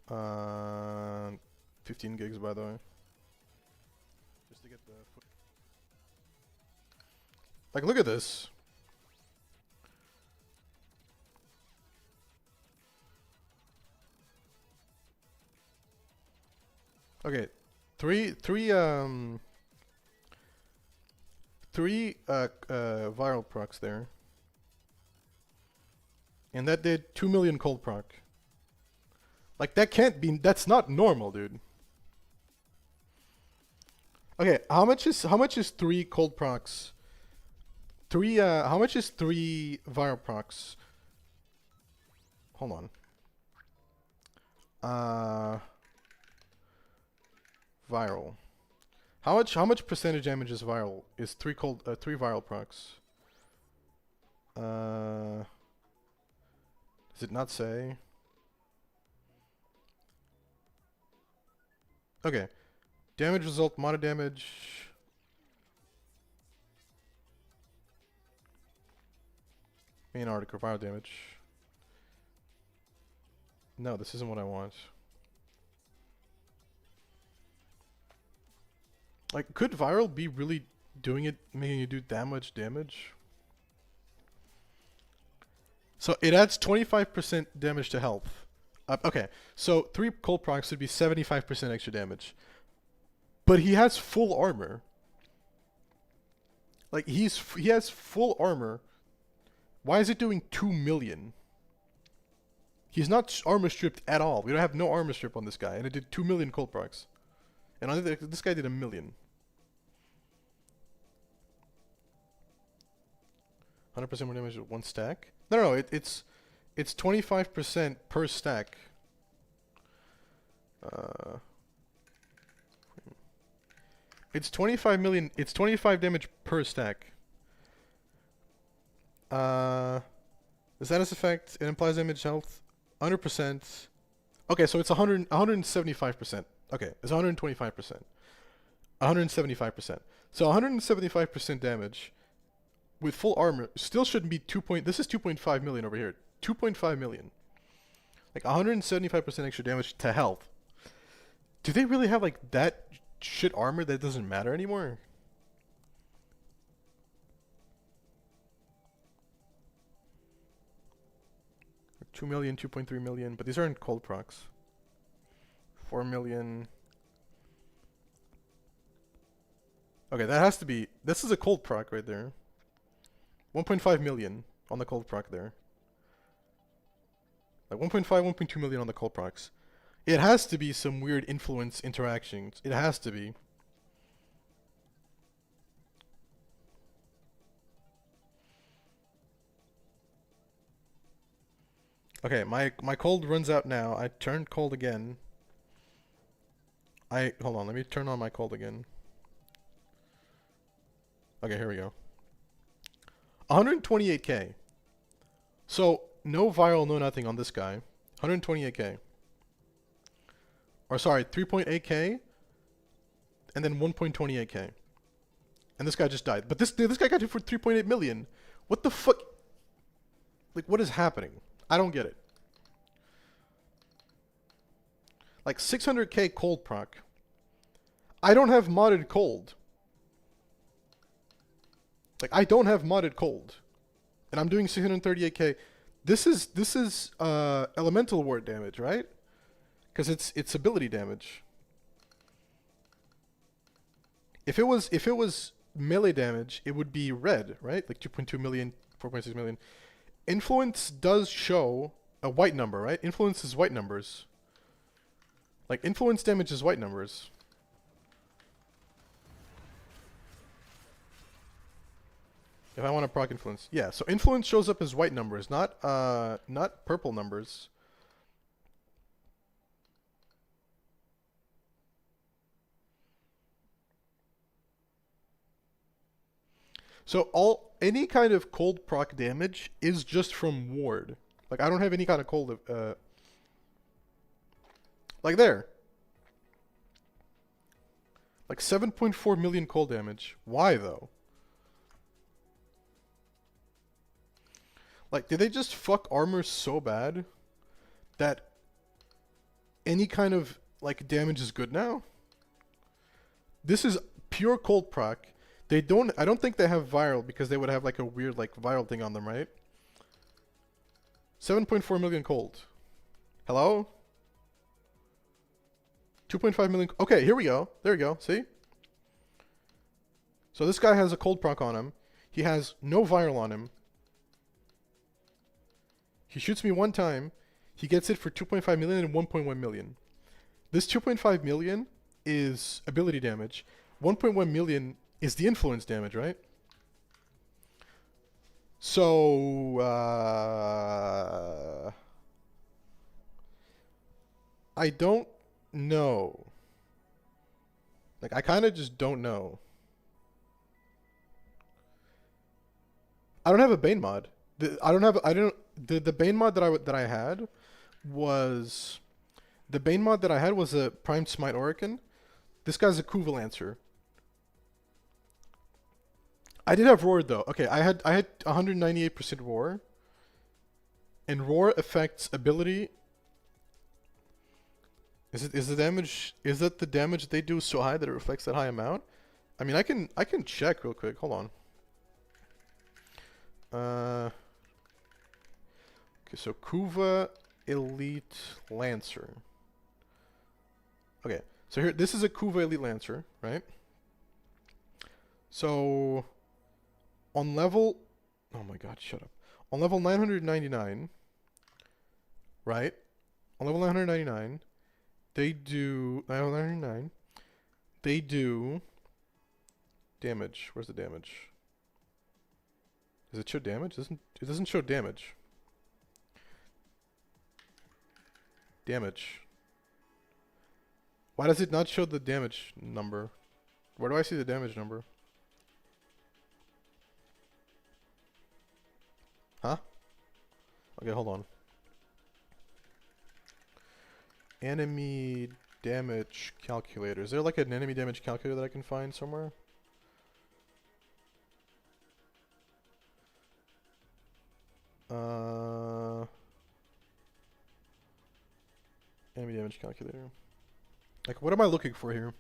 Speaker 1: on. 15 gigs, by the way. Just to get the... Like, look at this. Okay, three viral procs there, and that did 2 million cold proc. Like that can't be. That's not normal, dude. Okay, how much is 3 cold procs? How much is 3 viral procs? Hold on. Viral. How much percentage damage is viral? Is 3 viral procs? Does it not say? Okay. Damage result, mono damage. Main article, viral damage. No, this isn't what I want. Like, could viral be really doing it, making you do that much damage? So it adds 25% damage to health. Okay, so 3 cold procs would be 75% extra damage. But he has full armor. Like, he has full armor. Why is it doing 2 million? He's not armor stripped at all. We don't have no armor strip on this guy, and it did 2 million cold procs. And on this guy did 1,000,000. 100% more damage with 1 stack? No, it's 25% per stack. It's 25 million. It's 25 damage per stack. The status effect, it implies damage health 100%. Okay, so it's 175%. Okay, it's 125%. 175%. So 175% damage with full armor still shouldn't be this is 2.5 million over here. 2.5 million. Like 175% extra damage to health. Do they really have like that shit armor that doesn't matter anymore? $2 million, 2.3 million, but these aren't cold procs. 4 million. Okay, that has to be. This is a cold proc right there. 1.5 million on the cold proc there. Like 1.5, 1.2 million on the cold procs. It has to be some weird influence interactions. It has to be. Okay, my cold runs out now. I turned cold again. Hold on, let me turn on my cold again. Okay, here we go. 128k. So, no viral, no nothing on this guy. 128k. Or sorry, 3.8k. And then 1.28k. And this guy just died. But this guy got it for 3.8 million. What the fuck? Like, what is happening? I don't get it. Like 600k cold proc. I don't have modded cold. Like, I don't have modded cold. And I'm doing 638k. This is elemental ward damage, right? Because it's ability damage. If it was melee damage, it would be red, right? Like 2.2 million, 4.6 million. Influence does show a white number, right? Influence is white numbers. Like, influence damage is white numbers. If I want to proc influence. Yeah, so influence shows up as white numbers, not purple numbers. So any kind of cold proc damage is just from ward. Like, I don't have any kind of cold like there. Like 7.4 million cold damage. Why though? Like, did they just fuck armor so bad that any kind of like damage is good now? This is pure cold proc. They don't. I don't think they have viral because they would have like a weird like viral thing on them, right? 7.4 million cold. Hello? 2.5 million. Okay, here we go. There we go. See? So this guy has a cold proc on him. He has no viral on him. He shoots me one time. He gets it for 2.5 million and 1.1 million. This 2.5 million is ability damage. 1.1 million is the influence damage, right? So, I don't know. Like, I kind of just don't know. I don't have a Bane mod. The Bane mod that I had was a Primed Smite Orican. This guy's a Kuva Lancer. I did have Roar though. Okay, I had 198% Roar. And Roar affects ability. Is that the damage they do so high that it reflects that high amount? I mean, I can check real quick. Hold on. Okay, so Kuva Elite Lancer. Okay, so here, this is a Kuva Elite Lancer, right? So, on level... Oh my god, shut up. On level 999, right? On level 999, they do... 999, they do... Damage. Where's the damage? Does it show damage? It doesn't show damage. Damage. Why does it not show the damage number? Where do I see the damage number? Huh? Okay, hold on. Enemy damage calculator. Is there like an enemy damage calculator that I can find somewhere? Enemy damage calculator. Like, what am I looking for here?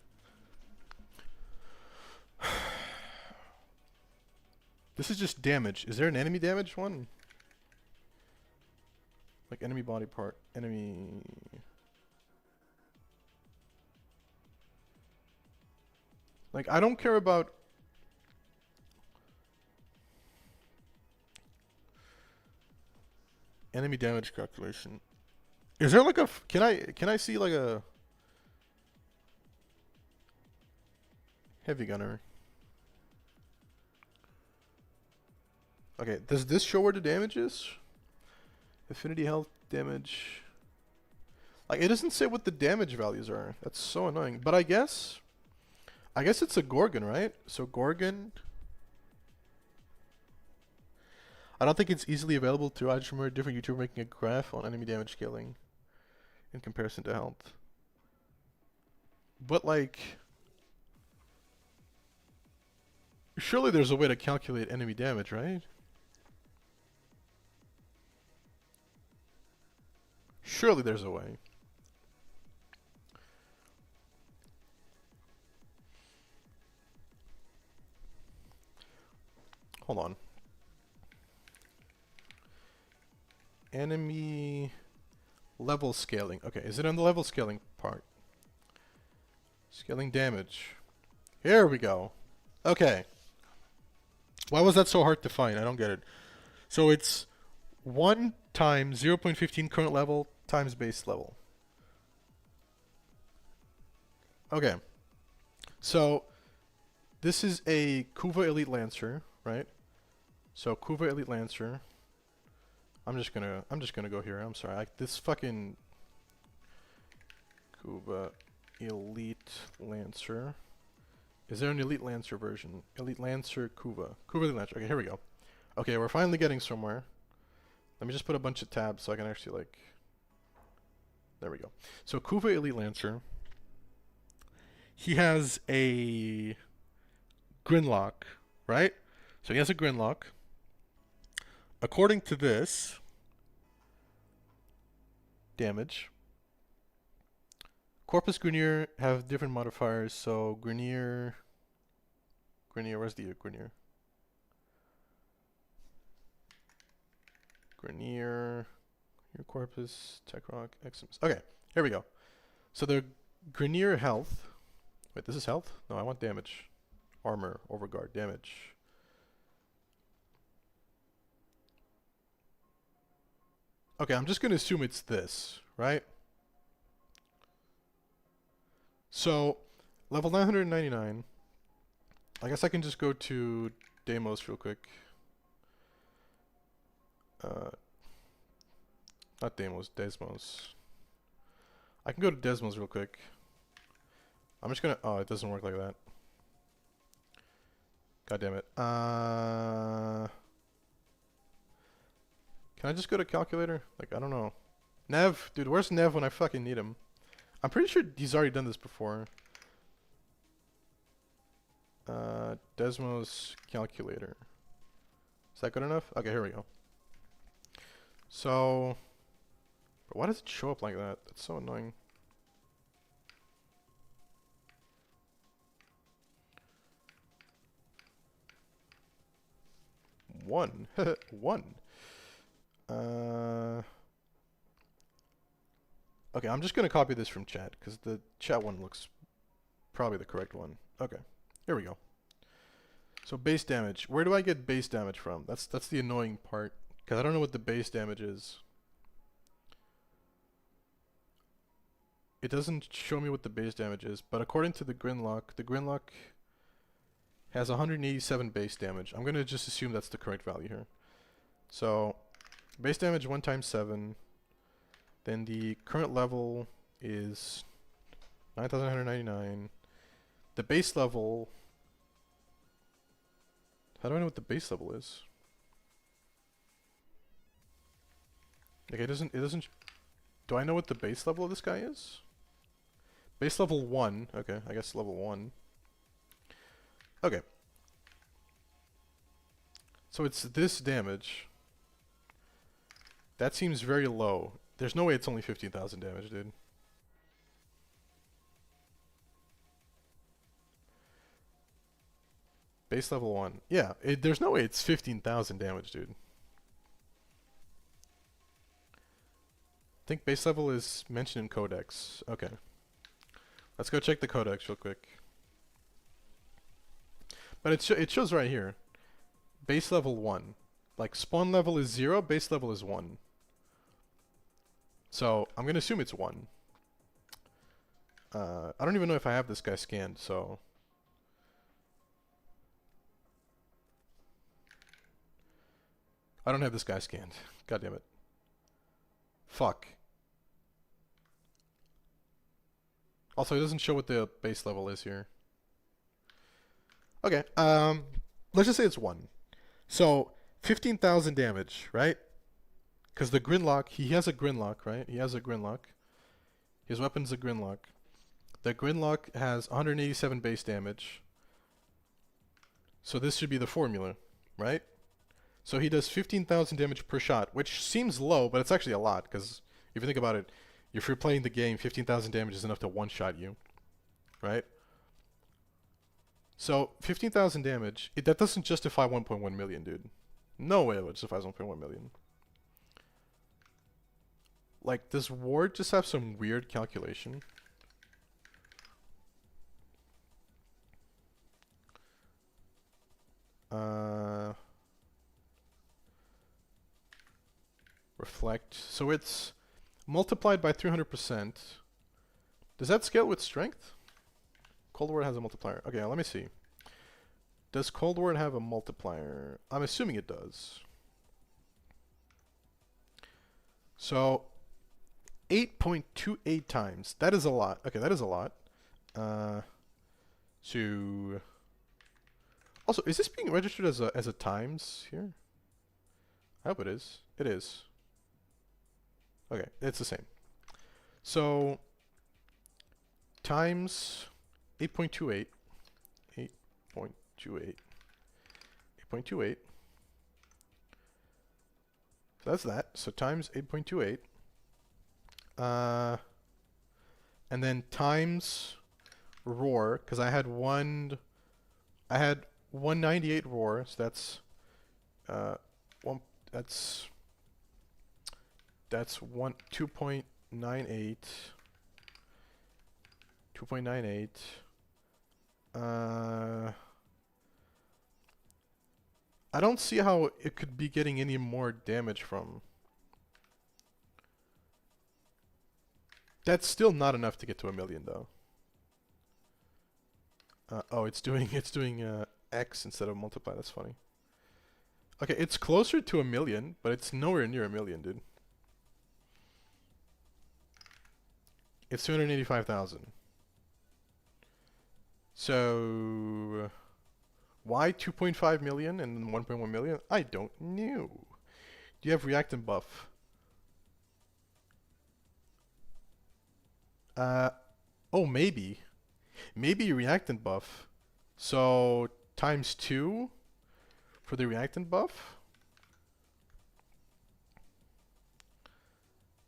Speaker 1: This is just damage. Is there an enemy damage one? Like enemy body part. Enemy... Like, I don't care about... Enemy damage calculation. Is there like a... Can I see like a... Heavy gunner. Okay, does this show where the damage is? Affinity health damage. Like, it doesn't say what the damage values are. That's so annoying. But I guess it's a Gorgon, right? So Gorgon. I don't think it's easily available too. I just remember a different YouTuber making a graph on enemy damage scaling in comparison to health. But like, surely there's a way to calculate enemy damage, right? Surely there's a way. Hold on. Enemy level scaling. Okay, is it on the level scaling part? Scaling damage. Here we go. Okay. Why was that so hard to find? I don't get it. So it's 1 times 0.15 current level times base level. Okay. So this is a Kuva Elite Lancer, right? So Kuva Elite Lancer. I'm just gonna go here. I'm sorry. This fucking Kuva Elite Lancer. Is there an Elite Lancer version? Elite Lancer Kuva. Kuva Elite Lancer. Okay, here we go. Okay, we're finally getting somewhere. Let me just put a bunch of tabs so I can actually like... There we go. So Kuva Elite Lancer. he has a Grinlock, right? So he has a Grinlock. According to this, damage. Corpus Grenier have different modifiers, so Grenier, where's the Grenier? Grenier, your Corpus, Tech Rock, Eximus. Okay, here we go. So the Grenier health, wait, this is health? No, I want damage. Armor, overguard, damage. Okay, I'm just gonna assume it's this, right? So, level 999. I guess I can just go to Deimos real quick. Not Deimos, Desmos. I can go to Desmos real quick. I'm just gonna... Oh, it doesn't work like that. God damn it. Can I just go to calculator? Like, I don't know. Nev? Dude, where's Nev when I fucking need him? I'm pretty sure he's already done this before. Desmos calculator. Is that good enough? Okay, here we go. So... But why does it show up like that? That's so annoying. One. One. Okay, I'm just gonna copy this from chat, because the chat one looks probably the correct one. Okay, here we go. So base damage. Where do I get base damage from? That's the annoying part, because I don't know what the base damage is. It doesn't show me what the base damage is, but according to the Grinlock has 187 base damage. I'm gonna just assume that's the correct value here. So, base damage 1 times 7. Then the current level is 9,999. The base level... How do I know what the base level is? Like, it doesn't... Do I know what the base level of this guy is? Base level 1. Okay, I guess level 1. Okay. So it's this damage. That seems very low. There's no way it's only 15,000 damage, dude. Base level 1. Yeah, there's no way it's 15,000 damage, dude. I think base level is mentioned in Codex. Okay. Let's go check the Codex real quick. But it shows right here. Base level 1. Like, spawn level is 0, base level is 1. So, I'm gonna assume it's 1. I don't even know if I have this guy scanned, so... I don't have this guy scanned. God damn it. Fuck. Also, it doesn't show what the base level is here. Okay, let's just say it's 1. So, 15,000 damage, right? Because the Grinlock, he has a Grinlock, right? He has a Grinlock. His weapon's a Grinlock. The Grinlock has 187 base damage. So this should be the formula, right? So he does 15,000 damage per shot, which seems low, but it's actually a lot, because if you think about it, if you're playing the game, 15,000 damage is enough to one-shot you, right? So 15,000 damage, that doesn't justify 1.1 million, dude. No way it justifies 1.1 million. Like, does Ward just have some weird calculation? Reflect. So it's multiplied by 300%. Does that scale with strength? Cold War has a multiplier. Okay, let me see. Does Cold War have a multiplier? I'm assuming it does. So 8.28 times. That is a lot. Okay, that is a lot. So also, is this being registered as a times here? I hope it is. It is. Okay, it's the same. So times 8.28. 8.28. 8.28. So that's that. So times 8.28. And then times roar, because I had 198 roar, so that's one that's 2.98. 2.98. I don't see how it could be getting any more damage from. That's still not enough to get to 1,000,000 though. Oh, it's doing X instead of multiply. That's funny. Okay, it's closer to 1,000,000, but it's nowhere near 1,000,000, dude. It's 285,000. So why 2.5 million and 1.1 million? I don't know. Do you have reactant buff? Oh, maybe. Maybe reactant buff. So times 2 for the reactant buff.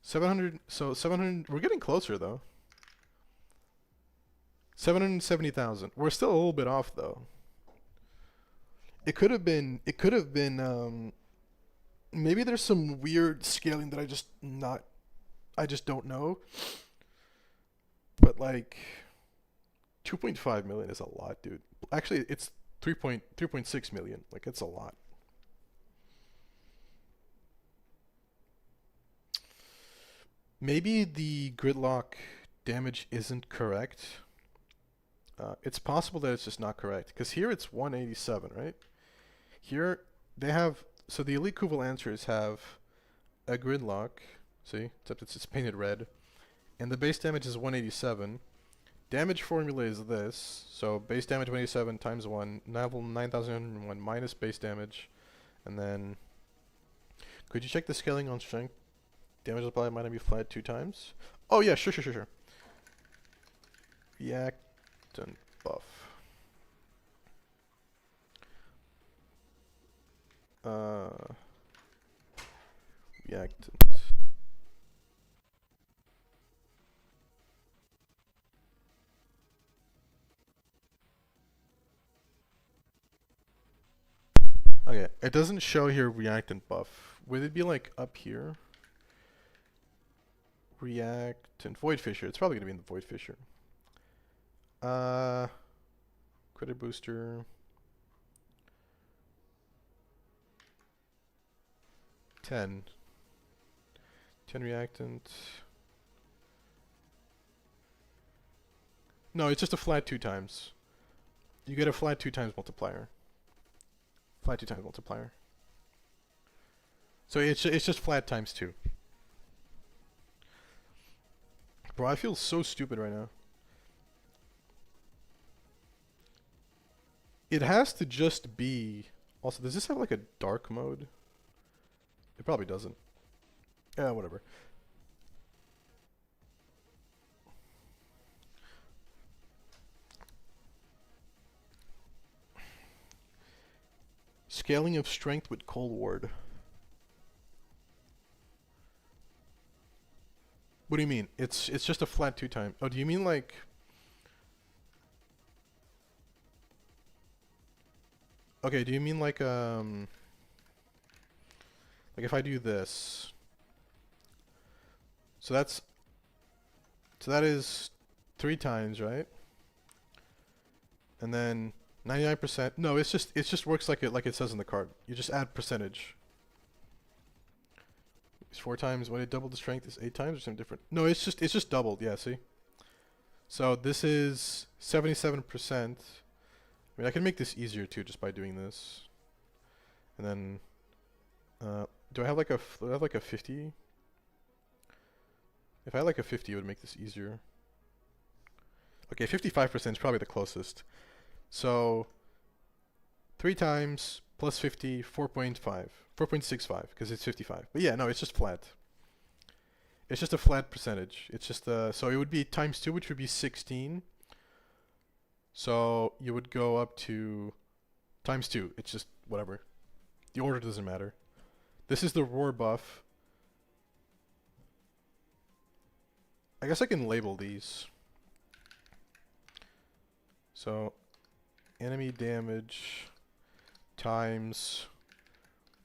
Speaker 1: 700, so 700, we're getting closer though. 770,000. We're still a little bit off though. It could have been, maybe there's some weird scaling that I just don't know. But like, 2.5 million is a lot, dude. Actually, it's 3.6 million. Like, it's a lot. Maybe the gridlock damage isn't correct. It's possible that it's just not correct. Because here it's 187, right? Here, they have... So the elite Kuval answers have a gridlock. See? Except it's painted red. And the base damage is 187. Damage formula is this. So base damage 187 times 1. Level 9,101 minus base damage. And then... Could you check the scaling on strength? Damage applied might not be flat 2 times. Oh yeah, sure. Reactant buff. Reactant. Okay, it doesn't show here reactant buff. Would it be like up here? Reactant Void Fissure. It's probably gonna be in the Void Fissure. Credit booster. 10 reactant. No, it's just a flat 2 times. You get a flat 2 times multiplier. Flat 2 times multiplier. So it's just flat times 2. Bro, I feel so stupid right now. It has to just be... Also, does this have like a dark mode? It probably doesn't. Yeah, whatever. Scaling of strength with Cold Ward. What do you mean? It's just a flat 2 times. Oh, do you mean like... Okay, do you mean like if I do this... So that is 3 times, right? And then 99%. No, it just works like it says in the card. You just add percentage. It's 4 times. When it doubled the strength is 8 times or something different. No, it's just doubled. Yeah, see. So this is 77%. I mean, I can make this easier too just by doing this. And then, do I have like a 50? If I had like a 50, it would make this easier. Okay, 55% is probably the closest. So 3 times plus 50, 4.5. 4.65, because it's 55. But yeah, no, it's just flat. It's just a flat percentage. It's just, so it would be times 2, which would be 16. So you would go up to times 2. It's just whatever. The order doesn't matter. This is the roar buff. I guess I can label these. So enemy damage times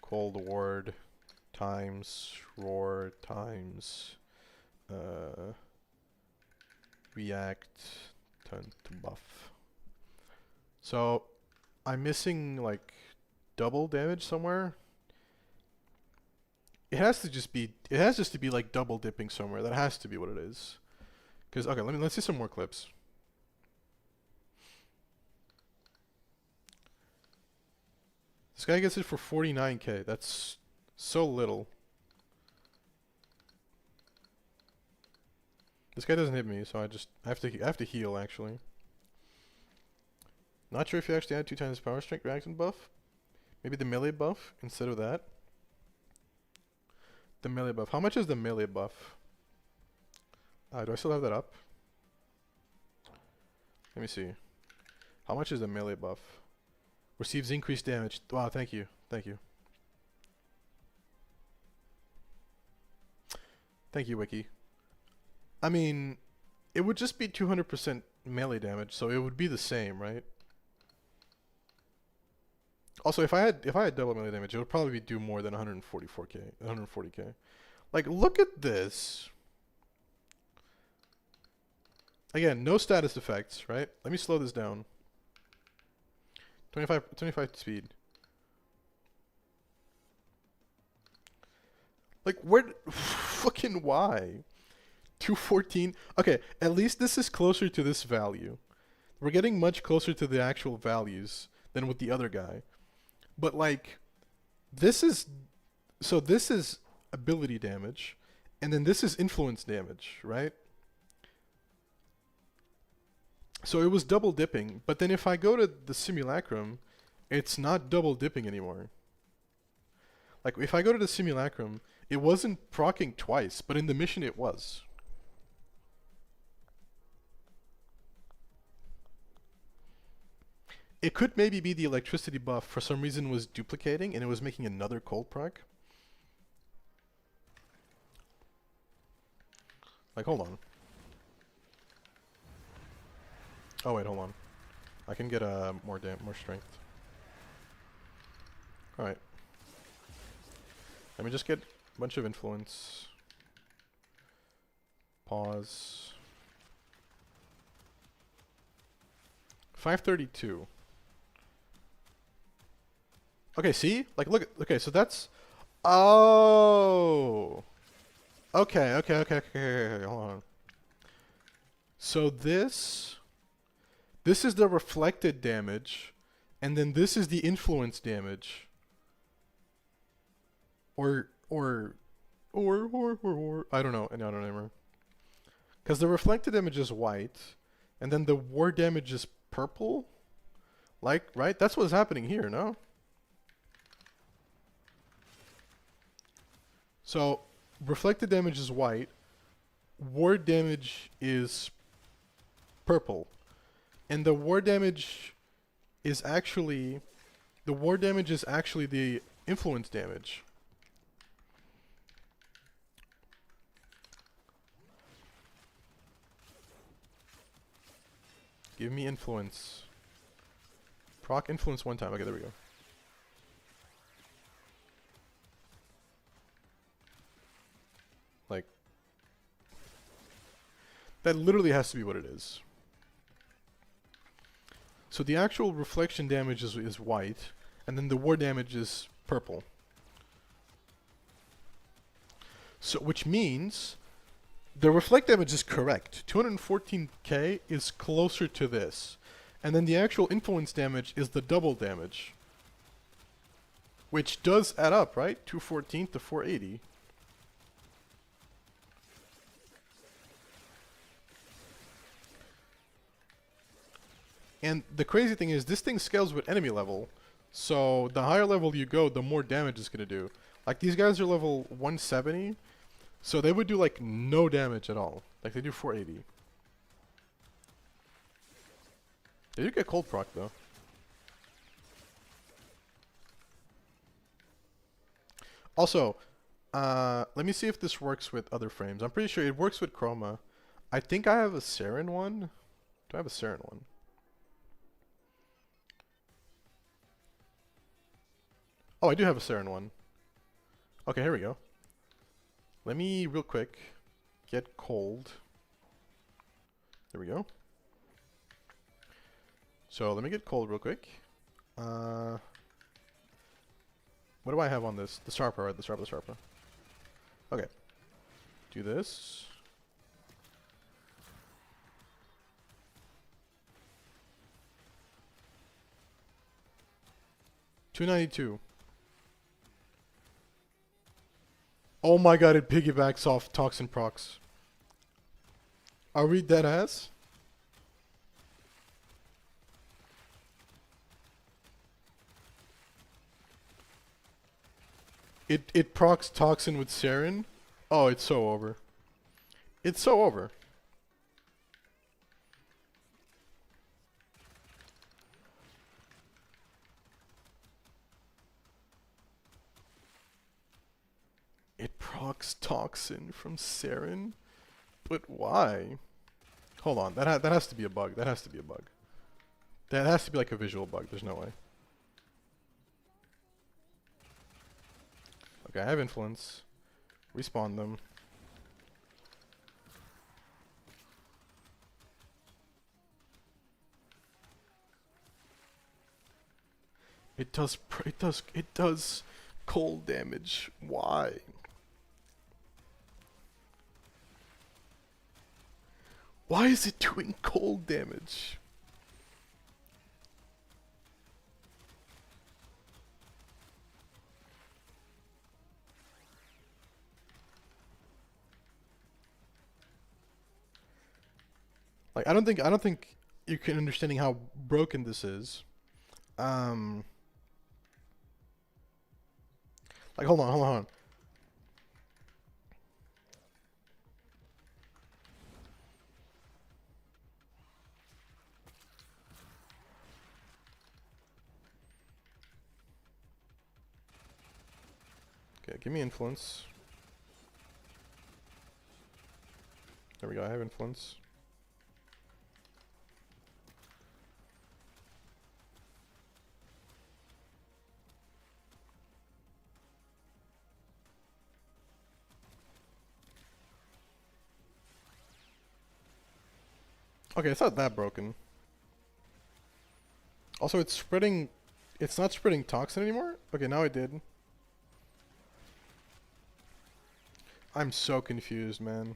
Speaker 1: cold ward times roar times react turn to buff. So I'm missing like double damage somewhere. It has just to be like double dipping somewhere. That has to be what it is. Cause okay, let's see some more clips. This guy gets it for 49k. That's so little. This guy doesn't hit me, so I have to heal actually. Not sure if you actually add 2 times power strength reaction buff. Maybe the melee buff instead of that. The melee buff. How much is the melee buff? Do I still have that up? Let me see. How much is the melee buff? Receives increased damage. Wow, thank you. Thank you. Thank you, Wiki. I mean, it would just be 200% melee damage, so it would be the same, right? Also, if I had double melee damage, it would probably do more than 140k. Like, look at this. Again, no status effects, right? Let me slow this down. 25 speed. Like, where? Fucking why? 214. Okay, at least this is closer to this value. We're getting much closer to the actual values than with the other guy. But like, this is ability damage, and then this is influence damage, right? So it was double dipping, but then if I go to the simulacrum, it's not double dipping anymore. Like, if I go to the simulacrum, it wasn't proccing twice, but in the mission it was. It could maybe be the electricity buff for some reason was duplicating and it was making another cold proc. Like, hold on. Oh wait, hold on. I can get more strength. All right. Let me just get a bunch of influence. Pause. 532. Okay, see? Like, look. Okay, so that's. Oh. Okay. Hold on. So this is the reflected damage, and then this is the influence damage. Or I don't know. I don't remember. Because the reflected damage is white, and then the war damage is purple. Like, right? That's what's happening here, no? So, reflected damage is white, war damage is purple, and the war damage is actually the influence damage. Give me influence. Proc influence one time. Okay, there we go. Like, that literally has to be what it is. So the actual reflection damage is white, and then the war damage is purple. So, which means the reflect damage is correct. 214k is closer to this. And then the actual influence damage is the double damage. Which does add up, right? 214 to 480. And the crazy thing is, this thing scales with enemy level. So the higher level you go, the more damage it's going to do. Like, these guys are level 170. So they would do, like, no damage at all. Like, they do 480. They do get cold proc though. Also, let me see if this works with other frames. I'm pretty sure it works with Chroma. I think I have a Saren one. Do I have a Saren one? Oh, I do have a Saren one. Okay, here we go. Let me, real quick, get cold. There we go. So, let me get cold real quick. What do I have on this? The Sharper, right? The Sharper. Okay. Do this. $292. Oh my god, it piggybacks off Toxin procs. Are we dead ass? It procs Toxin with Saren? Oh, it's so over. It's so over. It procs Toxin from Saren? But why? Hold on, that has to be a bug. That has to be a bug. That has to be like a visual bug. There's no way. Okay, I have influence. Respawn them. It does cold damage. Why? Why is it doing cold damage? Like I don't think you can understanding how broken this is. Like hold on. Okay, give me influence. There we go, I have influence. Okay, it's not that broken. Also, it's spreading... It's not spreading toxin anymore? Okay, now it did. I'm so confused, man.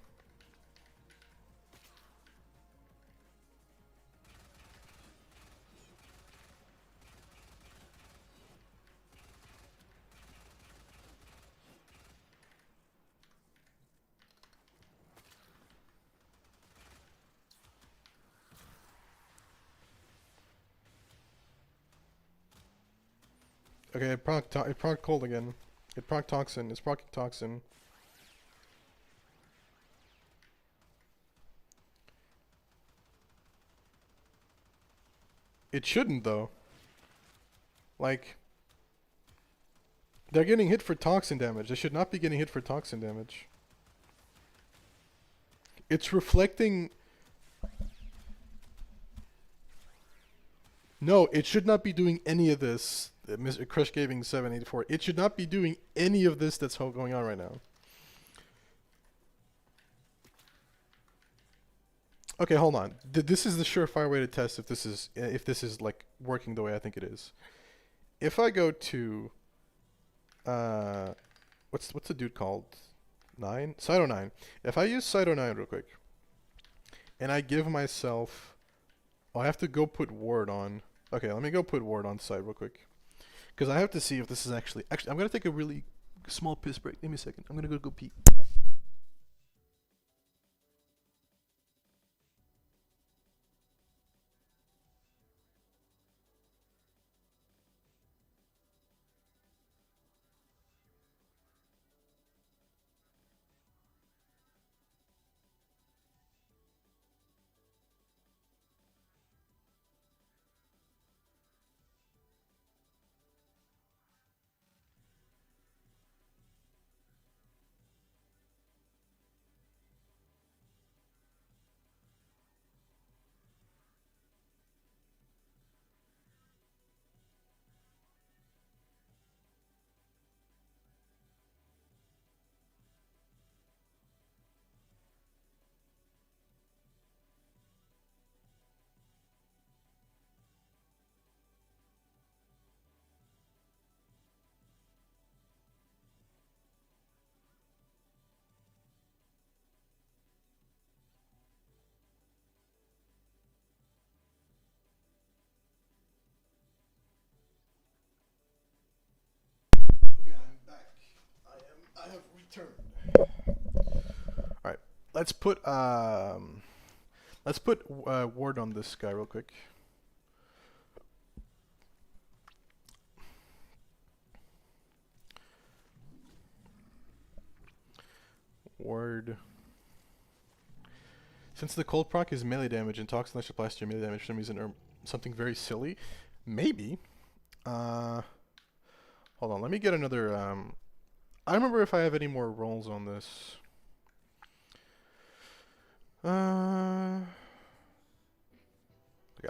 Speaker 1: Okay, it proc cold again. It proc toxin. It's proccing toxin. It shouldn't, though. Like... They're getting hit for toxin damage. They should not be getting hit for toxin damage. It's reflecting... No, it should not be doing any of this. Mr. Crush Gaming 784. It should not be doing any of this that's going on right now. Okay, hold on. This is the surefire way to test if this is like working the way I think it is. If I go to what's the dude called? 9? Cyto 9. If I use Cyto 9 real quick and I give myself I have to go put ward on. Okay, let me go put ward on site real quick. Because I have to see if this is actually... Actually, I'm going to take a really small piss break. Give me a second. I'm going to go pee. Turn. Alright. Let's put ward on this guy real quick. Ward. Since the cold proc is melee damage and toxin lash applies to your melee damage for some reason or something very silly, maybe. Hold on, let me get another. I don't remember if I have any more rolls on this. Okay,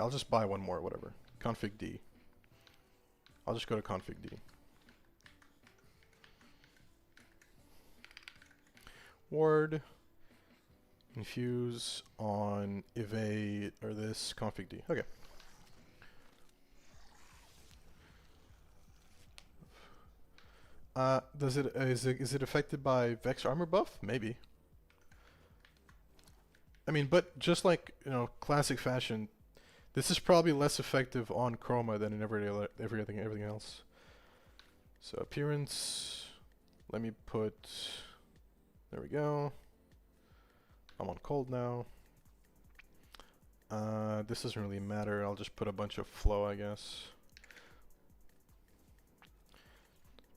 Speaker 1: I'll just buy one more, whatever. Config D. I'll just go to config D. Ward. Infuse on evade or this config D. Okay. Is it affected by Vex armor buff? Maybe. I mean, but just like, you know, classic fashion, this is probably less effective on Chroma than in everything else. So appearance, let me put, there we go. I'm on cold now. This doesn't really matter. I'll just put a bunch of flow, I guess.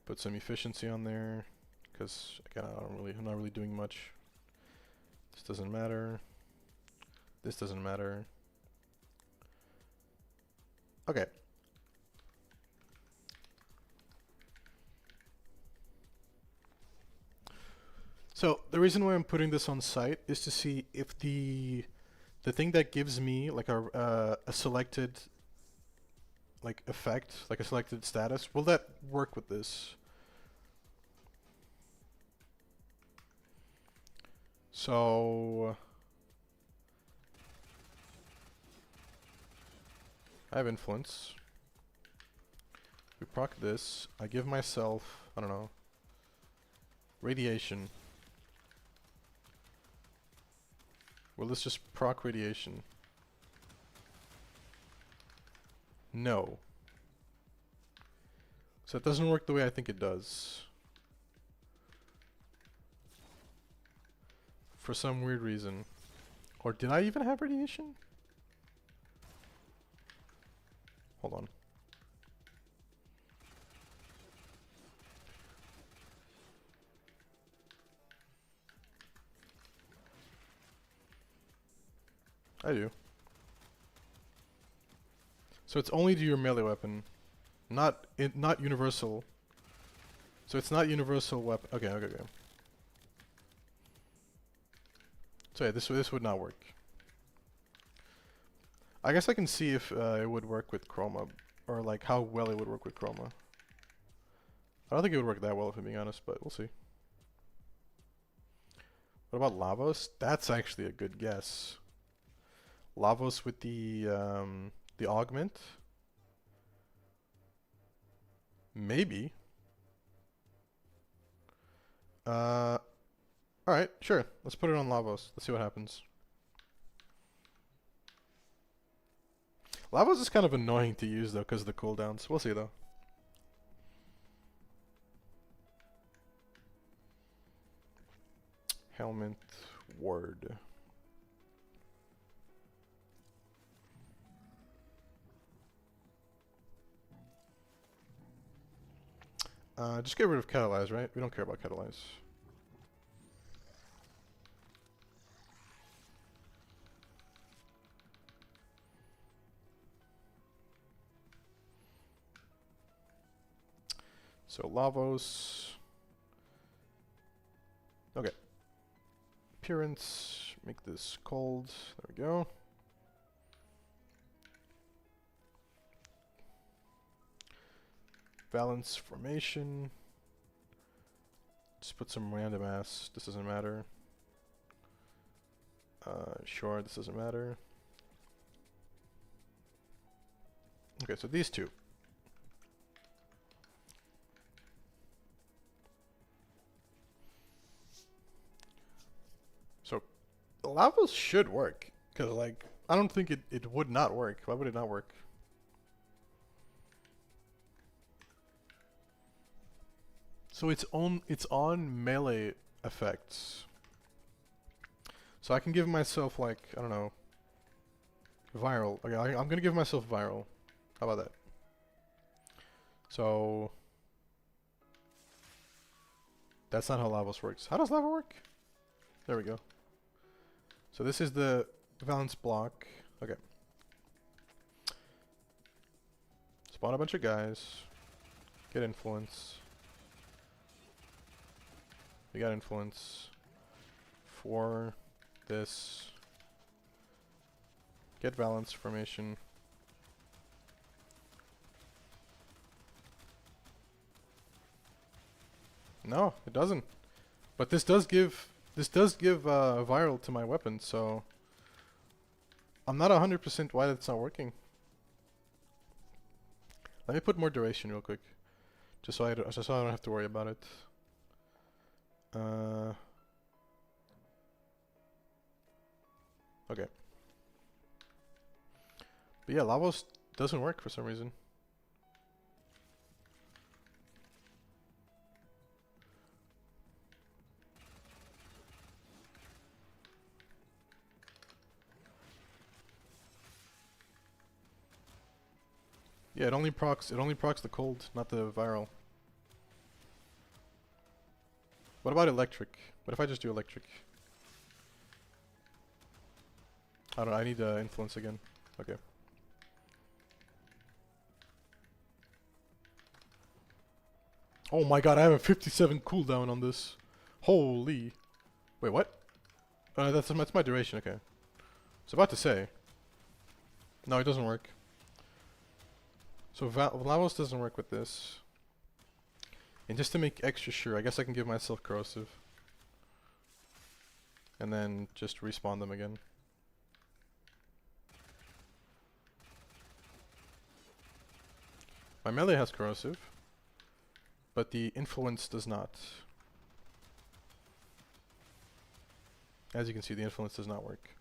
Speaker 1: Put some efficiency on there, because again, I'm not really doing much. This doesn't matter. This doesn't matter. Okay. So the reason why I'm putting this on site is to see if the thing that gives me like a selected like effect, like a selected status, will that work with this? So I have influence. We proc this. I give myself, I don't know, radiation. Will this just proc radiation? No. So it doesn't work the way I think it does. For some weird reason. Or did I even have radiation? Hold on. I do. So it's only to your melee weapon, not universal. So it's not universal weapon. Okay, okay, okay. So yeah, this would not work. I guess I can see if it would work with Chroma, or like how well it would work with Chroma. I don't think it would work that well, if I'm being honest, but we'll see. What about Lavos? That's actually a good guess. Lavos with the augment? Maybe. Alright, sure. Let's put it on Lavos. Let's see what happens. Lavos is kind of annoying to use though because of the cooldowns. We'll see though. Helmet ward. Just get rid of catalyze, right? We don't care about catalyze. So Lavos. Okay. Appearance. Make this cold. There we go. Valence formation. Just put some random ass. This doesn't matter. Sure, this doesn't matter. Okay, so these two. So Lavos should work, because like I don't think it would not work. Why would it not work? So it's on melee effects. So I can give myself like, I don't know, viral. Okay, I'm gonna give myself viral. How about that? So that's not how Lavos works. How does lava work? There we go. So this is the valence block. Okay. Spawn a bunch of guys. Get influence. We got influence. For this. Get valence formation. No, it doesn't. But this does give viral to my weapon, so I'm not 100% why that's not working. Let me put more duration real quick, just so I don't have to worry about it. Okay. But yeah, Lavos doesn't work for some reason. Yeah, it only procs the cold, not the viral. What about electric? What if I just do electric? I don't know, I need influence again. Okay. Oh my god, I have a 57 cooldown on this. Holy. Wait, what? That's my duration, okay. I was about to say. No, it doesn't work. So Lavos doesn't work with this. And just to make extra sure, I guess I can give myself corrosive. And then just respawn them again. My melee has corrosive, but the influence does not. As you can see, the influence does not work.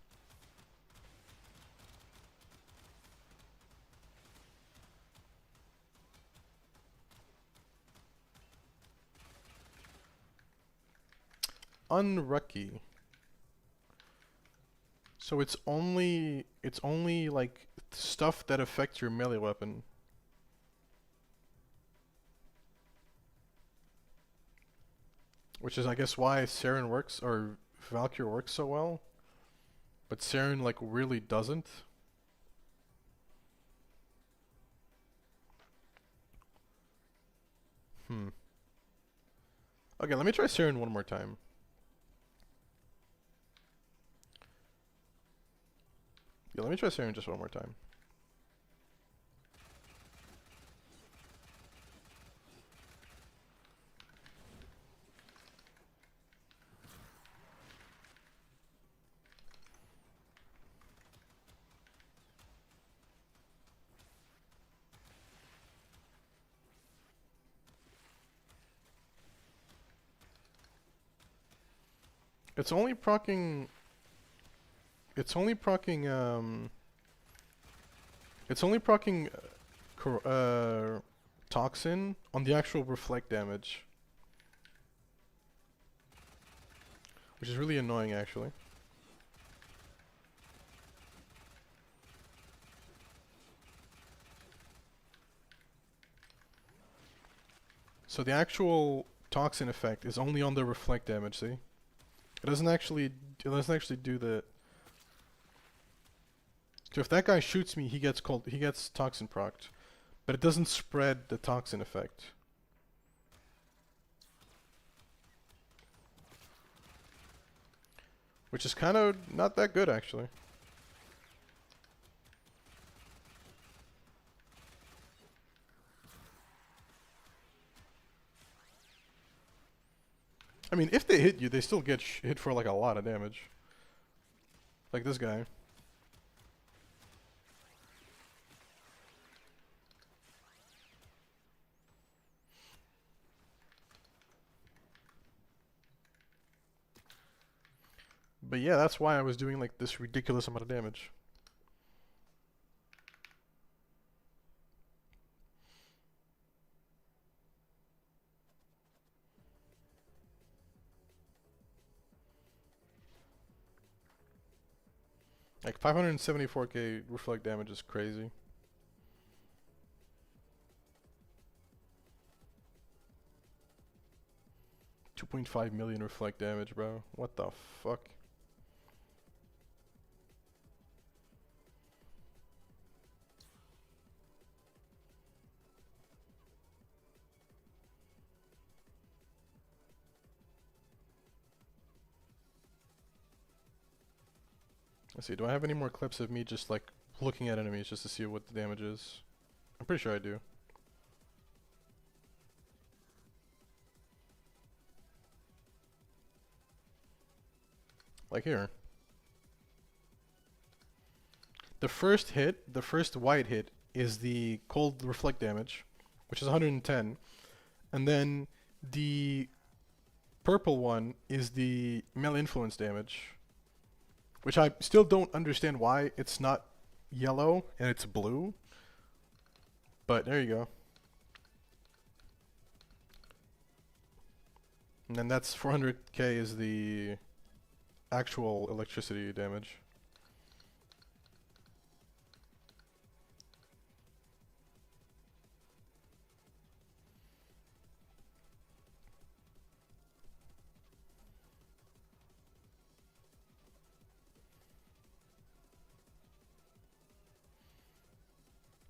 Speaker 1: Unlucky. So it's only like stuff that affects your melee weapon. Which is, I guess, why Saren works, or Valkyrie works so well. But Saren, like, really doesn't. Okay, let me try Saren one more time. Yeah, let me try Saren just one more time. It's only proccing... It's only proccing, Toxin on the actual reflect damage. Which is really annoying, actually. So the actual Toxin effect is only on the reflect damage, see? It doesn't actually do the... So if that guy shoots me, he gets Toxin procced. But it doesn't spread the Toxin effect. Which is kind of not that good, actually. I mean, if they hit you, they still get hit for like a lot of damage. Like this guy. But yeah, that's why I was doing like this ridiculous amount of damage. Like 574k reflect damage is crazy. $2.5 million reflect damage, bro. What the fuck? Let's see, do I have any more clips of me just like looking at enemies just to see what the damage is? I'm pretty sure I do. Like here. The first hit, the first white hit, is the cold reflect damage, which is 110. And then the purple one is the melee influence damage, which I still don't understand why it's not yellow and it's blue. But there you go. And then that's 400k is the actual electricity damage.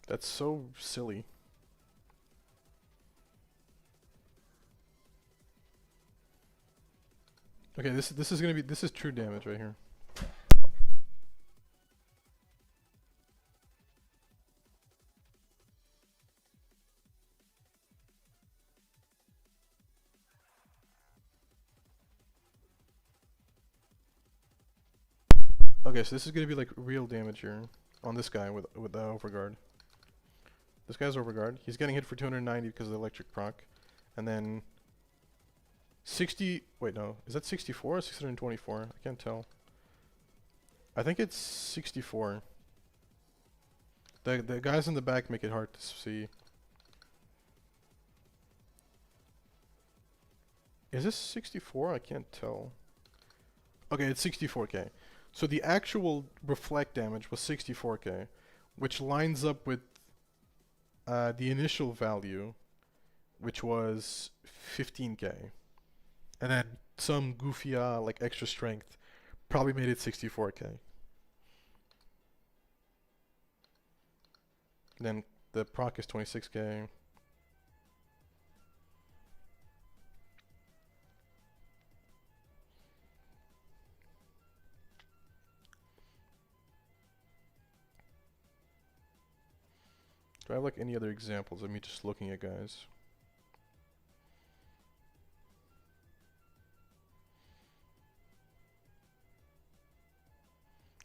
Speaker 1: That's so silly. Okay, this is gonna be, this is true damage right here. Okay, so this is gonna be like real damage here on this guy with the overguard. This guy's overguard. He's getting hit for 290 because of the electric proc, and then 60. Wait, no, is that 64 or 624? I can't tell. I think it's 64. The guys in the back make it hard to see. Is this 64? I can't tell. Okay, it's 64k. So the actual reflect damage was 64k, which lines up with the initial value, which was 15k. And then some goofy like extra strength probably made it 64k. Then the proc is 26k. Do I have like any other examples of me just looking at guys?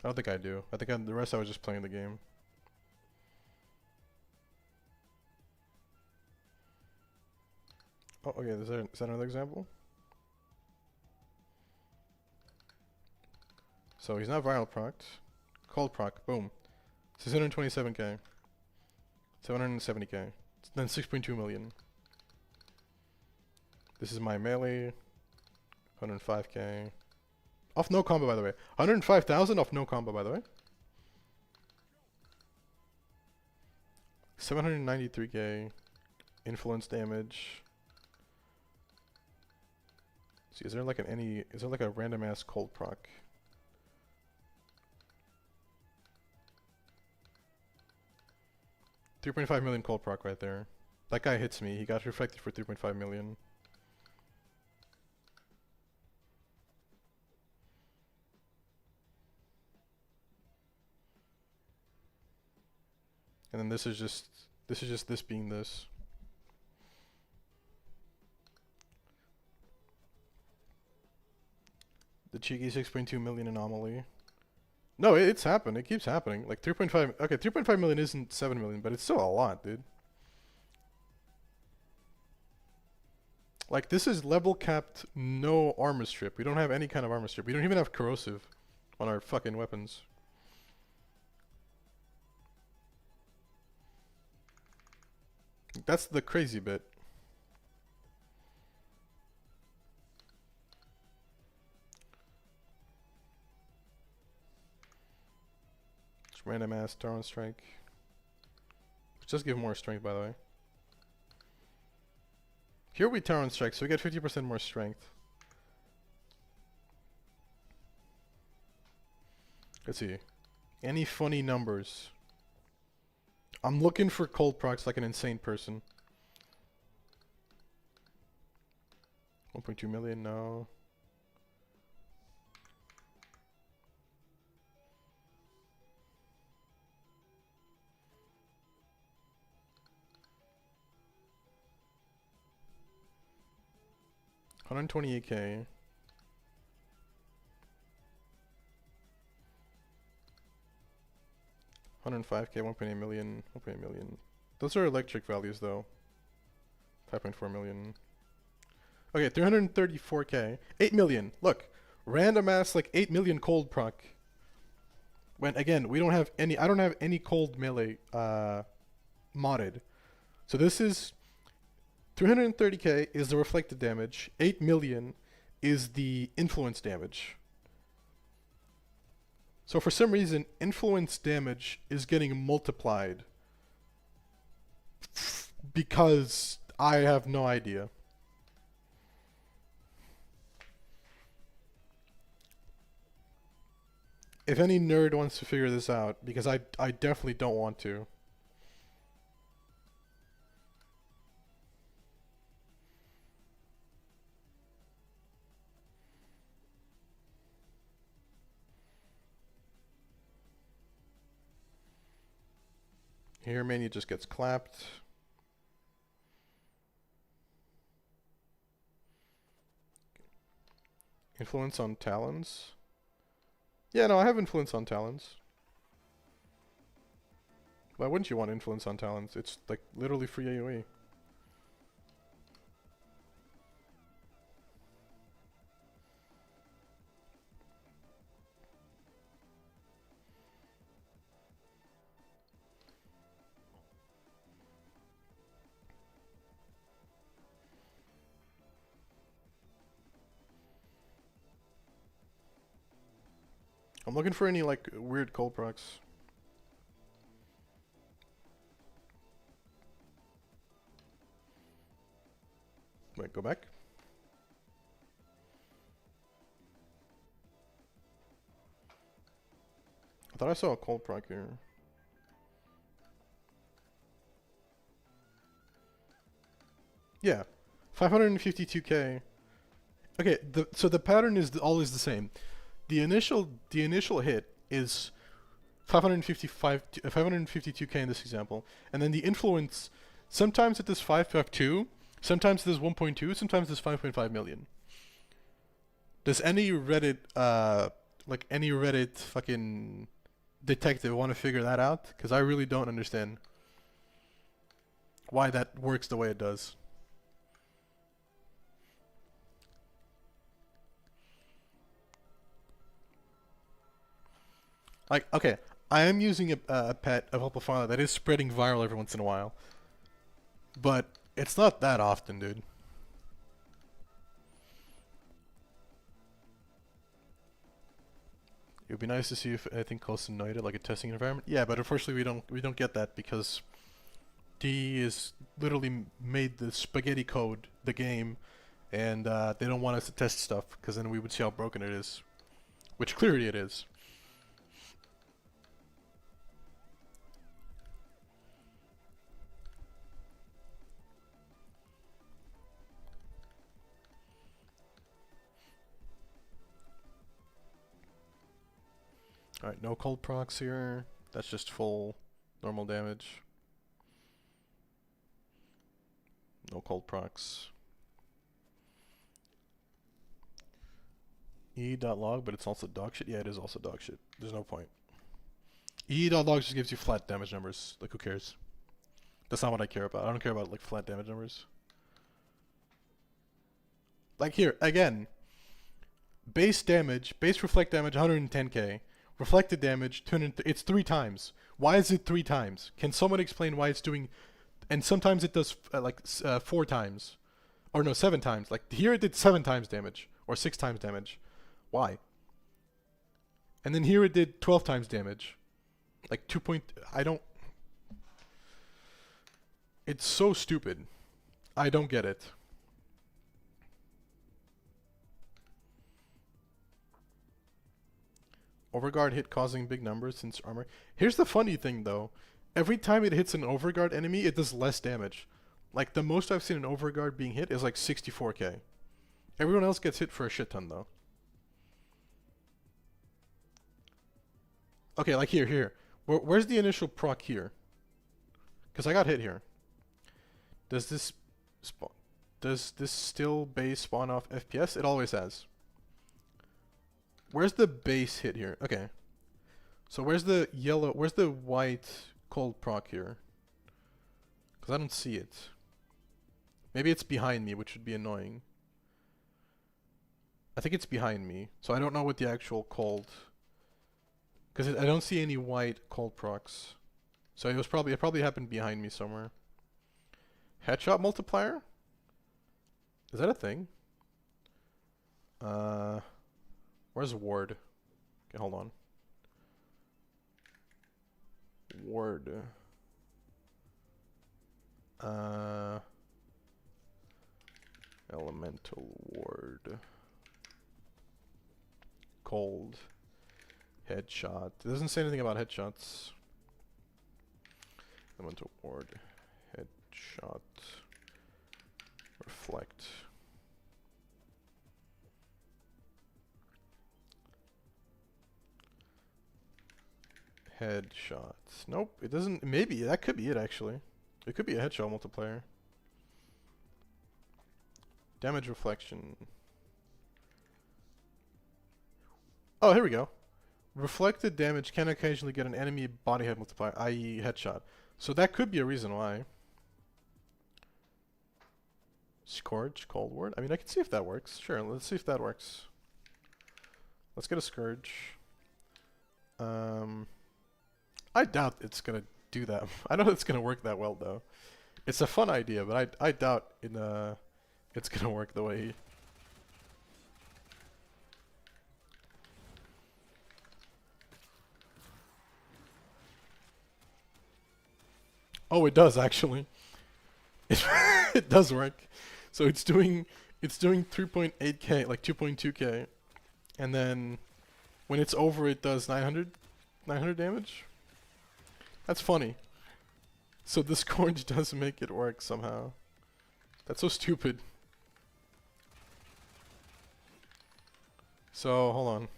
Speaker 1: I don't think I do. I think the rest I was just playing the game. Oh, okay, is that another example? So he's not viral procced. Cold proc, boom. 627k. 770k. Then 6.2 million. This is my melee. 105k. Off no combo, by the way. 105,000 off no combo, by the way. 793k. Influence damage. See, is there like is there like a random ass cold proc? $3.5 million cold proc right there. That guy hits me. He got reflected for 3.5 million. And then this is just this being this. The cheeky 6.2 million anomaly. No, it's happened. It keeps happening. Like 3.5. Okay, 3.5 million isn't 7 million, but it's still a lot, dude. Like, this is level capped, no armor strip. We don't have any kind of armor strip. We don't even have corrosive on our fucking weapons. That's the crazy bit. mass, Tauren Strike. Just give more strength, by the way. Here we Tauren Strike, so we get 50% more strength. Let's see. Any funny numbers? I'm looking for cold procs like an insane person. 1.2 million, no. $128K. $105K, 1.8 million, 1.8 million. Those are electric values though. 5.4 million. Okay, 334K. 8 million. Look, random ass like 8 million cold proc. When again, we don't have any, I don't have any cold melee modded. So this is 330K is the reflected damage. 8 million is the influence damage. So for some reason, influence damage is getting multiplied because I have no idea. If any nerd wants to figure this out, because I definitely don't want to. Here, Mania just gets clapped. Influence on Talons? Yeah, no, I have influence on Talons. Why wouldn't you want influence on Talons? It's like literally free AoE. I'm looking for any like weird cold procs. Wait, go back. I thought I saw a cold proc here. Yeah, 552K. Okay, so the pattern is always the same. The initial hit is 552K in this example, and then the influence sometimes it does 552, sometimes it does 1.2, sometimes it does 5.5 million. Does any Reddit like any Reddit fucking detective want to figure that out? Because I really don't understand why that works the way it does. Like, okay, I am using a pet of Opalfala that is spreading viral every once in a while. But it's not that often, dude. It would be nice to see if anything close to Noida, like a testing environment. Yeah, but unfortunately we don't get that because D is literally made the spaghetti code, the game, and they don't want us to test stuff because then we would see how broken it is. Which clearly it is. Alright, no cold procs here. That's just full normal damage. No cold procs. E.log, but it's also dog shit? Yeah, it is also dog shit. There's no point. E.log just gives you flat damage numbers. Like, who cares? That's not what I care about. I don't care about, like, flat damage numbers. Like, here, again. Base damage, base reflect damage, 110k. Reflected damage, 200. It's 3 times. Why is it 3 times? Can someone explain why it's doing? And sometimes it does 4 times, or no, 7 times. Like here it did 7 times damage or 6 times damage. Why? And then here it did 12 times damage. Like 2 point... I don't... It's so stupid. I don't get it. Overguard hit causing big numbers since armor. Here's the funny thing though. Every time it hits an overguard enemy, it does less damage. Like the most I've seen an overguard being hit is like 64k. Everyone else gets hit for a shit ton though. Okay, like here. Where's the initial proc here? Because I got hit here. Does this spawn? Does this still base spawn off FPS? It always has. Where's the base hit here? Okay. So where's the yellow, where's the white cold proc here? Because I don't see it. Maybe it's behind me, which would be annoying. I think it's behind me. So I don't know what the actual cold... Because I don't see any white cold procs. So it probably happened behind me somewhere. Headshot multiplier? Is that a thing? Where's ward? Okay, hold on. Ward. Elemental ward. Cold. Headshot. It doesn't say anything about headshots. Elemental ward. Headshot. Reflect. Headshots. Nope, it doesn't. Maybe that could be it actually. It could be a headshot multiplier. Damage reflection. Oh, here we go. Reflected damage can occasionally get an enemy body head multiplier, i.e. headshot. So that could be a reason why. Scourge, cold ward. I mean, I can see if that works. Sure, let's see if that works. Let's get a Scourge. I doubt it's gonna do that. I know it's gonna work that well though. It's a fun idea, but I doubt it's gonna work the way. Oh, it does actually. It does work. So it's doing 3.8k, like 2.2k, and then when it's over, it does 900 damage. That's funny. So the Scourge does make it work somehow. That's so stupid. So hold on.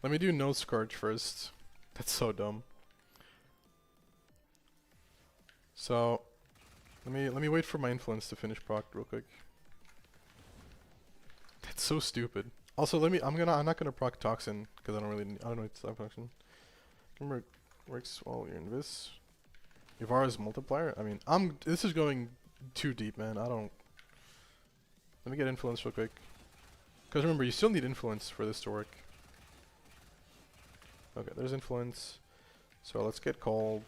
Speaker 1: Let me do no Scourge first. That's so dumb. So let me wait for my influence to finish proc real quick. That's so stupid. Also, I'm not gonna proc toxin because I don't know it's toxin. Remember, it works while you're in this. Ivara's multiplier. I mean, this is going too deep, man. Let me get influence real quick. Because remember, you still need influence for this to work. Okay, there's influence. So let's get cold.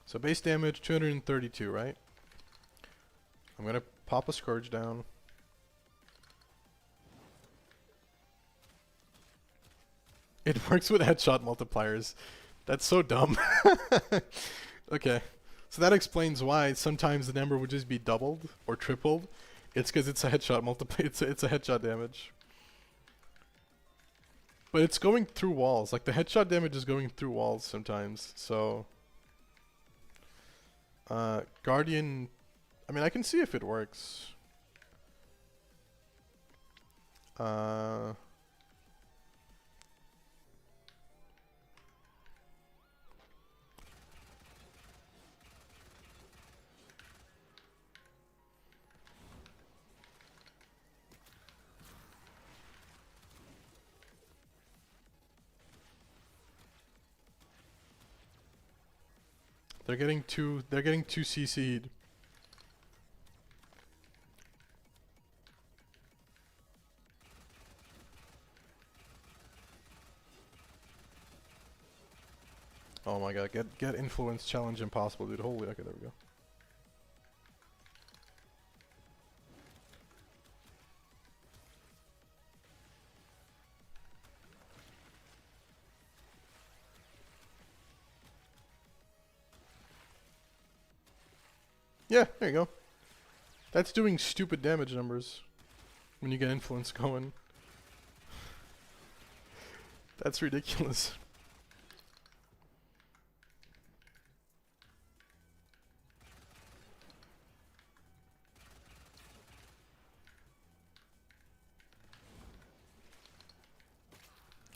Speaker 1: So base damage 232, right? I'm gonna pop a Scourge down. It works with headshot multipliers. That's so dumb. Okay, so that explains why sometimes the number would just be doubled or tripled. It's because it's a headshot multiplier. It's a headshot damage. But it's going through walls. Like the headshot damage is going through walls sometimes. So Guardian. I mean, I can see if it works. They're getting too CC'd. Oh my god, get influence challenge impossible, dude. Holy, okay, there we go. Yeah, there you go. That's doing stupid damage numbers when you get influence going. That's ridiculous.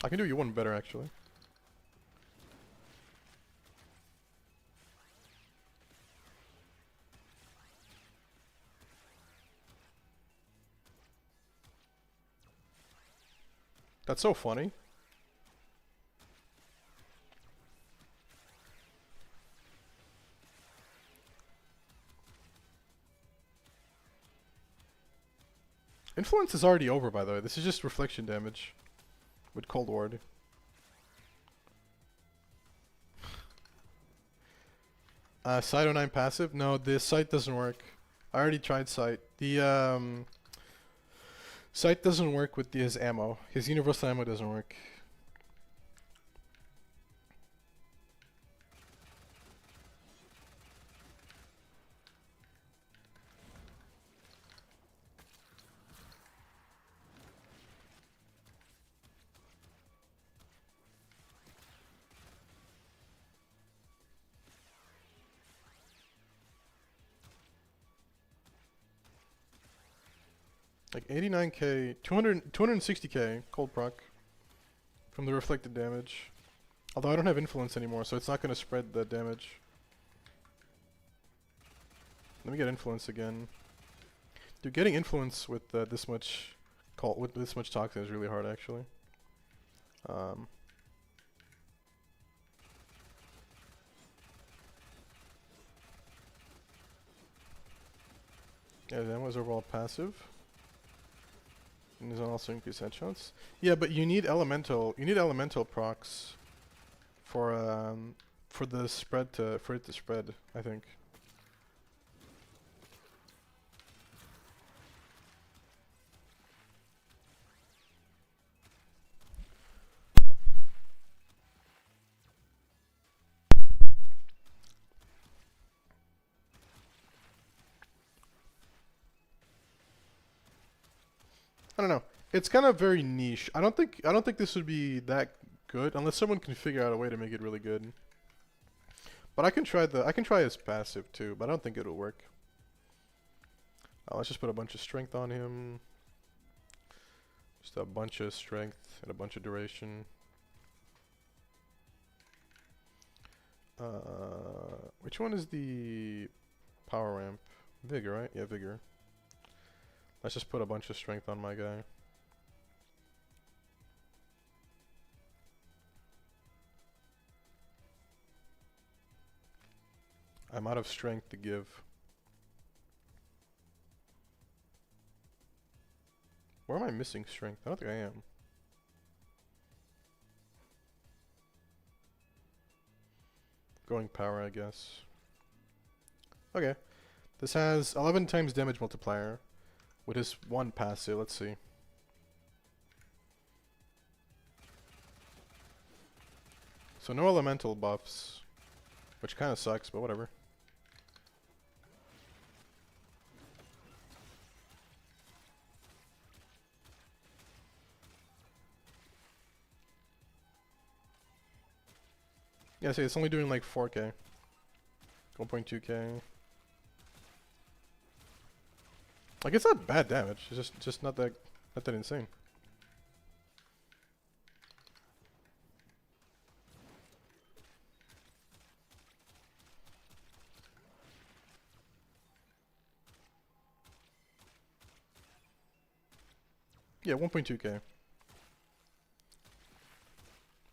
Speaker 1: I can do you one better, actually. That's so funny. Influence is already over, by the way. This is just reflection damage with Cold Ward. Site 09 passive? No, the site doesn't work. I already tried site. The site doesn't work with his ammo. His universal ammo doesn't work. Like 89k, 260k cold proc from the reflected damage. Although I don't have influence anymore, so it's not going to spread the damage. Let me get influence again. Dude, getting influence with this much toxin is really hard, actually. Yeah, that was overall passive. And there's also increased headshots. Yeah, but you need elemental procs for the spread for it to spread, I think. I don't know. It's kind of very niche. I don't think this would be that good unless someone can figure out a way to make it really good. But I can try his passive too, but I don't think it'll work. Let's just put a bunch of strength on him. Just a bunch of strength and a bunch of duration. Which one is the power ramp? Vigor, right? Yeah, Vigor. Let's just put a bunch of strength on my guy. I'm out of strength to give. Where am I missing strength? I don't think I am. Going power, I guess. Okay. This has 11 times damage multiplier with his one passive. Let's see. So no elemental buffs, which kind of sucks, but whatever. Yeah, see, it's only doing like 4k. 1.2k. Like, it's not bad damage. It's just not that insane. Yeah, 1.2k.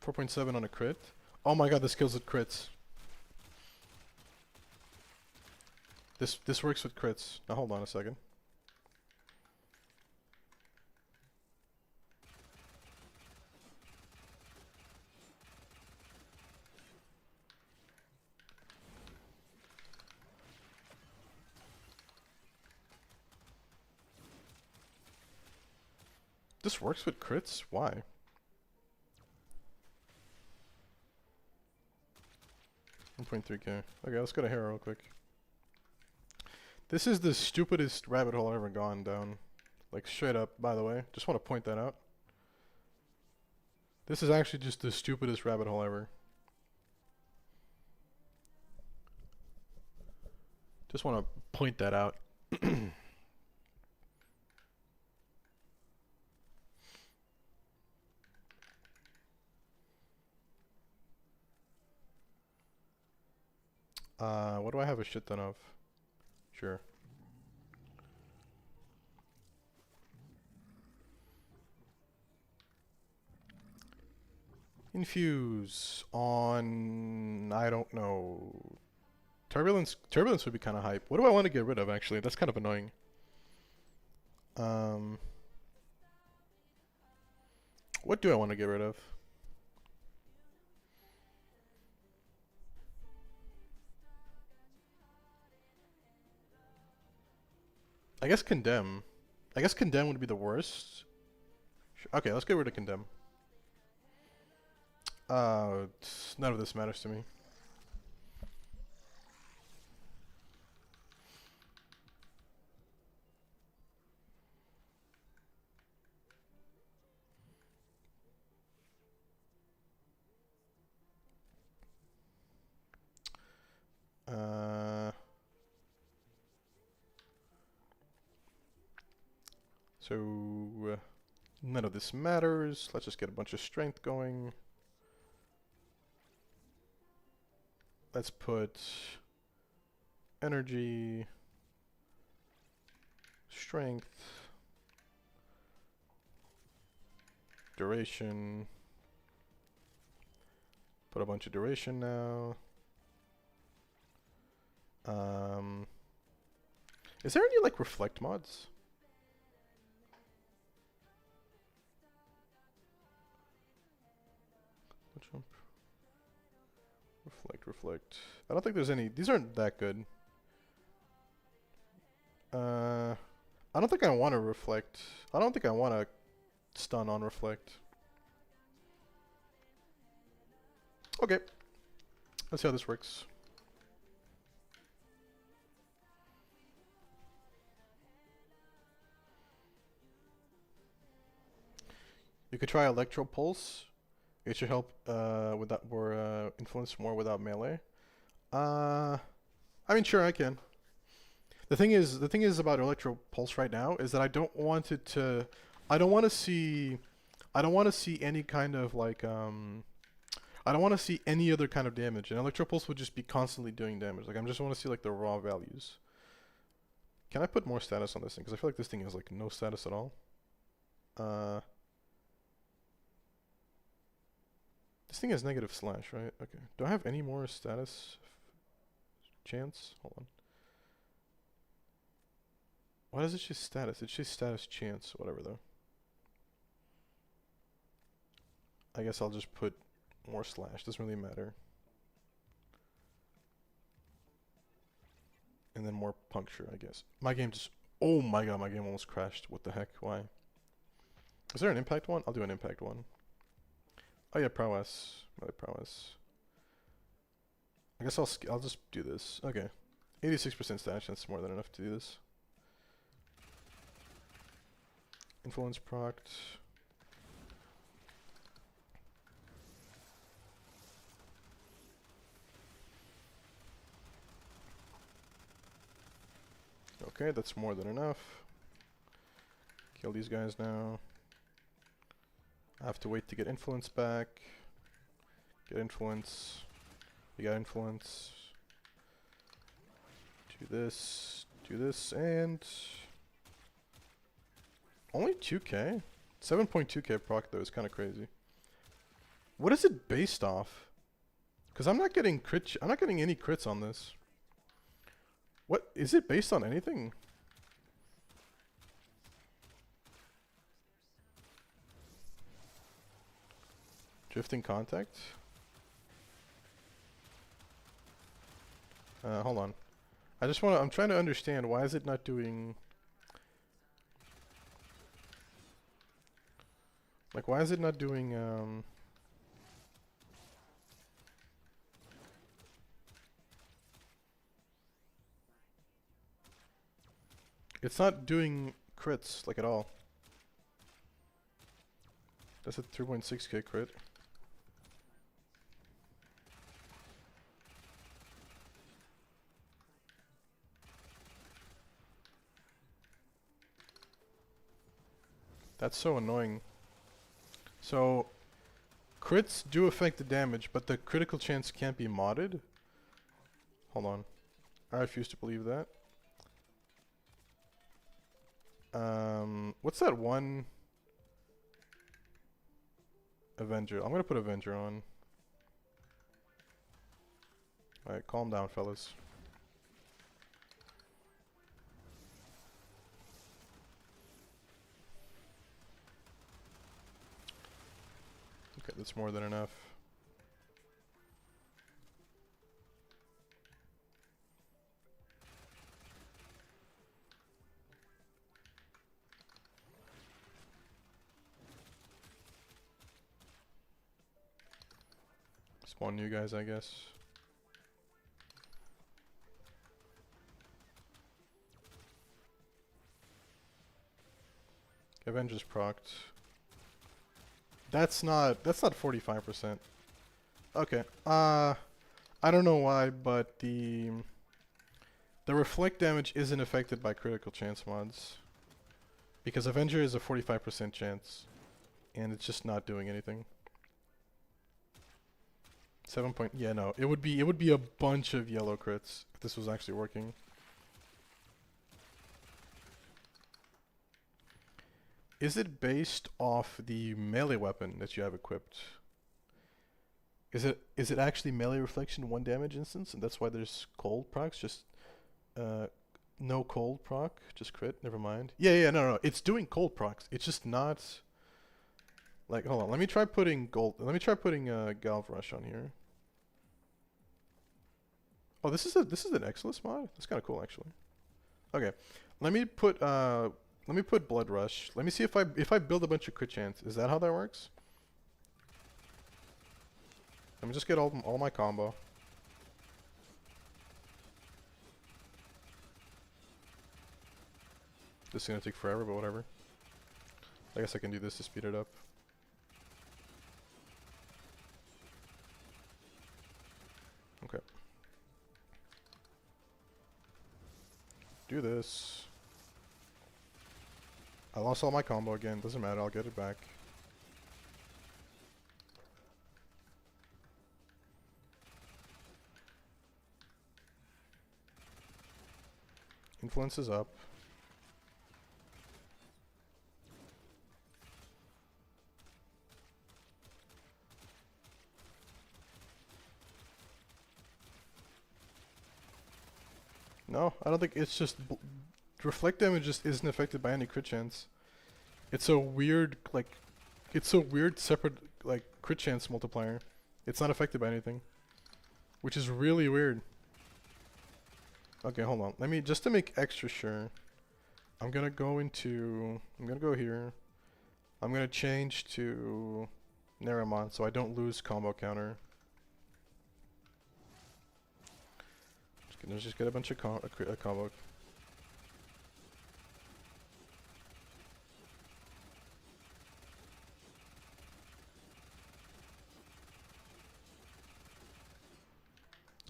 Speaker 1: 4.7 on a crit. Oh my god, this kills with crits. This works with crits. Now hold on a second. This works with crits? Why? 1.3k. Okay, let's go to Hero real quick. This is the stupidest rabbit hole I've ever gone down. Like, straight up, by the way. Just want to point that out. This is actually just the stupidest rabbit hole ever. Just want to point that out. What do I have a shit ton of? Sure. Infuse on, I don't know. Turbulence would be kind of hype. What do I want to get rid of actually? That's kind of annoying. What do I want to get rid of? I guess condemn. I guess condemn would be the worst. Okay, let's get rid of condemn. None of this matters to me. So none of this matters. Let's just get a bunch of strength going. Let's put energy, strength, duration. Put a bunch of duration now. Is there any like reflect mods? Jump. Reflect. I don't think there's any. These aren't that good. I don't think I want to reflect. I don't think I want to stun on reflect. Okay. Let's see how this works. You could try Electro Pulse. It should help with that, or influence more without melee. I mean, sure, I can. The thing is about Electro Pulse right now is that I don't want it to. I don't want to see any kind of like I don't want to see any other kind of damage. And Electro Pulse would just be constantly doing damage. Like I just want to see like the raw values. Can I put more status on this thing? Because I feel like this thing has like no status at all. This thing has negative slash, right? Okay. Do I have any more status chance? Hold on. Why does it choose status? It chooses status chance, whatever though. I guess I'll just put more slash. Doesn't really matter. And then more puncture, I guess. My game just... Oh my god, my game almost crashed. What the heck? Why? Is there an impact one? I'll do an impact one. Oh yeah, prowess. Melee prowess. I guess I'll just do this. Okay. 86% stash, that's more than enough to do this. Influence proct. Okay, that's more than enough. Kill these guys now. I have to wait to get influence back. Get influence. We got influence. Do this, and... Only 2k? 7.2k proc though is kind of crazy. What is it based off? Because I'm not getting I'm not getting any crits on this. What is it based on anything? Drifting contact? Hold on. I'm trying to understand why is it not doing... Like, why is it not doing, It's not doing crits, like, at all. That's a 3.6k crit. That's so annoying. So, crits do affect the damage, but the critical chance can't be modded? Hold on. I refuse to believe that. What's that one? Avenger. I'm gonna put Avenger on. Alright, calm down, fellas. Okay, that's more than enough. Spawn new guys, I guess. Avenger's procced. That's not 45%. Okay. I don't know why, but the reflect damage isn't affected by critical chance mods. Because Avenger is a 45% chance. And it's just not doing anything. 7 point, yeah, no. It would be a bunch of yellow crits if this was actually working. Is it based off the melee weapon that you have equipped? Is it actually melee reflection 1 damage instance, and that's why there's cold procs? Just no cold proc, just crit. Never mind. Yeah, no. It's doing cold procs. It's just not. Like, hold on. Let me try putting Galv Rush on here. Oh, this is an Exilus mod. That's kind of cool, actually. Okay, let me put Blood Rush. Let me see if I build a bunch of crit chance. Is that how that works? Let me just get all my combo. This is gonna take forever, but whatever. I guess I can do this to speed it up. Okay. Do this. I lost all my combo again. Doesn't matter. I'll get it back. Influence is up. No, I don't think it's just reflect damage just isn't affected by any crit chance. It's a weird separate like crit chance multiplier. It's not affected by anything, which is really weird. Okay, hold on. Let me, just to make extra sure, I'm gonna go here. I'm gonna change to Naramon so I don't lose combo counter. Just get a bunch of combo.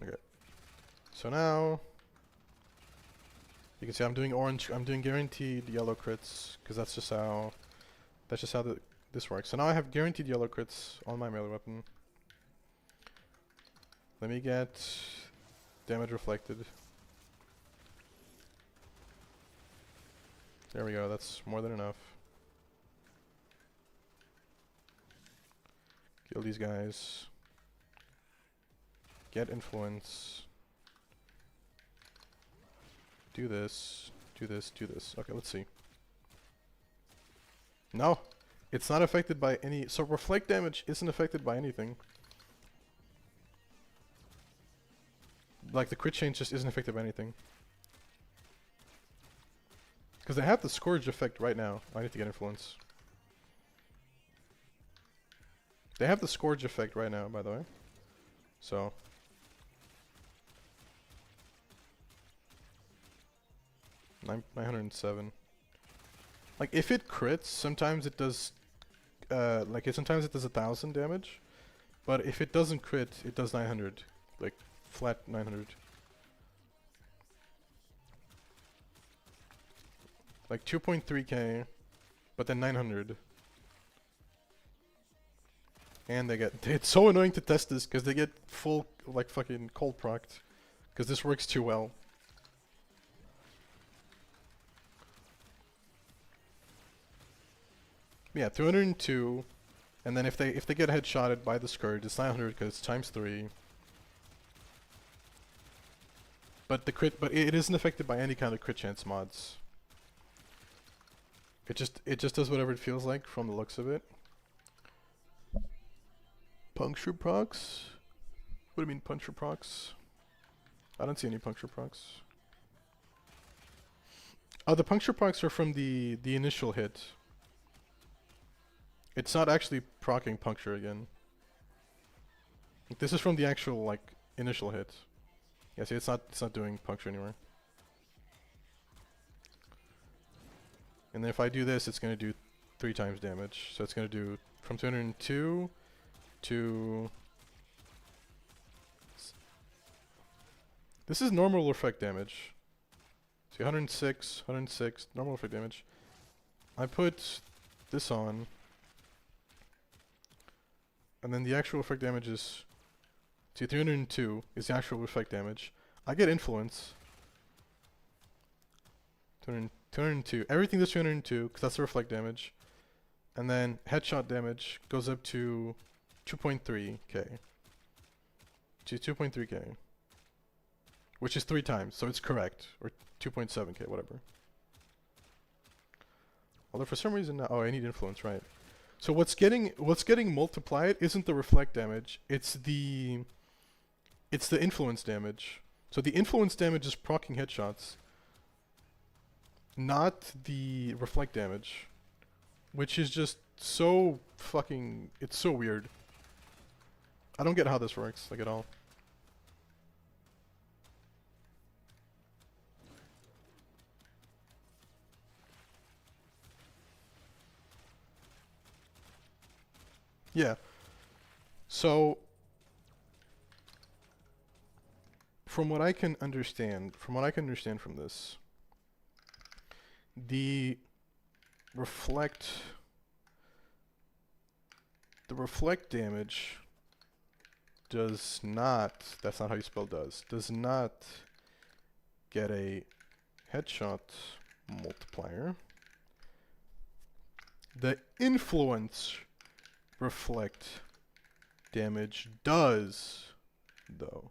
Speaker 1: Okay. So now you can see I'm doing orange. I'm doing guaranteed yellow crits because that's just how this works. So now I have guaranteed yellow crits on my melee weapon. Let me get damage reflected. There we go, that's more than enough. Kill these guys. Get influence. Do this, do this, do this. Okay, let's see. No! It's not affected by any... So reflect damage isn't affected by anything. Like, the crit change just isn't affected by anything. Because they have the Scourge effect right now. I need to get influence. They have the Scourge effect right now, by the way. So... 907. Like, if it crits, sometimes it does, sometimes it does 1,000 damage. But if it doesn't crit, it does 900. Like, flat 900. Like 2.3k, but then 900. And they get... It's so annoying to test this, because they get full, like, fucking cold procced. Because this works too well. Yeah, 202. And then if they get headshotted by the scourge, it's 900 because it's times 3. But it isn't affected by any kind of crit chance mods. It just does whatever it feels like from the looks of it. Puncture procs? What do you mean puncture procs? I don't see any puncture procs. Oh, the puncture procs are from the initial hit. It's not actually proccing puncture again. This is from the actual, like, initial hit. Yeah, see, it's not doing puncture anymore. And then if I do this, it's gonna do 3 times damage. So it's gonna do from 202 to... This is normal effect damage. See, 106, 106, normal effect damage. I put this on. And then the actual effect damage is... See, 302 is the actual effect damage. I get influence. 202. Everything does 202, because that's the reflect damage. And then headshot damage goes up to 2.3k. To 2.3k. Which is 3 times, so it's correct. Or 2.7k, whatever. Although for some reason... Oh, I need influence, right. So what's getting multiplied isn't the reflect damage, it's the influence damage. So the influence damage is proccing headshots, not the reflect damage, which is just so fucking... It's so weird. I don't get how this works, like, at all. Yeah. So, from what I can understand from this, the reflect damage does not, that's not how you spell does not get a headshot multiplier. The influence reflect damage does, though.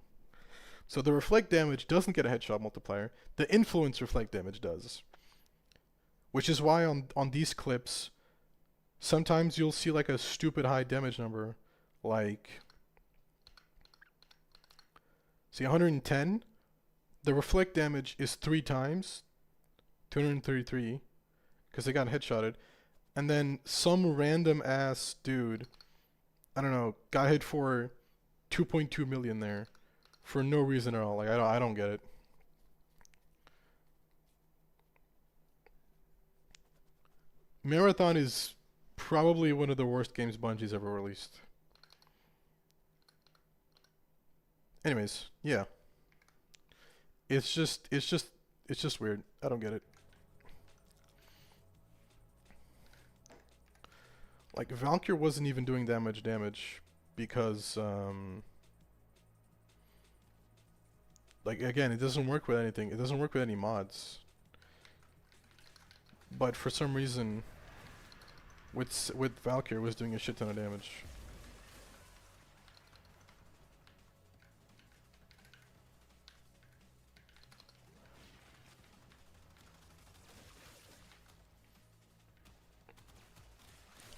Speaker 1: So the reflect damage doesn't get a headshot multiplier. The influence reflect damage does. Which is why on these clips, sometimes you'll see like a stupid high damage number. Like, see, 110. The reflect damage is 3 times, 233, because they got headshotted. And then some random ass dude, I don't know, got hit for 2.2 million there for no reason at all. Like, I don't get it. Marathon is probably one of the worst games Bungie's ever released. Anyways, yeah. It's just weird. I don't get it. Like, Valkyr wasn't even doing that much damage because, like, again, it doesn't work with anything. It doesn't work with any mods. But for some reason, with Valkyr, it was doing a shit ton of damage.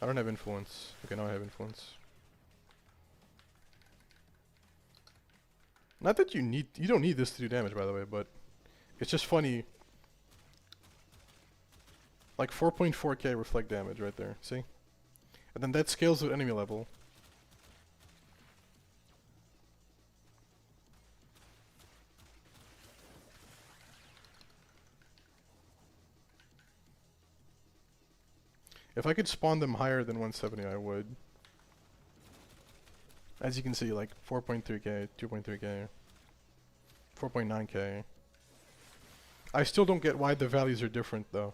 Speaker 1: I don't have influence. Okay, now I have influence. Not that you don't need this to do damage, by the way, but it's just funny. Like 4.4k reflect damage right there, see? And then that scales with enemy level. If I could spawn them higher than 170, I would. As you can see, like 4.3k, 2.3k, 4.9k. I still don't get why the values are different though.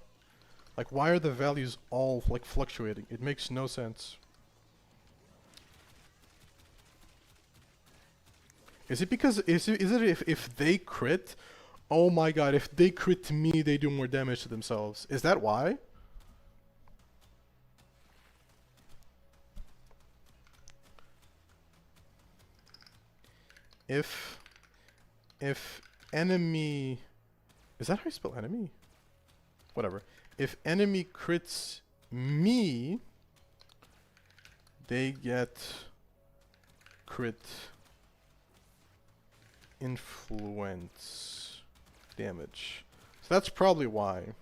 Speaker 1: Like, why are the values all like fluctuating? It makes no sense. Is it because is it if they crit? Oh my god, if they crit to me, they do more damage to themselves. Is that why? If enemy, is that how you spell enemy? Whatever. If enemy crits me, they get crit influence damage. So that's probably why.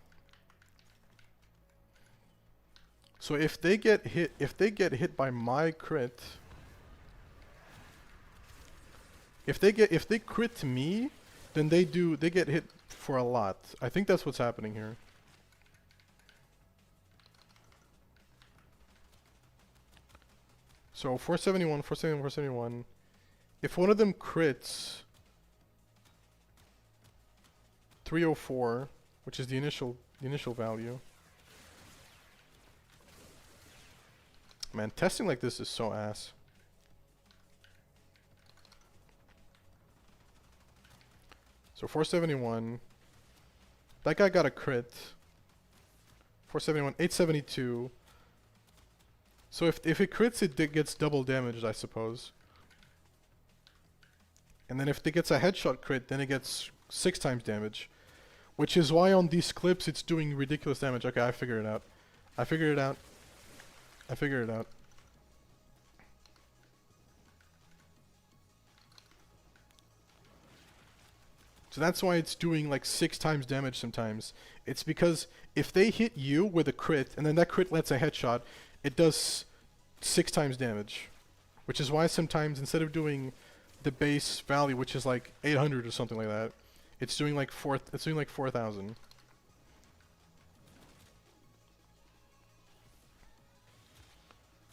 Speaker 1: So if they get hit by my crit, if they crit me, then they get hit for a lot. I think that's what's happening here. So 471, 471, 471. If one of them crits 304, which is the initial value. Man, testing like this is so ass. So 471. That guy got a crit. 471, 872. So if it crits, it gets double damaged, I suppose. And then if it gets a headshot crit, then it gets 6 times damage. Which is why on these clips it's doing ridiculous damage. Okay, I figured it out. I figured it out. I figured it out. So that's why it's doing like 6 times damage sometimes. It's because if they hit you with a crit, and then that crit lets a headshot, it does 6 times damage. Which is why sometimes instead of doing the base value, which is like 800 or something like that, it's doing like 4,000.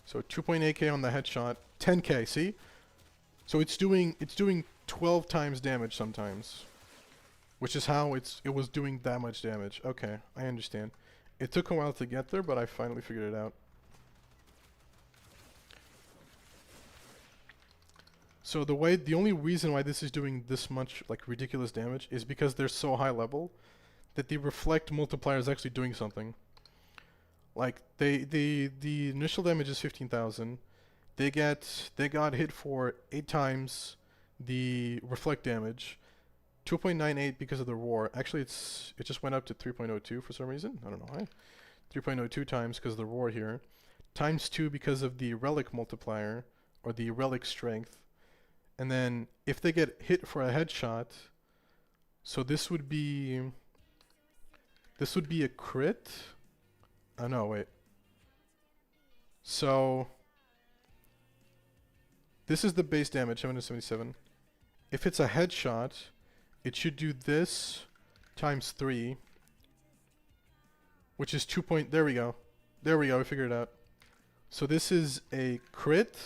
Speaker 1: So 2.8k on the headshot, 10k, see? So it's doing 12 times damage sometimes. Which is how it was doing that much damage. Okay, I understand. It took a while to get there, but I finally figured it out. So the only reason why this is doing this much like ridiculous damage is because they're so high level that the reflect multiplier is actually doing something. Like the initial damage is 15,000. They got hit for 8 times the reflect damage. 2.98 because of the roar. Actually, it just went up to 3.02 for some reason. I don't know why. 3.02 times because of the roar here. Times 2 because of the relic multiplier or the relic strength. And then if they get hit for a headshot, so this would be a crit. Oh no, wait. So this is the base damage, 777. If it's a headshot, it should do this times 3, which is 2 point. There we go. There we go. We figured it out. So this is a crit.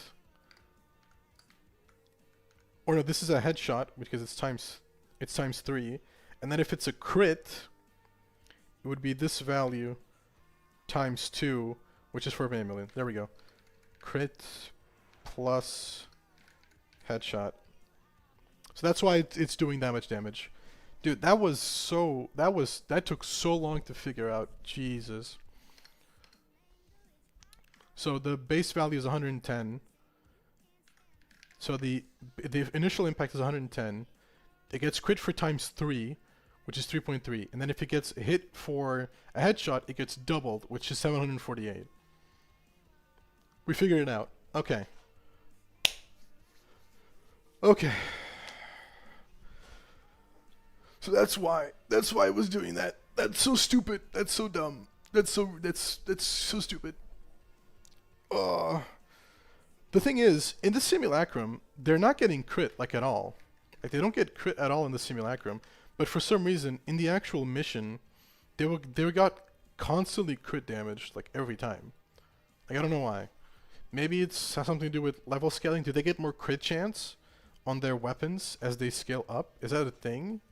Speaker 1: Or no, this is a headshot because it's times 3. And then if it's a crit, it would be this value times 2, which is 4.8 million. There we go. Crit plus headshot. So that's why it's doing that much damage. Dude, that took so long to figure out. Jesus. So the base value is 110. So the initial impact is 110. It gets crit for times 3, which is 3.3. And then if it gets hit for a headshot, it gets doubled, which is 748. We figured it out. Okay. Okay. So that's why it was doing that. That's so stupid. That's so dumb. That's so stupid. The thing is, in the simulacrum, they're not getting crit like at all. Like they don't get crit at all in the simulacrum. But for some reason, in the actual mission, they got constantly crit damage, like every time. Like I don't know why. Maybe it's has something to do with level scaling. Do they get more crit chance on their weapons as they scale up? Is that a thing?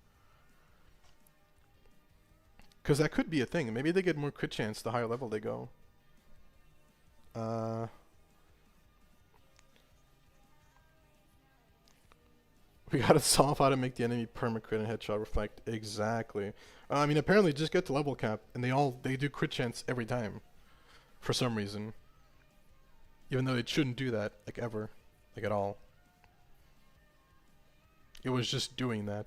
Speaker 1: Because that could be a thing. Maybe they get more crit chance the higher level they go. We gotta solve how to make the enemy perma-crit and headshot reflect. Exactly. I mean, apparently just get to level cap, and they do crit chance every time. For some reason. Even though it shouldn't do that, like ever. Like at all. It was just doing that.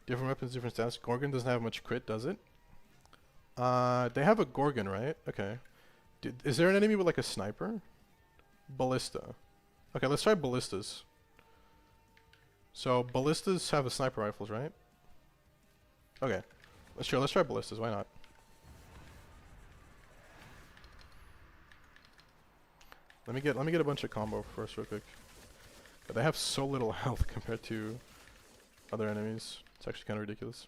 Speaker 1: Different weapons, different stats. Gorgon doesn't have much crit, does it? They have a Gorgon, right? Okay. Is there an enemy with like a sniper? Ballista. Okay, let's try ballistas. So ballistas have a sniper rifles, right? Okay. Let's try ballistas, why not? Let me get a bunch of combo first real quick. But they have so little health compared to other enemies. It's actually kind of ridiculous.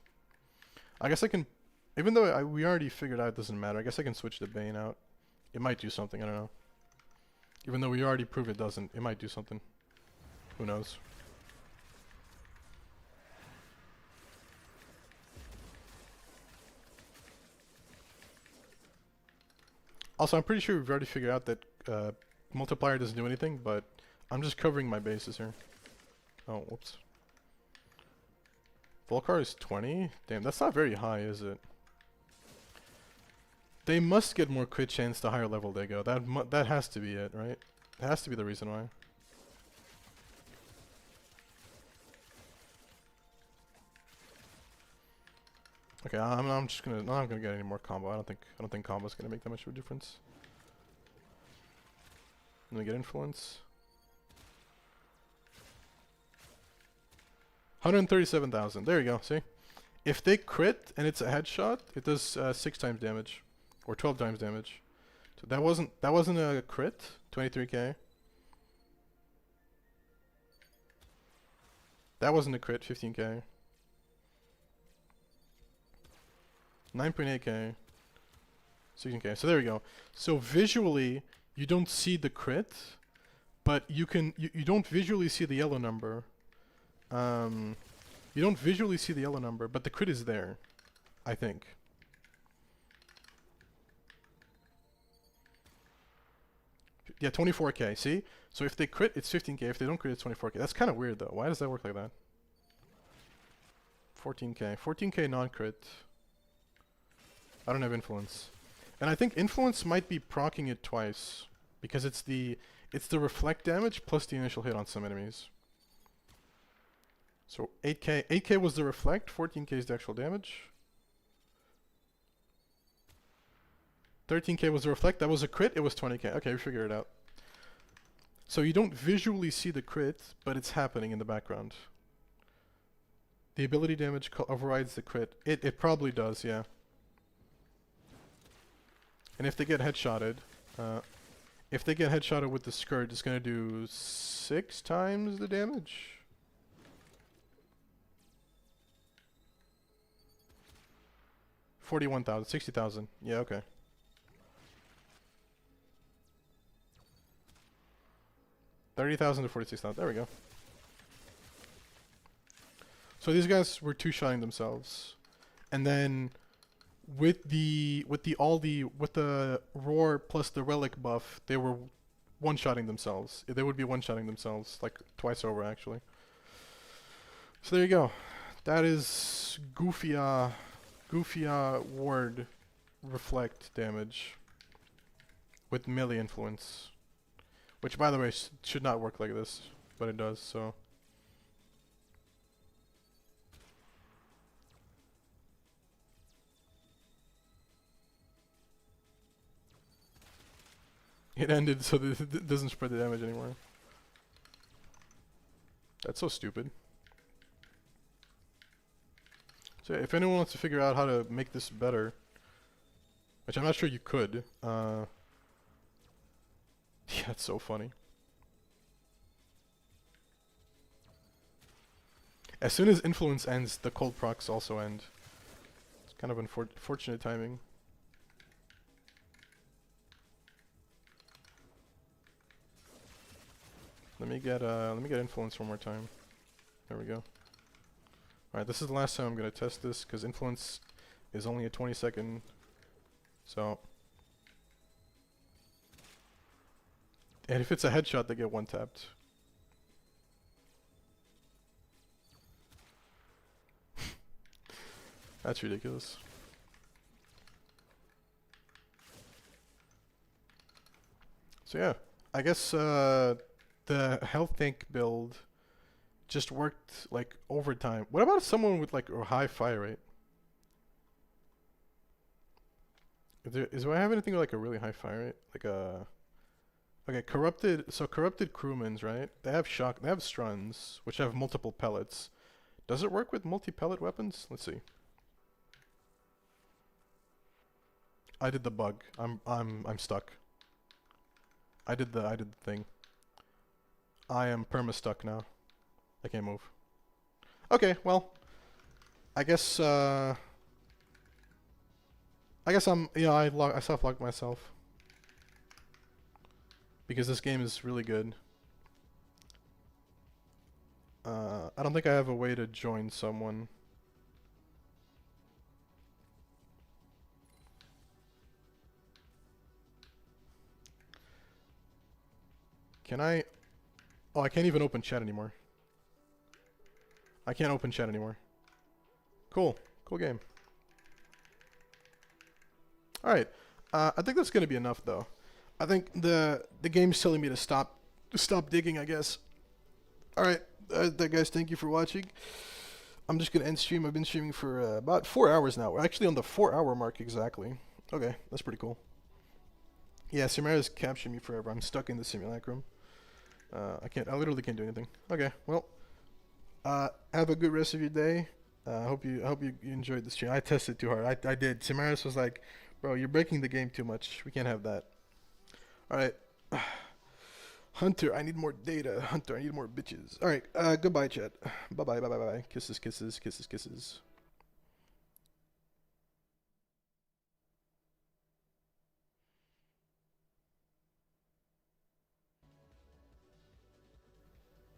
Speaker 1: I guess I can, even though we already figured out it doesn't matter, I guess I can switch the Bane out. It might do something, I don't know. Even though we already proved it doesn't, it might do something. Who knows? Also, I'm pretty sure we've already figured out that multiplier doesn't do anything, but I'm just covering my bases here. Oh, whoops. Volcar is 20? Damn, that's not very high, is it? They must get more crit chance the higher level they go. That has to be it, right? It has to be the reason why. Okay, I'm just gonna not gonna get any more combo. I don't think combo's gonna make that much of a difference. Let me get influence. 137,000. There you go. See, if they crit and it's a headshot, it does 6 times damage, or 12 times damage. So that wasn't a crit. 23k. That wasn't a crit. 15k. 9.8k. 16k. So there we go. So visually, you don't see the crit, but you don't visually see the yellow number. You don't visually see the yellow number, but the crit is there, I think. Yeah, 24k, see? So if they crit, it's 15k. If they don't crit, it's 24k. That's kind of weird, though. Why does that work like that? 14k. 14k non-crit. I don't have influence. And I think influence might be proccing it twice, because it's the reflect damage plus the initial hit on some enemies. So 8k. 8k was the reflect, 14k is the actual damage. 13k was the reflect, that was a crit, it was 20k. Okay, we figured it out. So you don't visually see the crit, but it's happening in the background. The ability damage overrides the crit. It probably does, yeah. And if they get headshotted, with the skirt, it's gonna do 6 times the damage. $41,000, 60,000. Yeah, okay. $30,000 to 46,000. There we go. So these guys were two-shotting themselves, and then with the roar plus the relic buff, they were one-shotting themselves. They would be one-shotting themselves like twice over actually. So there you go. That is Goofia ward reflect damage with melee influence, which by the way should not work like this, but it does. So it ended so that it doesn't spread the damage anymore. That's so stupid. So if anyone wants to figure out how to make this better, which I'm not sure you could, yeah, it's so funny. As soon as influence ends, the cold procs also end. It's kind of unfortunate timing. Let me get influence one more time. There we go. Alright, this is the last time I'm gonna test this because influence is only a 20-second. So, and if it's a headshot, they get one tapped. That's ridiculous. So yeah, I guess the health tank build just worked like overtime. What about someone with like a high fire rate? Do I have anything with like a really high fire rate? Like a okay, corrupted crewmans, right? They have struns, which have multiple pellets. Does it work with multi-pellet weapons? Let's see. I did the bug. I'm stuck. I did the thing. I am perma stuck now. I can't move. Okay, well, I guess I'm I soft locked myself because this game is really good. I don't think I have a way to join someone. Can I? Oh, I can't even open chat anymore. I can't open chat anymore. Cool. Cool game. Alright. I think that's gonna be enough though. I think the game's telling me to stop digging, I guess. Alright, guys, thank you for watching. I'm just gonna end stream. I've been streaming for about 4 hours now. We're actually on the 4-hour mark exactly. Okay, that's pretty cool. Yeah, Samara's captured me forever. I'm stuck in the simulacrum. I literally can't do anything. Okay, well, have a good rest of your day. I hope you enjoyed the stream. I tested too hard. I did. Samaras was like, bro, you're breaking the game too much. We can't have that. Alright. Hunter, I need more data. Hunter, I need more bitches. Alright, goodbye, chat. Bye-bye, bye-bye, bye-bye. Kisses, kisses, kisses, kisses.